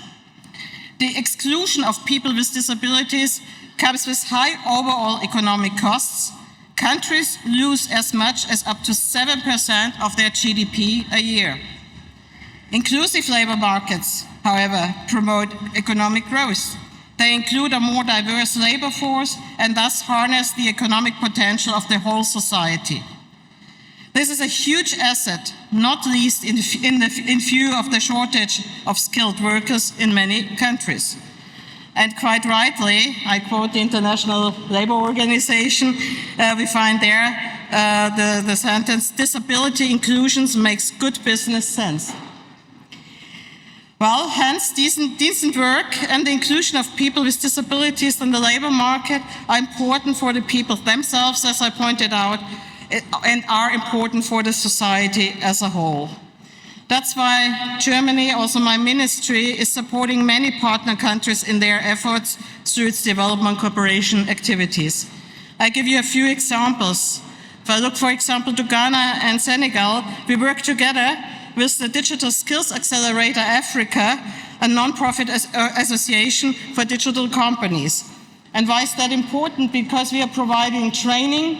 The exclusion of people with disabilities comes with high overall economic costs. Countries lose as much as up to 7% of their GDP a year. Inclusive labor markets, however, promote economic growth. They include a more diverse labor force and thus harness the economic potential of the whole society. This is a huge asset, not least in view of the shortage of skilled workers in many countries. And quite rightly, I quote the International Labour Organization, we find there the sentence, disability inclusions makes good business sense. Well, hence, decent work and the inclusion of people with disabilities in the labour market are important for the people themselves, as I pointed out, and are important for the society as a whole. That's why Germany, also my ministry, is supporting many partner countries in their efforts through its development cooperation activities. I give you a few examples. If I look, for example, to Ghana and Senegal, we work together with the Digital Skills Accelerator Africa, a non-profit association for digital companies. And why is that important? Because we are providing training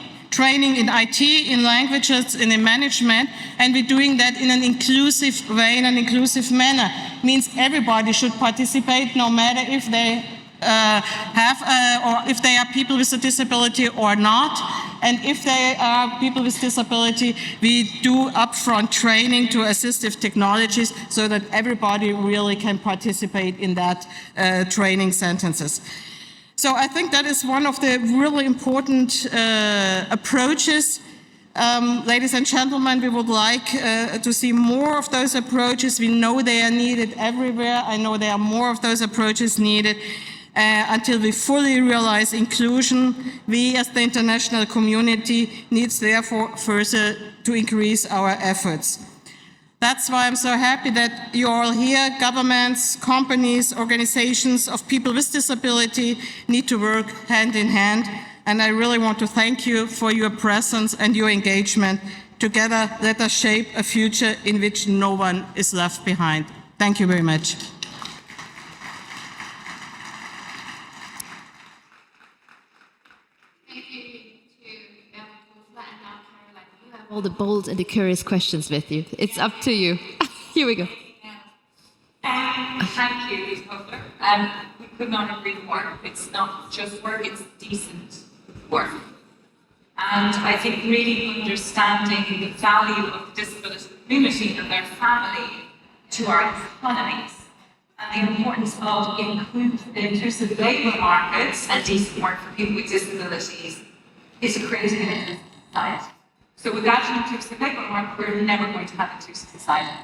in IT, in languages, and in management, and we're doing that in an inclusive way, in an inclusive manner. It means everybody should participate, no matter if they or if they are people with a disability or not. And if they are people with disability, we do upfront training to assistive technologies so that everybody really can participate in that training sentences. So I think that is one of the really important approaches. Ladies and gentlemen, we would like to see more of those approaches. We know they are needed everywhere. I know there are more of those approaches needed. Until we fully realize inclusion, we as the international community needs therefore further to increase our efforts. That's why I'm so happy that you're all here. Governments, companies, organizations of people with disability need to work hand in hand. And I really want to thank you for your presence and your engagement. Together, let us shape a future in which no one is left behind. Thank you very much. All the bold and the curious questions with you. It's up to you. Here we go. Thank you, Butler. We could not agree more. It's not just work, it's decent work. And I think really understanding the value of the disability community and their family to our economies and the importance of inclusive labour markets and decent work for people with disabilities is a critical in society. So without an inclusive labour market, we're never going to have inclusive society.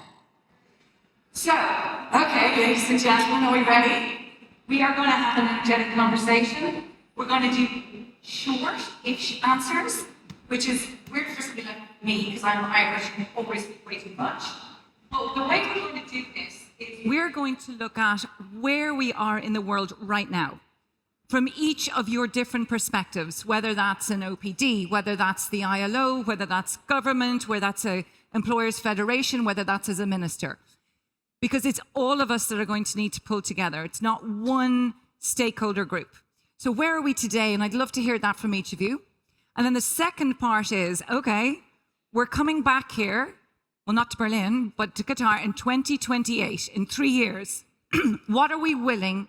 So, okay, ladies and gentlemen, are we ready? We are going to have an energetic conversation. We're going to do short-ish answers, which is weird for somebody like me, because I'm Irish and always speak way too much. But the way we're going to do this is we're going to look at where we are in the world right now, from each of your different perspectives, whether that's an OPD, whether that's the ILO, whether that's government, whether that's an employers' federation, whether that's as a minister. Because it's all of us that are going to need to pull together. It's not one stakeholder group. So where are we today? And I'd love to hear that from each of you. And then the second part is, okay, we're coming back here, well, not to Berlin, but to Qatar in 2028, in 3 years. What are we willing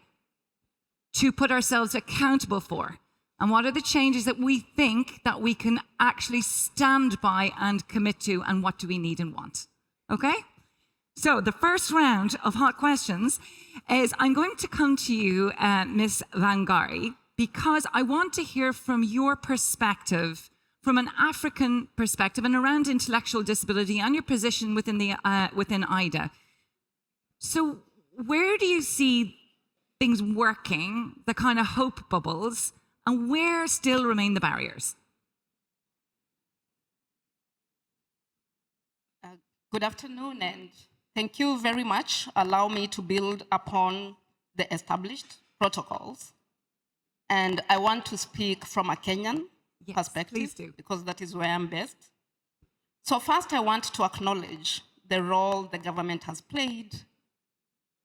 to put ourselves accountable for? And what are the changes that we think that we can actually stand by and commit to, and what do we need and want? Okay? So the first round of hot questions is I'm going to come to you, Ms. Van Gari, because I want to hear from your perspective from an African perspective and around intellectual disability and your position within within IDA. So where do you see things working, the kind of hope bubbles, and where still remain the barriers? Good afternoon, and thank you very much. Allow me to build upon the established protocols. And I want to speak from a Kenyan perspective, because that is where I'm based. So first, I want to acknowledge the role the government has played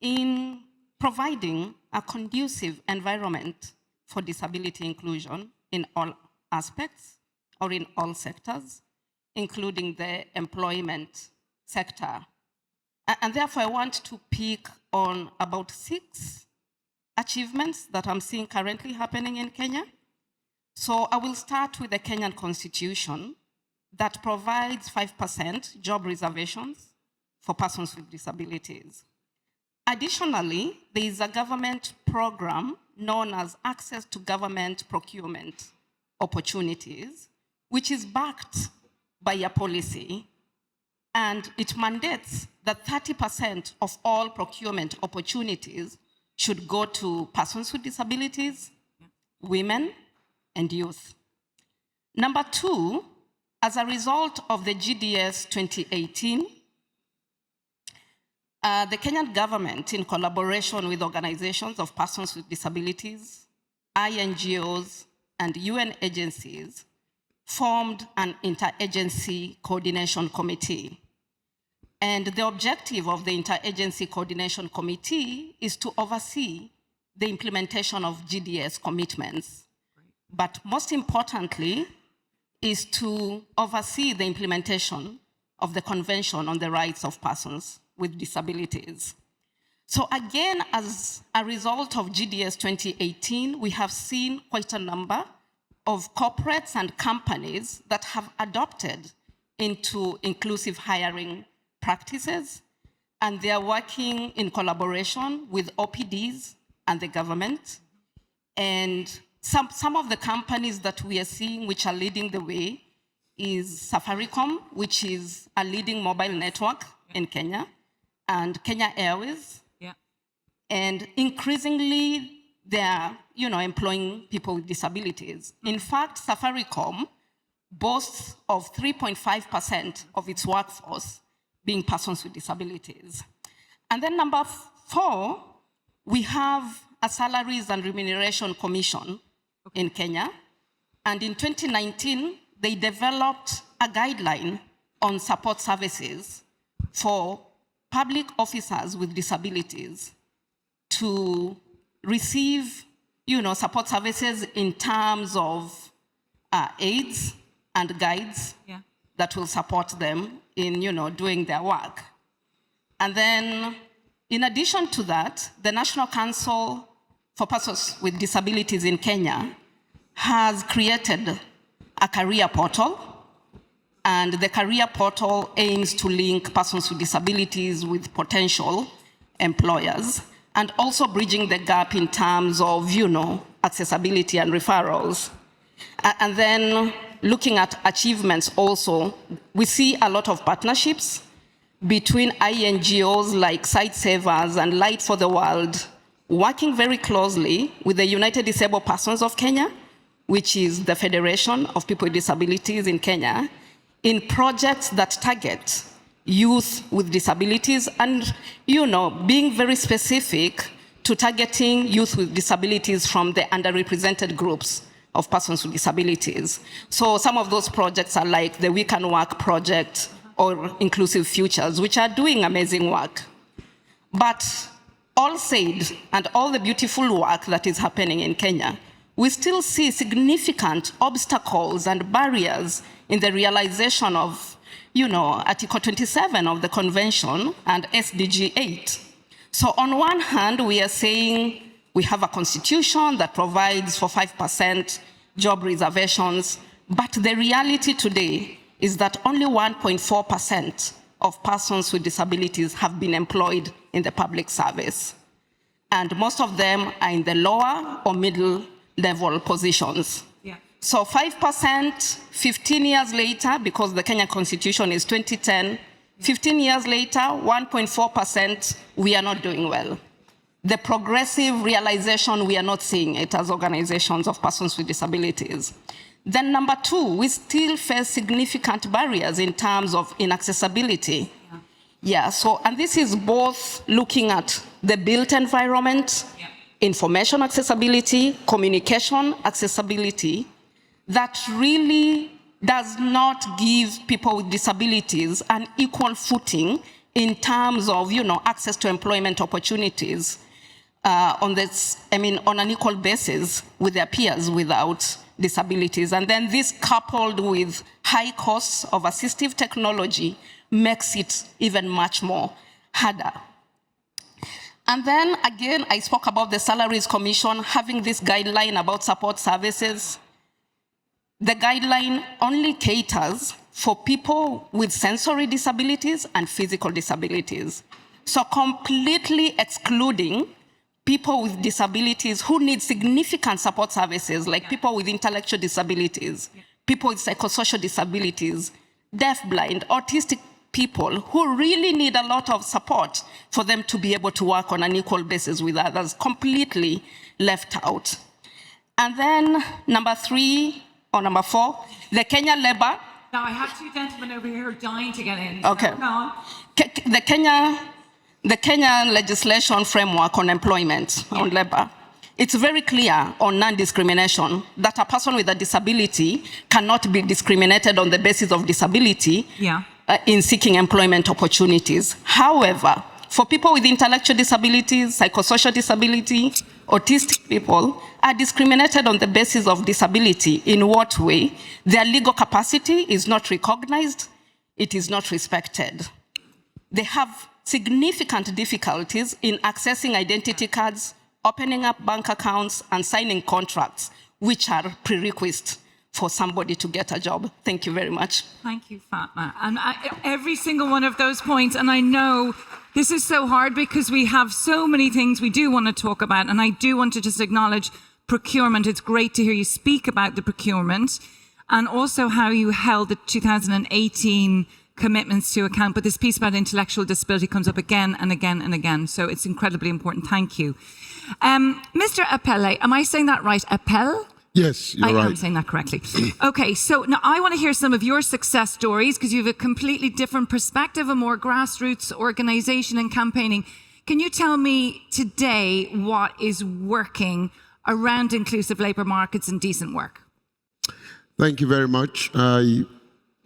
in providing a conducive environment for disability inclusion in all aspects or in all sectors, including the employment sector. And therefore, I want to pick on about 6 achievements that I'm seeing currently happening in Kenya. So I will start with the Kenyan Constitution that provides 5% job reservations for persons with disabilities. Additionally, there is a government program known as Access to Government Procurement Opportunities, which is backed by a policy, and it mandates that 30% of all procurement opportunities should go to persons with disabilities, women, and youth. Number 2, as a result of the GDS 2018, the Kenyan government, in collaboration with organizations of persons with disabilities, INGOs, and UN agencies, formed an interagency coordination committee. And the objective of the interagency coordination committee is to oversee the implementation of GDS commitments. But most importantly, is to oversee the implementation of the Convention on the Rights of Persons with Disabilities. So again, as a result of GDS 2018, we have seen quite a number of corporates and companies that have adopted into inclusive hiring practices, and they are working in collaboration with OPDs and the government. And some of the companies that we are seeing which are leading the way is Safaricom, which is a leading mobile network in Kenya, and Kenya Airways. And increasingly, they are employing people with disabilities. In fact, Safaricom boasts of 3.5% of its workforce being persons with disabilities. And then number 4, we have a Salaries and Remuneration Commission in Kenya. And in 2019, they developed a guideline on support services for public officers with disabilities to receive, support services in terms of aids and guides that will support them in, doing their work. And then, in addition to that, the National Council for Persons with Disabilities in Kenya has created a career portal, and the career portal aims to link persons with disabilities with potential employers, and also bridging the gap in terms of, accessibility and referrals. And then looking at achievements also, we see a lot of partnerships between INGOs like Sightsavers and Light for the World, working very closely with the United Disabled Persons of Kenya, which is the Federation of People with Disabilities in Kenya, in projects that target youth with disabilities and, being very specific to targeting youth with disabilities from the underrepresented groups of persons with disabilities. So some of those projects are like the We Can Work project or Inclusive Futures, which are doing amazing work. But all said, and all the beautiful work that is happening in Kenya, we still see significant obstacles and barriers in the realization of, Article 27 of the Convention and SDG 8. So on one hand, we are saying we have a constitution that provides for 5% job reservations, but the reality today is that only 1.4% of persons with disabilities have been employed in the public service. And most of them are in the lower or middle level positions. So 5%, 15 years later, because the Kenya Constitution is 2010, 15 years later, 1.4%, we are not doing well. The progressive realization, we are not seeing it as organizations of persons with disabilities. Then number two, we still face significant barriers in terms of inaccessibility. Yeah, so, and this is both looking at the built environment, information accessibility, communication accessibility, that really does not give people with disabilities an equal footing in terms of, access to employment opportunities on an equal basis with their peers without disabilities. And then this, coupled with high costs of assistive technology, makes it even much more harder. And then again, I spoke about the Salaries Commission having this guideline about support services. The guideline only caters for people with sensory disabilities and physical disabilities. So completely excluding people with disabilities who need significant support services, like people with intellectual disabilities, people with psychosocial disabilities, deaf-blind, autistic people who really need a lot of support for them to be able to work on an equal basis with others, completely left out. And then number four, the Kenya Labour. Now I have two gentlemen over here who are dying to get in. Okay. So, go on. The Kenya legislation framework on employment, on labor, it's very clear on non-discrimination that a person with a disability cannot be discriminated on the basis of disability in seeking employment opportunities. However, for people with intellectual disabilities, psychosocial disability, autistic people are discriminated on the basis of disability. In what way? Their legal capacity is not recognized, it is not respected. They have significant difficulties in accessing identity cards, opening up bank accounts, and signing contracts, which are prerequisites for somebody to get a job. Thank you very much. Thank you, Fatma. And every single one of those points, and I know this is so hard because we have so many things we do want to talk about, and I do want to just acknowledge procurement. It's great to hear you speak about the procurement and also how you held the 2018 commitments to account, but this piece about intellectual disability comes up again and again and again, so it's incredibly important. Thank you. Mr. Appelle, am I saying that right? Appelle? Yes, you're right. I am saying that correctly. Okay, so now I want to hear some of your success stories because you have a completely different perspective, a more grassroots organization and campaigning. Can you tell me today what is working around inclusive labour markets and decent work? Thank you very much.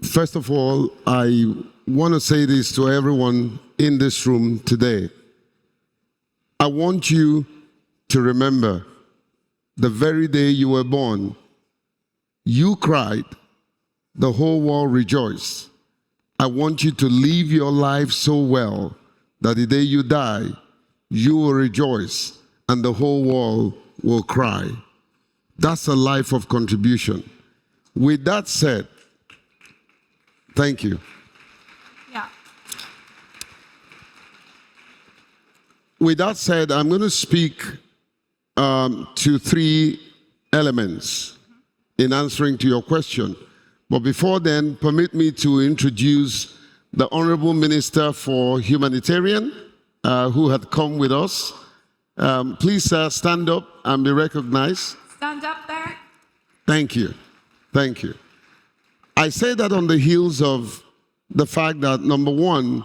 First of all, I want to say this to everyone in this room today. I want you to remember the very day you were born, you cried, the whole world rejoiced. I want you to live your life so well that the day you die, you will rejoice and the whole world will cry. That's a life of contribution. With that said, thank you. Yeah. With that said, I'm going to speak to three elements in answering to your question. But before then, permit me to introduce the Honorable Minister for Humanitarian, who had come with us. Please stand up and be recognized. Stand up there. Thank you. Thank you. I say that on the heels of the fact that, number one,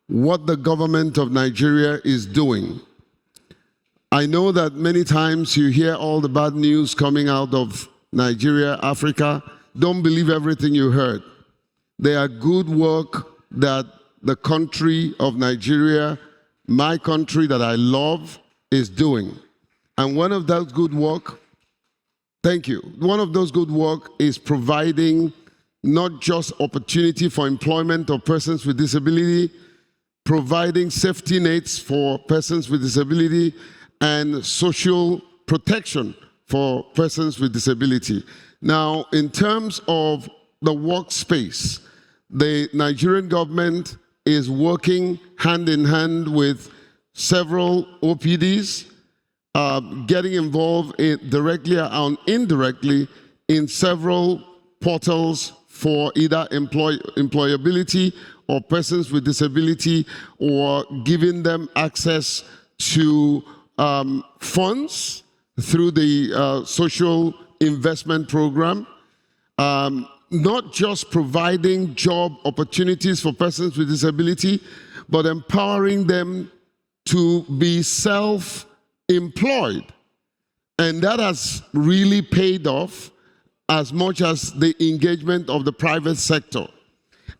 what the government of Nigeria is doing. I know that many times you hear all the bad news coming out of Nigeria, Africa. Don't believe everything you heard. There are good work that the country of Nigeria, my country that I love, is doing. And one of those good work, thank you, one of those good work is providing not just opportunity for employment of persons with disability, providing safety nets for persons with disability, and social protection for persons with disability. Now, in terms of the workspace, the Nigerian government is working hand in hand with several OPDs, getting involved directly and indirectly in several portals for either employability or persons with disability, or giving them access to funds through the social investment program. Not just providing job opportunities for persons with disability, but empowering them to be self-employed. And that has really paid off as much as the engagement of the private sector.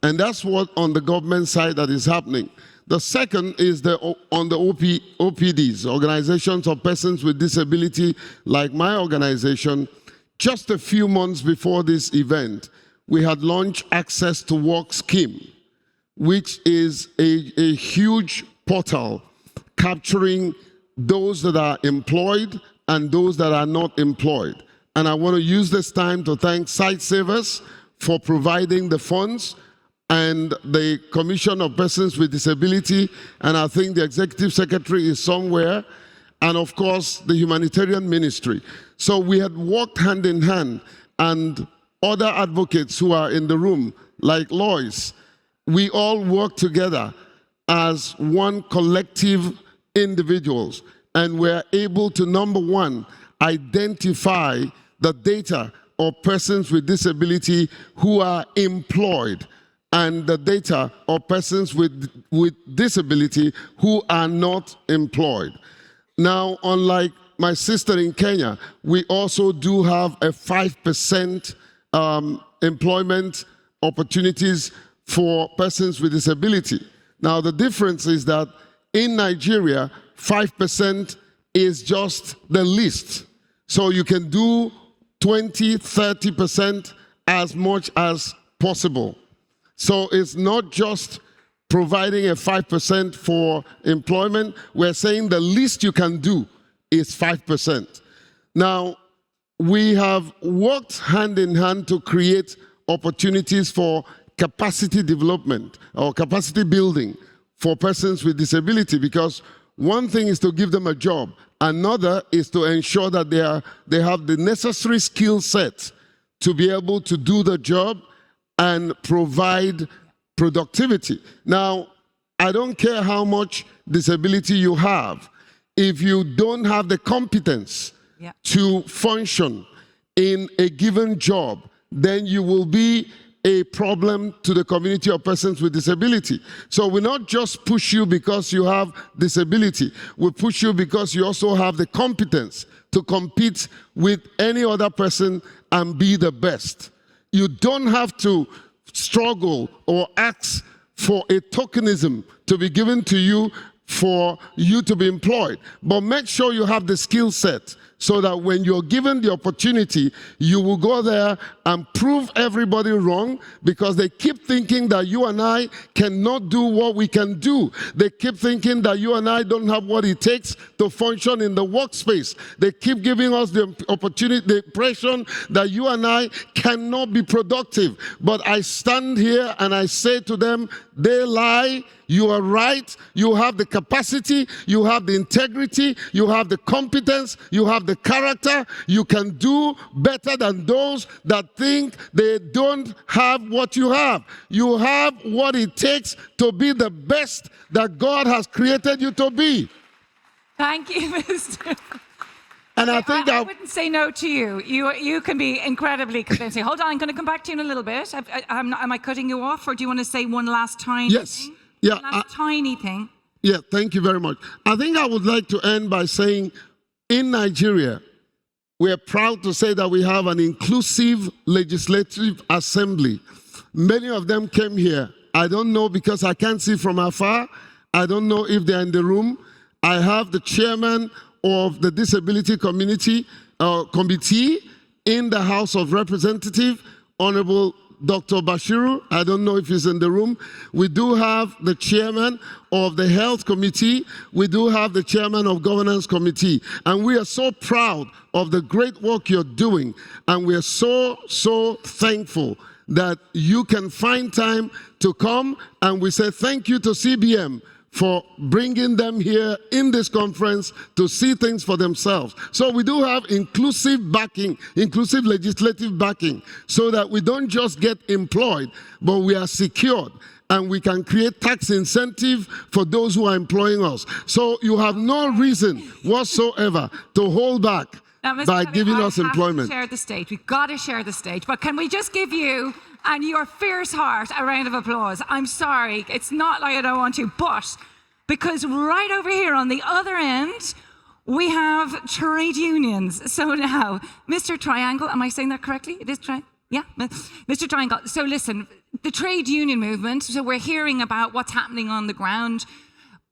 And that's what on the government side that is happening. The second is on the OPDs, Organizations of Persons with Disability, like my organization. Just a few months before this event, we had launched Access to Work Scheme, which is a huge portal capturing those that are employed and those that are not employed. And I want to use this time to thank Sightsavers for providing the funds, and the Commission of Persons with Disability, and I think the Executive Secretary is somewhere, and of course the Humanitarian Ministry. So we had worked hand in hand, and other advocates who are in the room, like Lois, we all work together as one collective individuals, and we're able to, number one, identify the data of persons with disability who are employed, and the data of persons with disability who are not employed. Now, unlike my sister in Kenya, we also do have a 5% employment opportunities for persons with disability. Now, the difference is that in Nigeria, 5% is just the least. So you can do 20, 30% as much as possible. So it's not just providing a 5% for employment. We're saying the least you can do is 5%. Now, we have worked hand in hand to create opportunities for capacity development or capacity building for persons with disability, because one thing is to give them a job, another is to ensure that they have the necessary skill set to be able to do the job and provide productivity. Now, I don't care how much disability you have. If you don't have the competence to function in a given job, then you will be a problem to the community of persons with disability. So we not just push you because you have disability, we push you because you also have the competence to compete with any other person and be the best. You don't have to struggle or ask for a tokenism to be given to you for you to be employed. But make sure you have the skill set so that when you're given the opportunity, you will go there and prove everybody wrong, because they keep thinking that you and I cannot do what we can do. They keep thinking that you and I don't have what it takes to function in the workspace. They keep giving us the opportunity, the impression that you and I cannot be productive. But I stand here and I say to them, they lie. You are right. You have the capacity, you have the integrity, you have the competence, you have the character. You can do better than those that think they don't have what you have. You have what it takes to be the best that God has created you to be. Thank you, Mr. And I think I wouldn't say no to you. You can be incredibly convincing. Hold on, I'm going to come back to you in a little bit. Am I cutting you off, or do you want to say one last tiny thing? Yeah, tiny thing. Yeah, thank you very much. I think I would like to end by saying, in Nigeria, we are proud to say that we have an inclusive legislative assembly. Many of them came here. I don't know, because I can't see from afar. I don't know if they're in the room. I have the chairman of the Disability Committee in the House of Representatives, Honorable Dr. Bashiru. I don't know if he's in the room. We do have the chairman of the Health Committee. We do have the chairman of Governance Committee. And we are so proud of the great work you're doing. And we are so, so thankful that you can find time to come. And we say thank you to CBM for bringing them here in this conference to see things for themselves. So we do have inclusive backing, inclusive legislative backing, so that we don't just get employed, but we are secured and we can create tax incentive for those who are employing us. So you have no reason whatsoever to hold back by giving us employment. Share the stage. We've got to share the stage. But can we just give you and your fierce heart a round of applause? I'm sorry, it's not like I don't want to, but because right over here on the other end, we have trade unions. So now, Mr. Triangle, am I saying that correctly? It is yeah, Mr. Triangle. So listen, the trade union movement, so we're hearing about what's happening on the ground,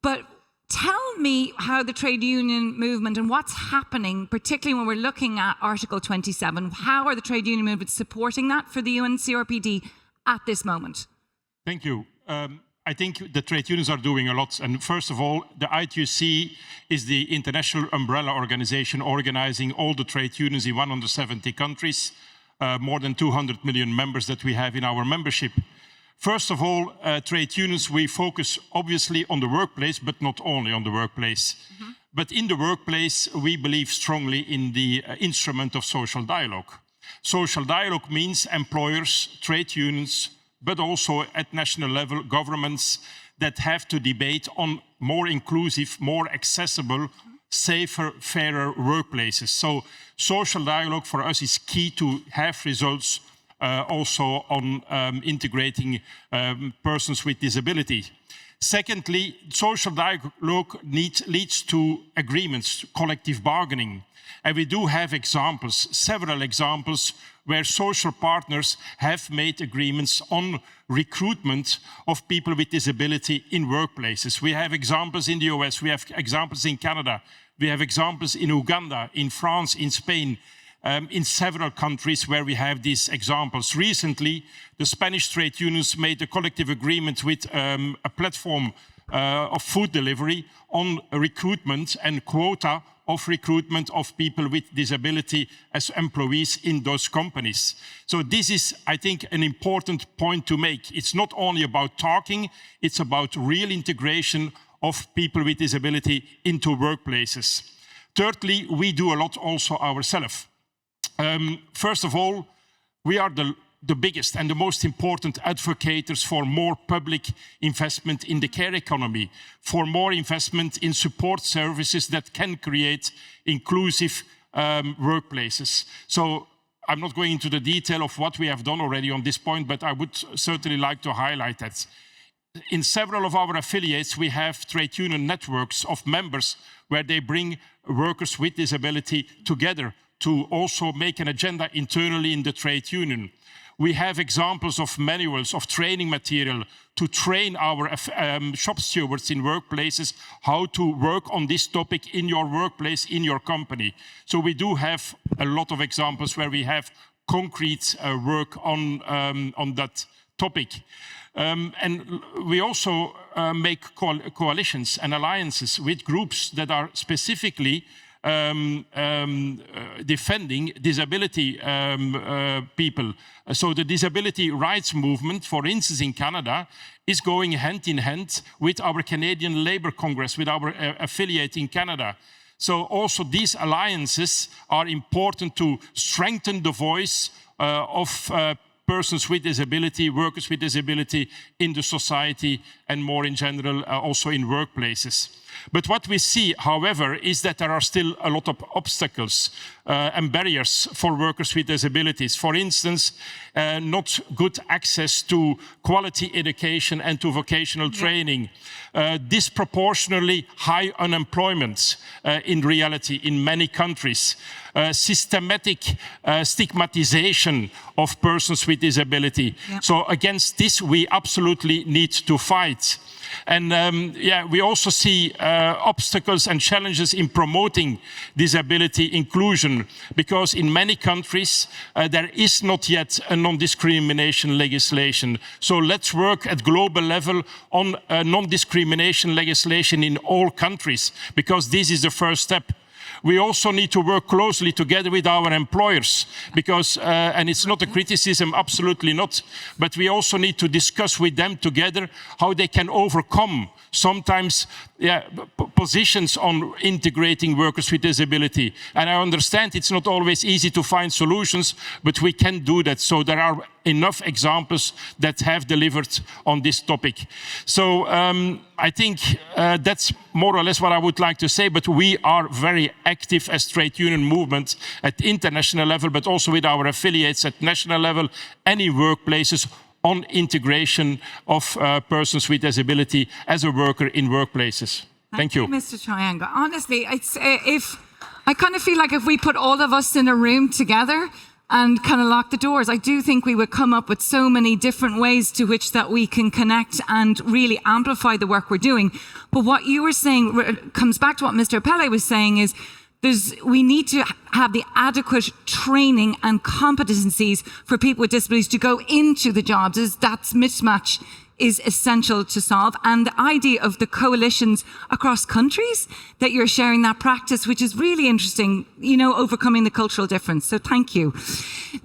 but tell me how the trade union movement and what's happening, particularly when we're looking at Article 27, how are the trade union movement supporting that for the UNCRPD at this moment? Thank you. I think the trade unions are doing a lot. And first of all, the ITUC is the international umbrella organization organizing all the trade unions in 170 countries, more than 200 million members that we have in our membership. First of all, trade unions, we focus obviously on the workplace, but not only on the workplace. But in the workplace, we believe strongly in the instrument of social dialogue. Social dialogue means employers, trade unions, but also at national level, governments that have to debate on more inclusive, more accessible, safer, fairer workplaces. So social dialogue for us is key to have results also on integrating persons with disability. Secondly, social dialogue leads to agreements, collective bargaining. And we do have examples, several examples, where social partners have made agreements on recruitment of people with disability in workplaces. We have examples in the US, we have examples in Canada, we have examples in Uganda, in France, in Spain, in several countries where we have these examples. Recently, the Spanish trade unions made a collective agreement with a platform of food delivery on recruitment and quota of recruitment of people with disability as employees in those companies. So this is, I think, an important point to make. It's not only about talking, it's about real integration of people with disability into workplaces. Thirdly, we do a lot also ourselves. First of all, we are the biggest and the most important advocates for more public investment in the care economy, for more investment in support services that can create inclusive workplaces. So I'm not going into the detail of what we have done already on this point, but I would certainly like to highlight that. In several of our affiliates, we have trade union networks of members where they bring workers with disability together to also make an agenda internally in the trade union. We have examples of manuals, of training material to train our shop stewards in workplaces how to work on this topic in your workplace, in your company. So we do have a lot of examples where we have concrete work on that topic. And we also make coalitions and alliances with groups that are specifically defending disability people. So the disability rights movement, for instance, in Canada, is going hand in hand with our Canadian Labour Congress, with our affiliate in Canada. So also these alliances are important to strengthen the voice of persons with disability, workers with disability in the society, and more in general also in workplaces. But what we see, however, is that there are still a lot of obstacles and barriers for workers with disabilities. For instance, not good access to quality education and to vocational training, disproportionately high unemployment in reality in many countries, systematic stigmatization of persons with disability. So against this, we absolutely need to fight. And we also see obstacles and challenges in promoting disability inclusion, because in many countries there is not yet a non-discrimination legislation. So let's work at global level on non-discrimination legislation in all countries, because this is the first step. We also need to work closely together with our employers because, and it's not a criticism, absolutely not, but we also need to discuss with them together how they can overcome sometimes positions on integrating workers with disability. And I understand it's not always easy to find solutions, but we can do that. So there are enough examples that have delivered on this topic. So I think that's more or less what I would like to say, but we are very active as trade union movement at international level, but also with our affiliates at national level, any workplaces on integration of persons with disability as a worker in workplaces. Thank you. Mr. Triangle. Honestly, it's, I kind of feel like if we put all of us in a room together and kind of lock the doors, I do think we would come up with so many different ways to which that we can connect and really amplify the work we're doing. But what you were saying comes back to what Mr. Pelle was saying is, we need to have the adequate training and competencies for people with disabilities to go into the jobs. That mismatch is essential to solve. And the idea of the coalitions across countries that you're sharing that practice, which is really interesting, you know, overcoming the cultural difference. So thank you.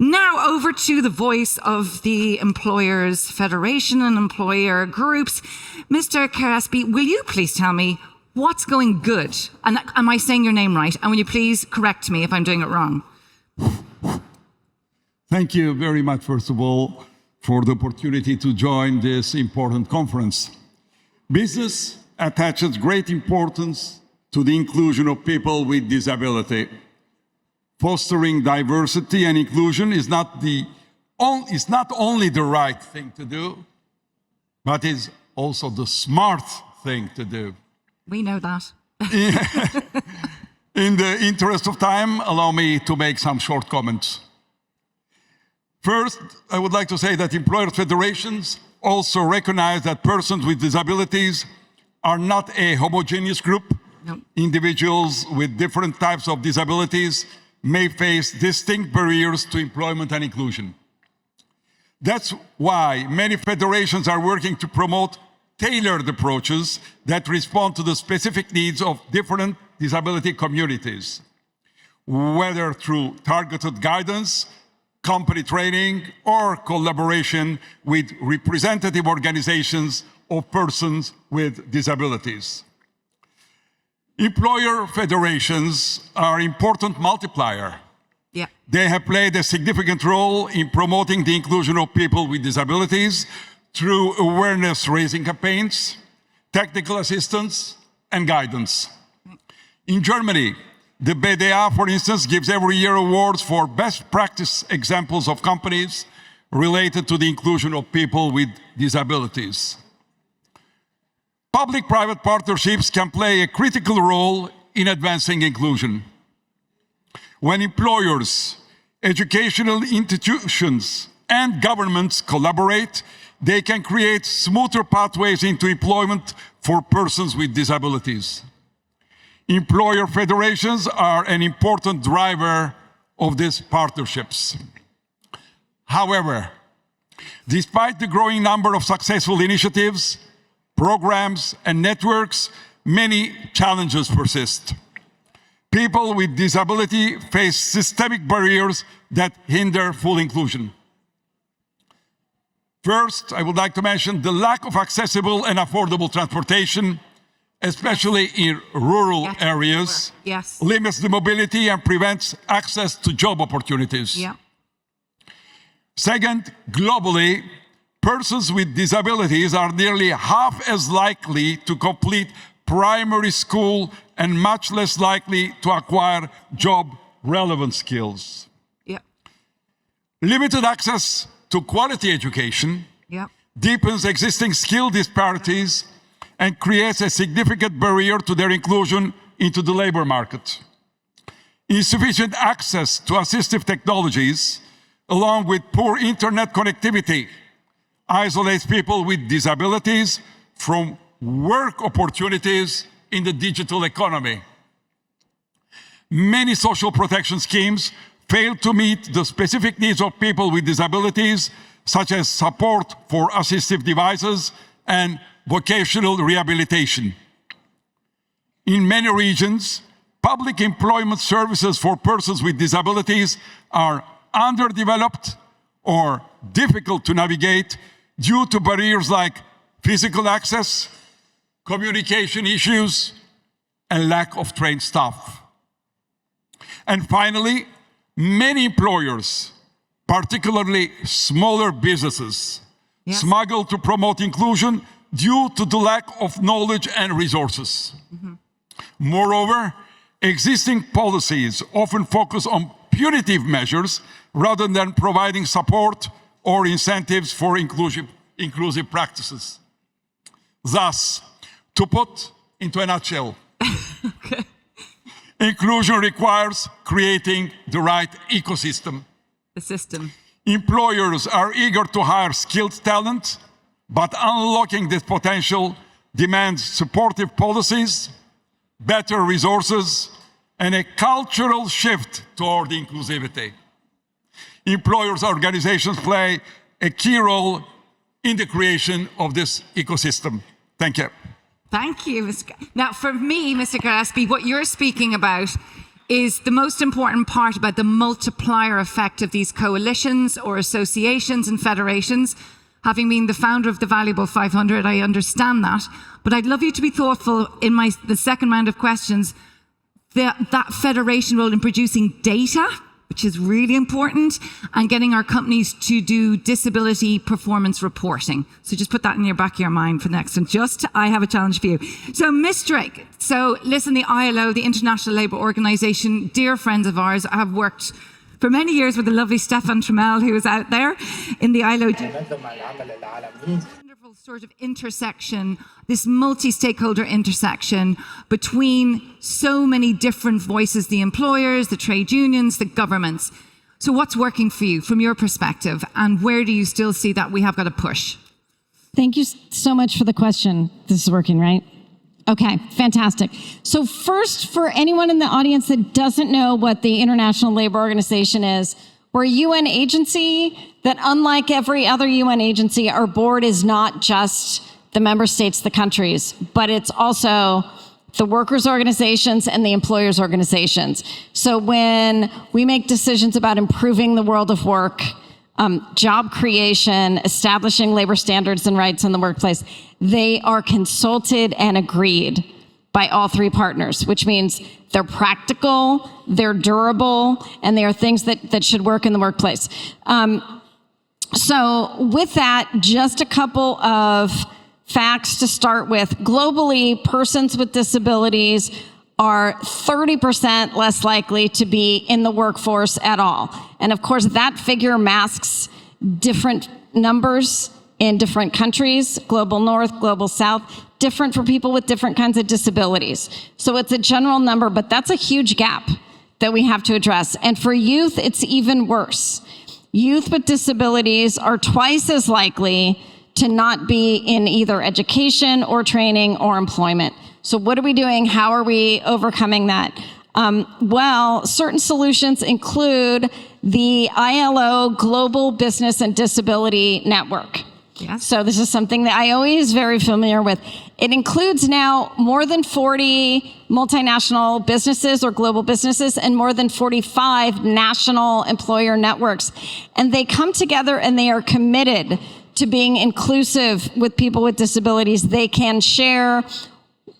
Now over to the voice of the Employers Federation and employer groups. Mr. Karaspi, will you please tell me what's going good? And am I saying your name right? And will you please correct me if I'm doing it wrong? Thank you very much, first of all, for the opportunity to join this important conference. Business attaches great importance to the inclusion of people with disability. Fostering diversity and inclusion is not only the right thing to do, but is also the smart thing to do. We know that. In the interest of time, allow me to make some short comments. First, I would like to say that employers' federations also recognize that persons with disabilities are not a homogeneous group. No. Individuals with different types of disabilities may face distinct barriers to employment and inclusion. That's why many federations are working to promote tailored approaches that respond to the specific needs of different disability communities, whether through targeted guidance, company training, or collaboration with representative organizations of persons with disabilities. Employer federations are an important multiplier. Yeah. They have played a significant role in promoting the inclusion of people with disabilities through awareness-raising campaigns, technical assistance, and guidance. In Germany, the BDA, for instance, gives every year awards for best practice examples of companies related to the inclusion of people with disabilities. Public-private partnerships can play a critical role in advancing inclusion. When employers, educational institutions, and governments collaborate, they can create smoother pathways into employment for persons with disabilities. Employer federations are an important driver of these partnerships. However, despite the growing number of successful initiatives, programs, and networks, many challenges persist. People with disability face systemic barriers that hinder full inclusion. First, I would like to mention the lack of accessible and affordable transportation, especially in rural areas, limits the mobility and prevents access to job opportunities. Yeah. Second, globally, persons with disabilities are nearly half as likely to complete primary school and much less likely to acquire job-relevant skills. Yeah. Limited access to quality education deepens existing skill disparities and creates a significant barrier to their inclusion into the labor market. Insufficient access to assistive technologies, along with poor internet connectivity, isolates people with disabilities from work opportunities in the digital economy. Many social protection schemes fail to meet the specific needs of people with disabilities, such as support for assistive devices and vocational rehabilitation. In many regions, public employment services for persons with disabilities are underdeveloped or difficult to navigate due to barriers like physical access, communication issues, and lack of trained staff. And finally, many employers, particularly smaller businesses, struggle to promote inclusion due to the lack of knowledge and resources. Moreover, existing policies often focus on punitive measures rather than providing support or incentives for inclusive practices. Thus, to put into a nutshell, inclusion requires creating the right ecosystem. The system. Employers are eager to hire skilled talent, but unlocking this potential demands supportive policies, better resources, and a cultural shift toward inclusivity. Employers' organizations play a key role in the creation of this ecosystem. Thank you. Thank you, Mr. Now, for me, Mr. Gillespie, what you're speaking about is the most important part about the multiplier effect of these coalitions or associations and federations. Having been the founder of the Valuable 500, I understand that. But I'd love you to be thoughtful in the second round of questions, that federation role in producing data, which is really important, and getting our companies to do disability performance reporting. So just put that in your back of your mind for the next one. I have a challenge for you. So Ms. Drake, so listen, the ILO, the International Labour Organization, dear friends of ours, have worked for many years with the lovely Stefan Trammell, who is out there in the ILO. Wonderful sort of intersection, this multi-stakeholder intersection between so many different voices, the employers, the trade unions, the governments. So what's working for you from your perspective, and where do you still see that we have got to push? Thank you so much for the question. This is working, right? Okay, fantastic. So first, for anyone in the audience that doesn't know what the International Labour Organization is, we're a UN agency that, unlike every other UN agency, our board is not just the member states, the countries, but it's also the workers' organizations and the employers' organizations. So when we make decisions about improving the world of work, job creation, establishing labor standards and rights in the workplace, they are consulted and agreed by all three partners, which means they're practical, they're durable, and they are things that should work in the workplace. So with that, just a couple of facts to start with. Globally, persons with disabilities are 30% less likely to be in the workforce at all. And of course, that figure masks different numbers in different countries, global north, global south, different for people with different kinds of disabilities. So it's a general number, but that's a huge gap that we have to address. And for youth, it's even worse. Youth with disabilities are twice as likely to not be in either education or training or employment. So what are we doing? How are we overcoming that? Well, certain solutions include the ILO Global Business and Disability Network. Yes. So this is something that I always very familiar with. It includes now more than 40 multinational businesses or global businesses and more than 45 national employer networks. And they come together and they are committed to being inclusive with people with disabilities. They can share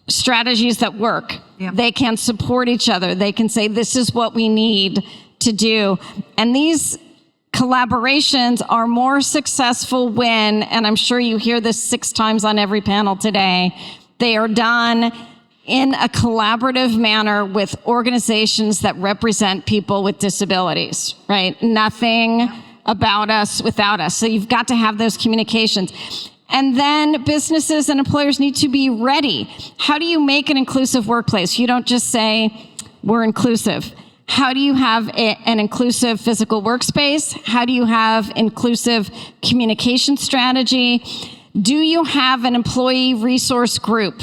strategies that work. Yep. They can support each other. They can say, this is what we need to do. And these collaborations are more successful when, and I'm sure you hear this 6 times on every panel today, they are done in a collaborative manner with organizations that represent people with disabilities, right? Nothing about us without us. So you've got to have those communications. And then businesses and employers need to be ready. How do you make an inclusive workplace? You don't just say, we're inclusive. How do you have an inclusive physical workspace? How do you have inclusive communication strategy? Do you have an employee resource group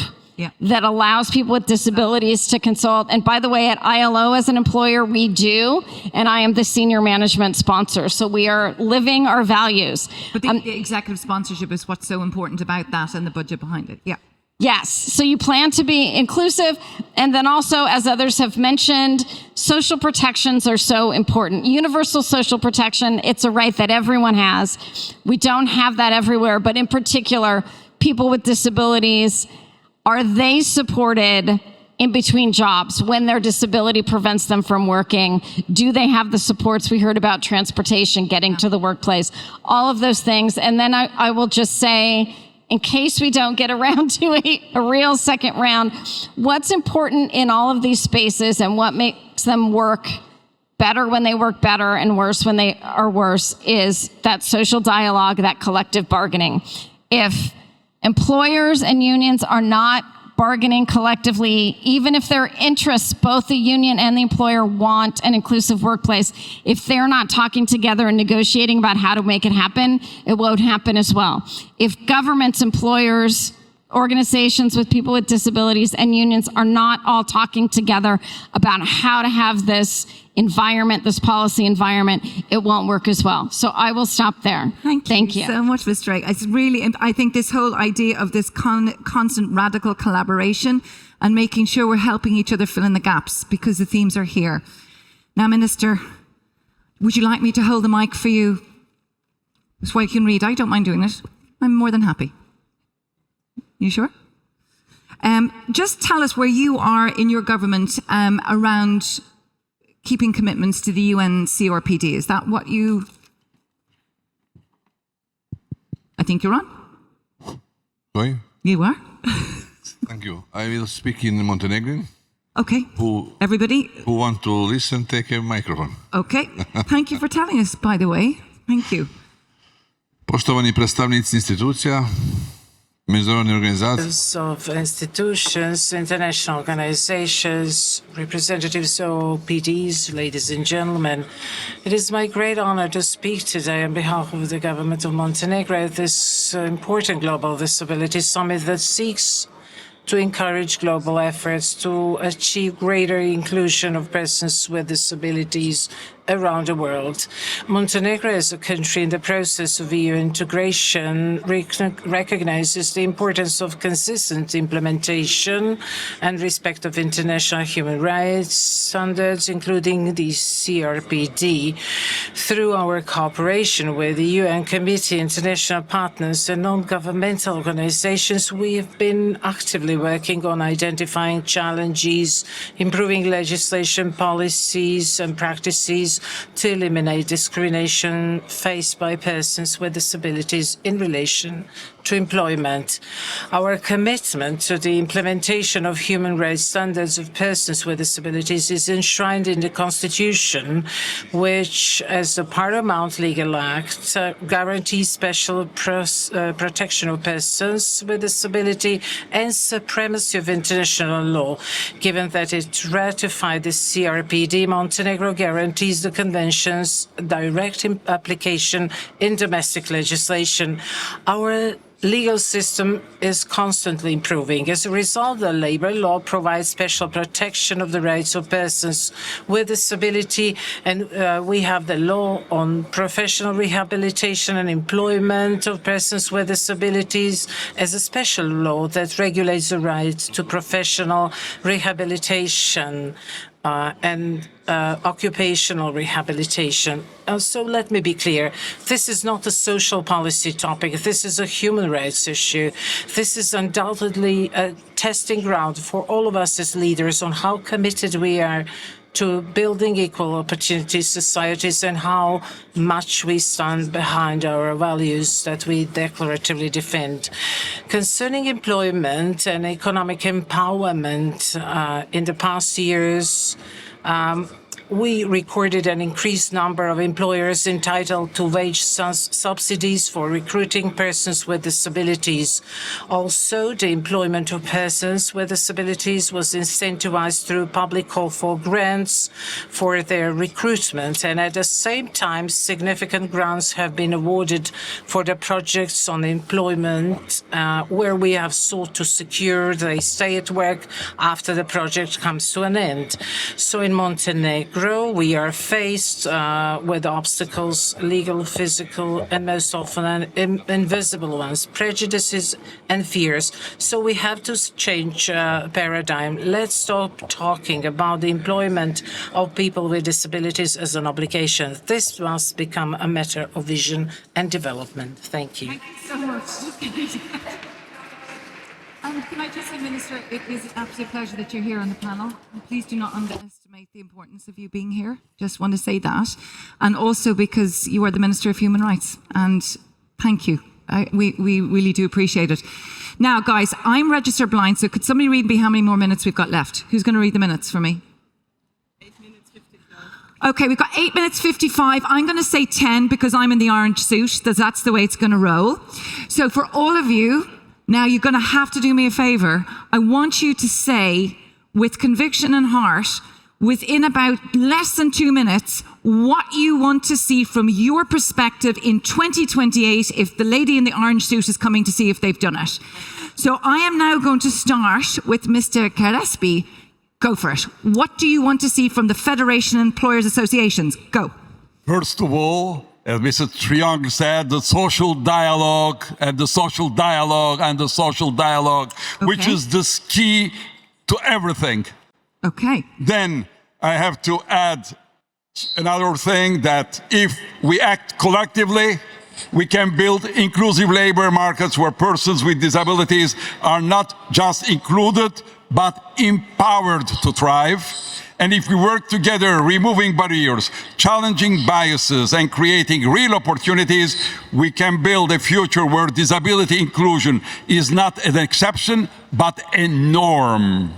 that allows people with disabilities to consult? And by the way, at ILO as an employer, we do, and I am the senior management sponsor. So we are living our values. But the executive sponsorship is what's so important about that and the budget behind it. Yeah. Yes, so you plan to be inclusive, and then also, as others have mentioned, social protections are so important. Universal social protection, it's a right that everyone has. We don't have that everywhere, but in particular, people with disabilities, are they supported in between jobs when their disability prevents them from working? Do they have the supports? We heard about transportation, getting to the workplace, all of those things. And then I will just say, in case we don't get around to a real second round, what's important in all of these spaces and what makes them work better when they work better and worse when they are worse is that social dialogue, that collective bargaining. If employers and unions are not bargaining collectively, even if their interests, both the union and the employer, want an inclusive workplace, if they're not talking together and negotiating about how to make it happen, it won't happen as well. If governments, employers, organizations with people with disabilities, and unions are not all talking together about how to have this environment, this policy environment, it won't work as well. So I will stop there. Thank you so much, Ms. Drake. It's really, I think this whole idea of this constant radical collaboration and making sure we're helping each other fill in the gaps, because the themes are here. Now, Minister, would you like me to hold the mic for you so I can read? I don't mind doing it. I'm more than happy. You sure? Just tell us where you are in your government around keeping commitments to the UN CRPD. Is that what you... I think you're on. Sorry? You are. Thank you. I will speak in Montenegrin. Okay. Everybody? Who want to listen, take a microphone. Okay. Thank you for telling us, by the way. Thank you. Poštovani predstavnici institucija, međunarodne organizacije. Of institutions, international organizations, representatives of PDs, ladies and gentlemen. It is my great honor to speak today on behalf of the government of Montenegro at this important Global Disability Summit that seeks to encourage global efforts to achieve greater inclusion of persons with disabilities around the world. Montenegro, as a country in the process of EU integration, recognizes the importance of consistent implementation and respect of international human rights standards, including the CRPD. Through our cooperation with the UN Committee, international partners and non-governmental organizations, we have been actively working on identifying challenges, improving legislation, policies and practices to eliminate discrimination faced by persons with disabilities in relation to employment. Our commitment to the implementation of human rights standards of persons with disabilities is enshrined in the Constitution, which, as a paramount legal act, guarantees special protection of persons with disability and supremacy of international law. Given that it ratified the CRPD, Montenegro guarantees the Convention's direct application in domestic legislation. Our legal system is constantly improving. As a result, the labor law provides special protection of the rights of persons with disability, and we have the law on professional rehabilitation and employment of persons with disabilities as a special law that regulates the right to professional rehabilitation and occupational rehabilitation. So let me be clear. This is not a social policy topic. This is a human rights issue. This is undoubtedly a testing ground for all of us as leaders on how committed we are to building equal opportunity societies and how much we stand behind our values that we declaratively defend. Concerning employment and economic empowerment, in the past years, we recorded an increased number of employers entitled to wage subsidies for recruiting persons with disabilities. Also, the employment of persons with disabilities was incentivized through public call for grants for their recruitment. And at the same time, significant grants have been awarded for the projects on employment where we have sought to secure they stay at work after the project comes to an end. So in Montenegro, grow, we are faced with obstacles, legal, physical, and most often invisible ones, prejudices and fears. So we have to change paradigm. Let's stop talking about the employment of people with disabilities as an obligation. This must become a matter of vision and development. Thank you. Thank you so much. Can I just say, Minister, it is an absolute pleasure that you're here on the panel. And please do not underestimate the importance of you being here. Just want to say that. And also because you are the Minister of Human Rights. And thank you. We really do appreciate it. Now, guys, I'm registered blind, so could somebody read me how many more minutes we've got left? Who's going to read the minutes for me? 8 minutes 55. Okay, we've got 8 minutes 55. I'm going to say 10 because I'm in the orange suit. That's the way it's going to roll. So for all of you, now you're going to have to do me a favor. I want you to say, with conviction and heart, within about less than 2 minutes, what you want to see from your perspective in 2028 if the lady in the orange suit is coming to see if they've done it. So I am now going to start with Mr. Gillespie. Go for it. What do you want to see from the Federation of Employers Associations? Go. First of all, as Mr. Triang said, the social dialogue and the social dialogue and the social dialogue, which is the key to everything. Okay. Then I have to add another thing, that if we act collectively, we can build inclusive labor markets where persons with disabilities are not just included, but empowered to thrive. And if we work together, removing barriers, challenging biases, and creating real opportunities, we can build a future where disability inclusion is not an exception, but a norm.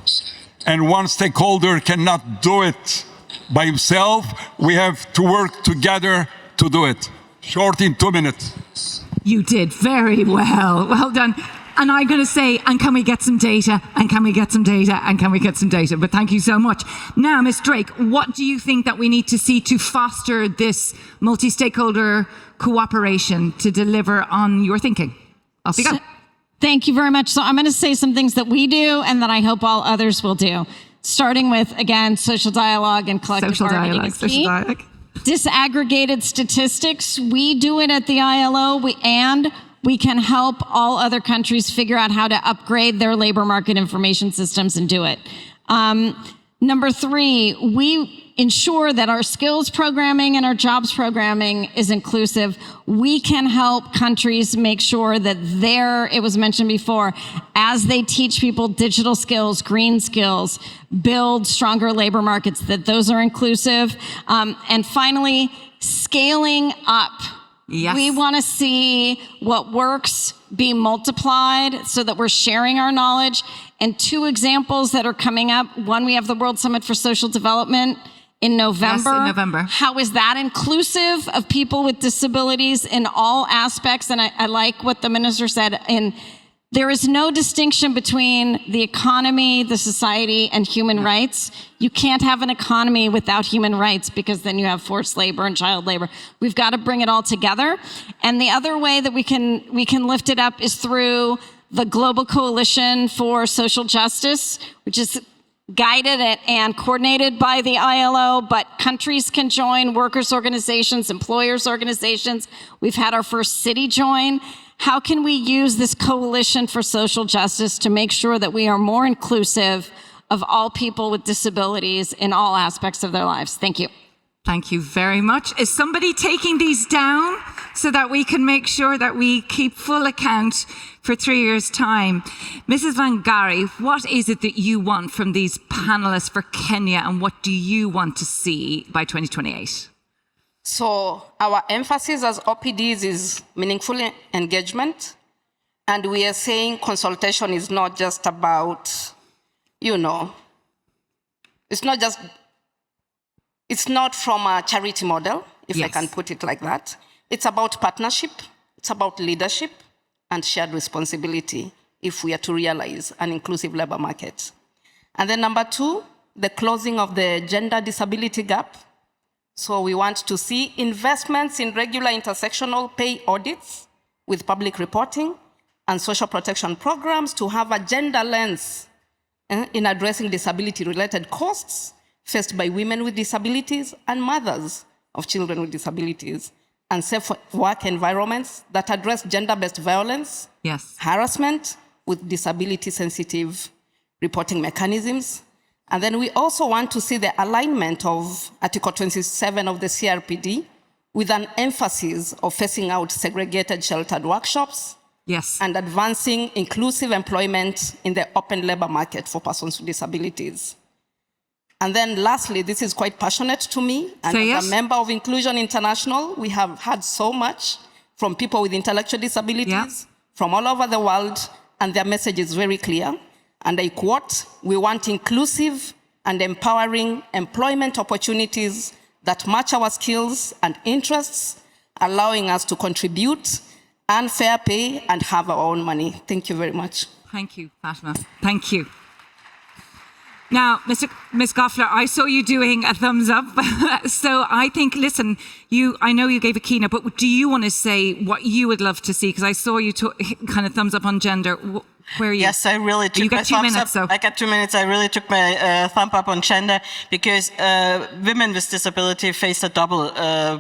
And one stakeholder cannot do it by himself. We have to work together to do it. Short in 2 minutes. You did very well. Well done. And I'm going to say, and can we get some data? And can we get some data? And can we get some data? But thank you so much. Now, Ms. Drake, what do you think that we need to see to foster this multi-stakeholder cooperation to deliver on your thinking? Off you go. Thank you very much. So I'm going to say some things that we do and that I hope all others will do. Starting with, again, social dialogue and collective bargaining is key. Social dialogue. Disaggregated statistics. We do it at the ILO, we can help all other countries figure out how to upgrade their labor market information systems and do it. Number 3, we ensure that our skills programming and our jobs programming is inclusive. We can help countries make sure that it was mentioned before, as they teach people digital skills, green skills, build stronger labor markets, that those are inclusive. And finally, scaling up. Yes. We want to see what works be multiplied so that we're sharing our knowledge. And 2 examples that are coming up. One, we have the World Summit for Social Development in November. Yes, in November. How is that inclusive of people with disabilities in all aspects? And I like what the minister said. There is no distinction between the economy, the society, and human rights. You can't have an economy without human rights because then you have forced labor and child labor. We've got to bring it all together. And the other way that we can lift it up is through the Global Coalition for Social Justice, which is guided and coordinated by the ILO, but countries can join, workers' organizations, employers' organizations. We've had our first city join. How can we use this coalition for social justice to make sure that we are more inclusive of all people with disabilities in all aspects of their lives? Thank you. Thank you very much. Is somebody taking these down so that we can make sure that we keep full account for 3 years' time? Mrs. Wangari, what is it that you want from these panelists for Kenya, and what do you want to see by 2028? So our emphasis as OPDs is meaningful engagement. And we are saying consultation is not just about, it's not from a charity model, if I can put it like that. It's about partnership, it's about leadership and shared responsibility if we are to realize an inclusive labor market. And then number 2, the closing of the gender disability gap. So we want to see investments in regular intersectional pay audits with public reporting and social protection programs to have a gender lens in addressing disability-related costs faced by women with disabilities and mothers of children with disabilities, and safe work environments that address gender-based violence, harassment with disability-sensitive reporting mechanisms. And then we also want to see the alignment of Article 27 of the CRPD with an emphasis of phasing out segregated sheltered workshops and advancing inclusive employment in the open labor market for persons with disabilities. And then lastly, this is quite passionate to me, and as a member of Inclusion International, we have had so much from people with intellectual disabilities from all over the world, and their message is very clear. And I quote, "We want inclusive and empowering employment opportunities that match our skills and interests, allowing us to contribute, earn fair pay, and have our own money." Thank you very much. Thank you, Fatima. Thank you. Now, Ms. Goffler, I saw you doing a thumbs up. So I think, listen, I know you gave a keynote, but do you want to say what you would love to see? Because I saw you kind of thumbs up on gender. Where are you? Yes, I really took my thumbs up. I got 2 minutes. I really took my thumb up on gender because women with disability face a double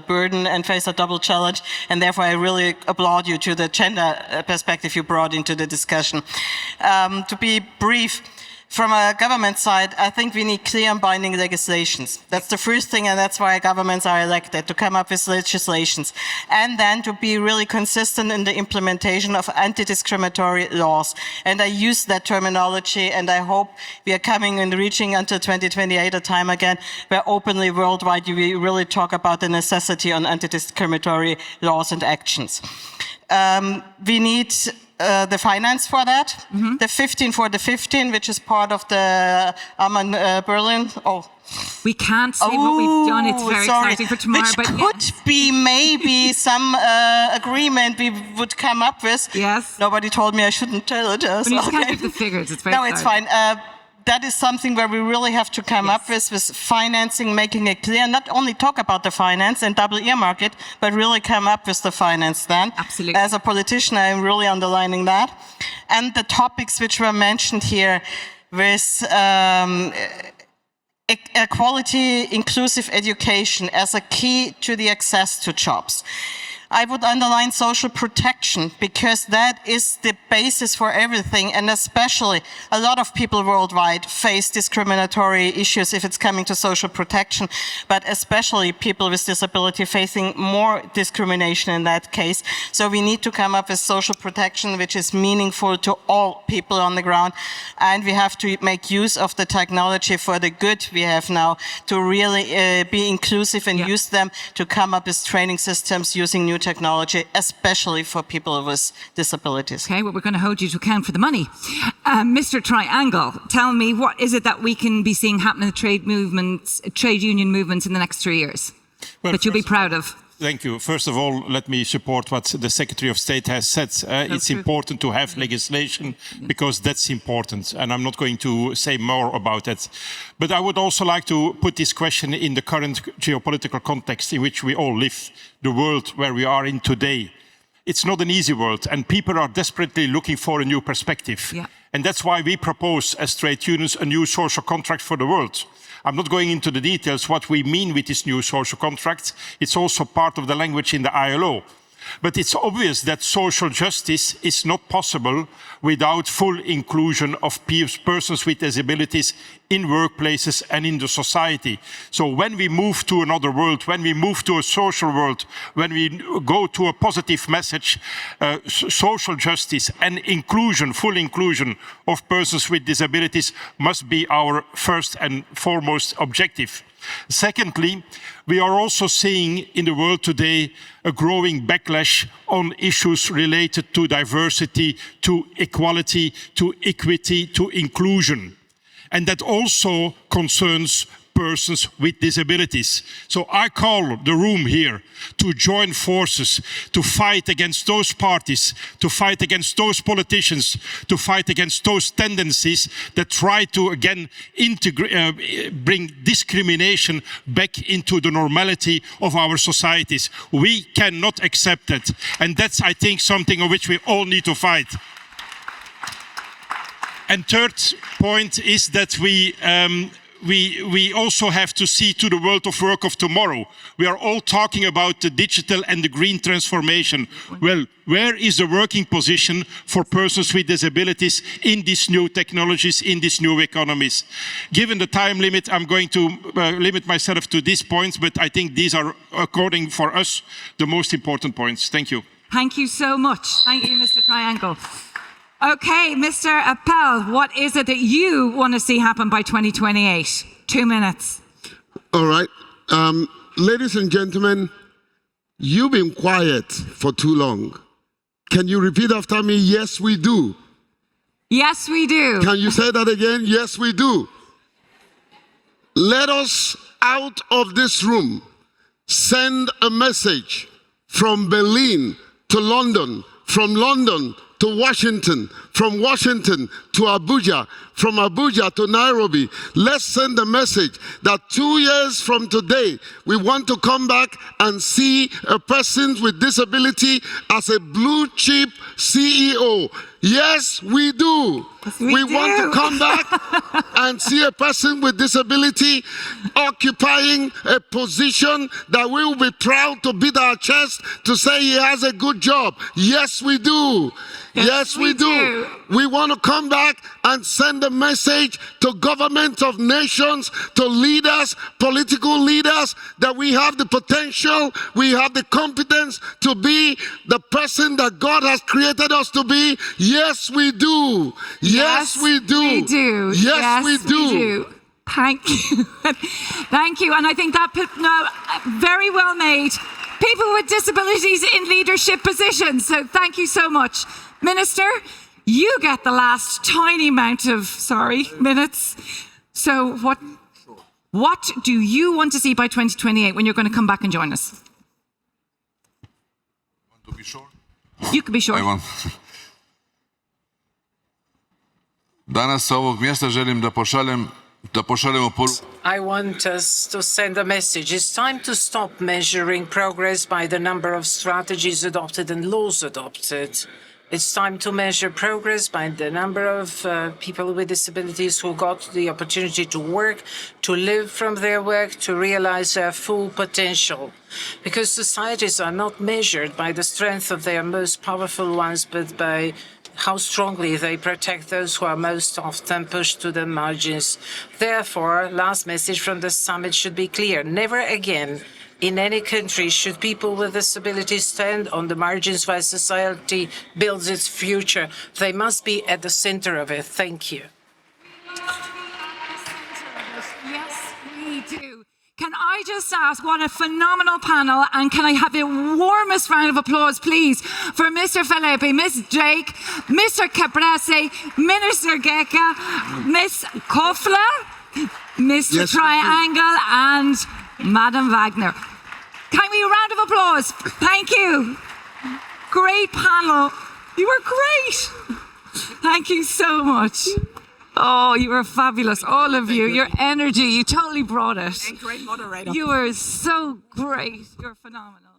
burden and face a double challenge. And therefore, I really applaud you to the gender perspective you brought into the discussion. To be brief, from a government side, I think we need clear and binding legislations. That's the first thing, and that's why governments are elected, to come up with legislations. And then to be really consistent in the implementation of anti-discriminatory laws. And I use that terminology, and I hope we are coming and reaching until 2028 a time again, where openly worldwide we really talk about the necessity on anti-discriminatory laws and actions. We need the finance for that, the 15 for the 15, which is part of the Berlin. Oh, we can't say what we've done. It's very exciting for tomorrow. Which but could be maybe some agreement we would come up with. Yes. Nobody told me I shouldn't tell it. But you can't give the figures. It's very No, it's fine. That is something where we really have to come up with financing, making it clear, not only talk about the finance and double earmark it, but really come up with the finance then. Absolutely. As a politician, I'm really underlining that. And the topics which were mentioned here with equality, inclusive education as a key to the access to jobs. I would underline social protection because that is the basis for everything, and especially a lot of people worldwide face discriminatory issues if it's coming to social protection, but especially people with disability facing more discrimination in that case. So we need to come up with social protection which is meaningful to all people on the ground, and we have to make use of the technology for the good we have now to really be inclusive and use them to come up with training systems using new technology, especially for people with disabilities. Okay, well, we're going to hold you to account for the money. Mr. Triangle, tell me, what is it that we can be seeing happen in the trade union movements in the next 3 years that you'll be proud of? Thank you. First of all, let me support what the Secretary of State has said. It's important to have legislation because that's important, and I'm not going to say more about that. But I would also like to put this question in the current geopolitical context in which we all live, the world where we are in today. It's not an easy world, and people are desperately looking for a new perspective. And that's why we propose, as trade unions, a new social contract for the world. I'm not going into the details what we mean with this new social contract. It's also part of the language in the ILO. But it's obvious that social justice is not possible without full inclusion of persons with disabilities in workplaces and in the society. So when we move to another world, when we move to a social world, when we go to a positive message, social justice and inclusion, full inclusion of persons with disabilities must be our first and foremost objective. Secondly, we are also seeing in the world today a growing backlash on issues related to diversity, to equality, to equity, to inclusion. And that also concerns persons with disabilities. So I call the room here to join forces, to fight against those parties, to fight against those politicians, to fight against those tendencies that try to again bring discrimination back into the normality of our societies. We cannot accept that. And that's, I think, something on which we all need to fight. And third point is that we also have to see to the world of work of tomorrow. We are all talking about the digital and the green transformation. Well, where is the working position for persons with disabilities in these new technologies, in these new economies? Given the time limit, I'm going to limit myself to these points, but I think these are, according for us, the most important points. Thank you. Thank you so much. Thank you, Mr. Triangle. Okay, Mr. Appel, what is it that you want to see happen by 2028? 2 minutes. All right. Ladies and gentlemen, you've been quiet for too long. Can you repeat after me? Yes, we do. Yes, we do. Can you say that again? Yes, we do. Let us, out of this room, send a message from Berlin to London, from London to Washington, from Washington to Abuja, from Abuja to Nairobi. Let's send a message that 2 years from today, we want to come back and see a person with disability as a blue chip CEO. Yes, we do. We want to come back and see a person with disability occupying a position that we will be proud to beat our chest to say he has a good job. Yes, we do. Yes, we do. We want to come back and send a message to governments of nations, to leaders, political leaders, that we have the potential, we have the competence to be the person that God has created us to be. Yes, we do. Yes, we do. We do. Yes, we do. Thank you. Thank you. And I think that very well made. People with disabilities in leadership positions. So thank you so much. Minister, you get the last tiny amount of, minutes. So what do you want to see by 2028 when you're going to come back and join us? Want to be sure? You can be sure. I want. Danas sa ovog mjesta želim da pošaljemo poruku. I want us to send a message. It's time to stop measuring progress by the number of strategies adopted and laws adopted. It's time to measure progress by the number of people with disabilities who got the opportunity to work, to live from their work, to realize their full potential. Because societies are not measured by the strength of their most powerful ones, but by how strongly they protect those who are most often pushed to the margins. Therefore, last message from the summit should be clear. Never again in any country should people with disabilities stand on the margins while society builds its future. They must be at the center of it. Thank you. Yes, we do. Can I just ask, what a phenomenal panel, and can I have the warmest round of applause, please, for Mr. Felipe, Ms. Drake, Mr. Caprese, Minister Geka, Ms. Kofler, Mr. Triangle, and Madam Wagner. Can we a round of applause? Thank you. Great panel. You were great. Thank you so much. Oh, you were fabulous, all of you. Your energy, you totally brought it. And great moderator. You were so great. You're phenomenal.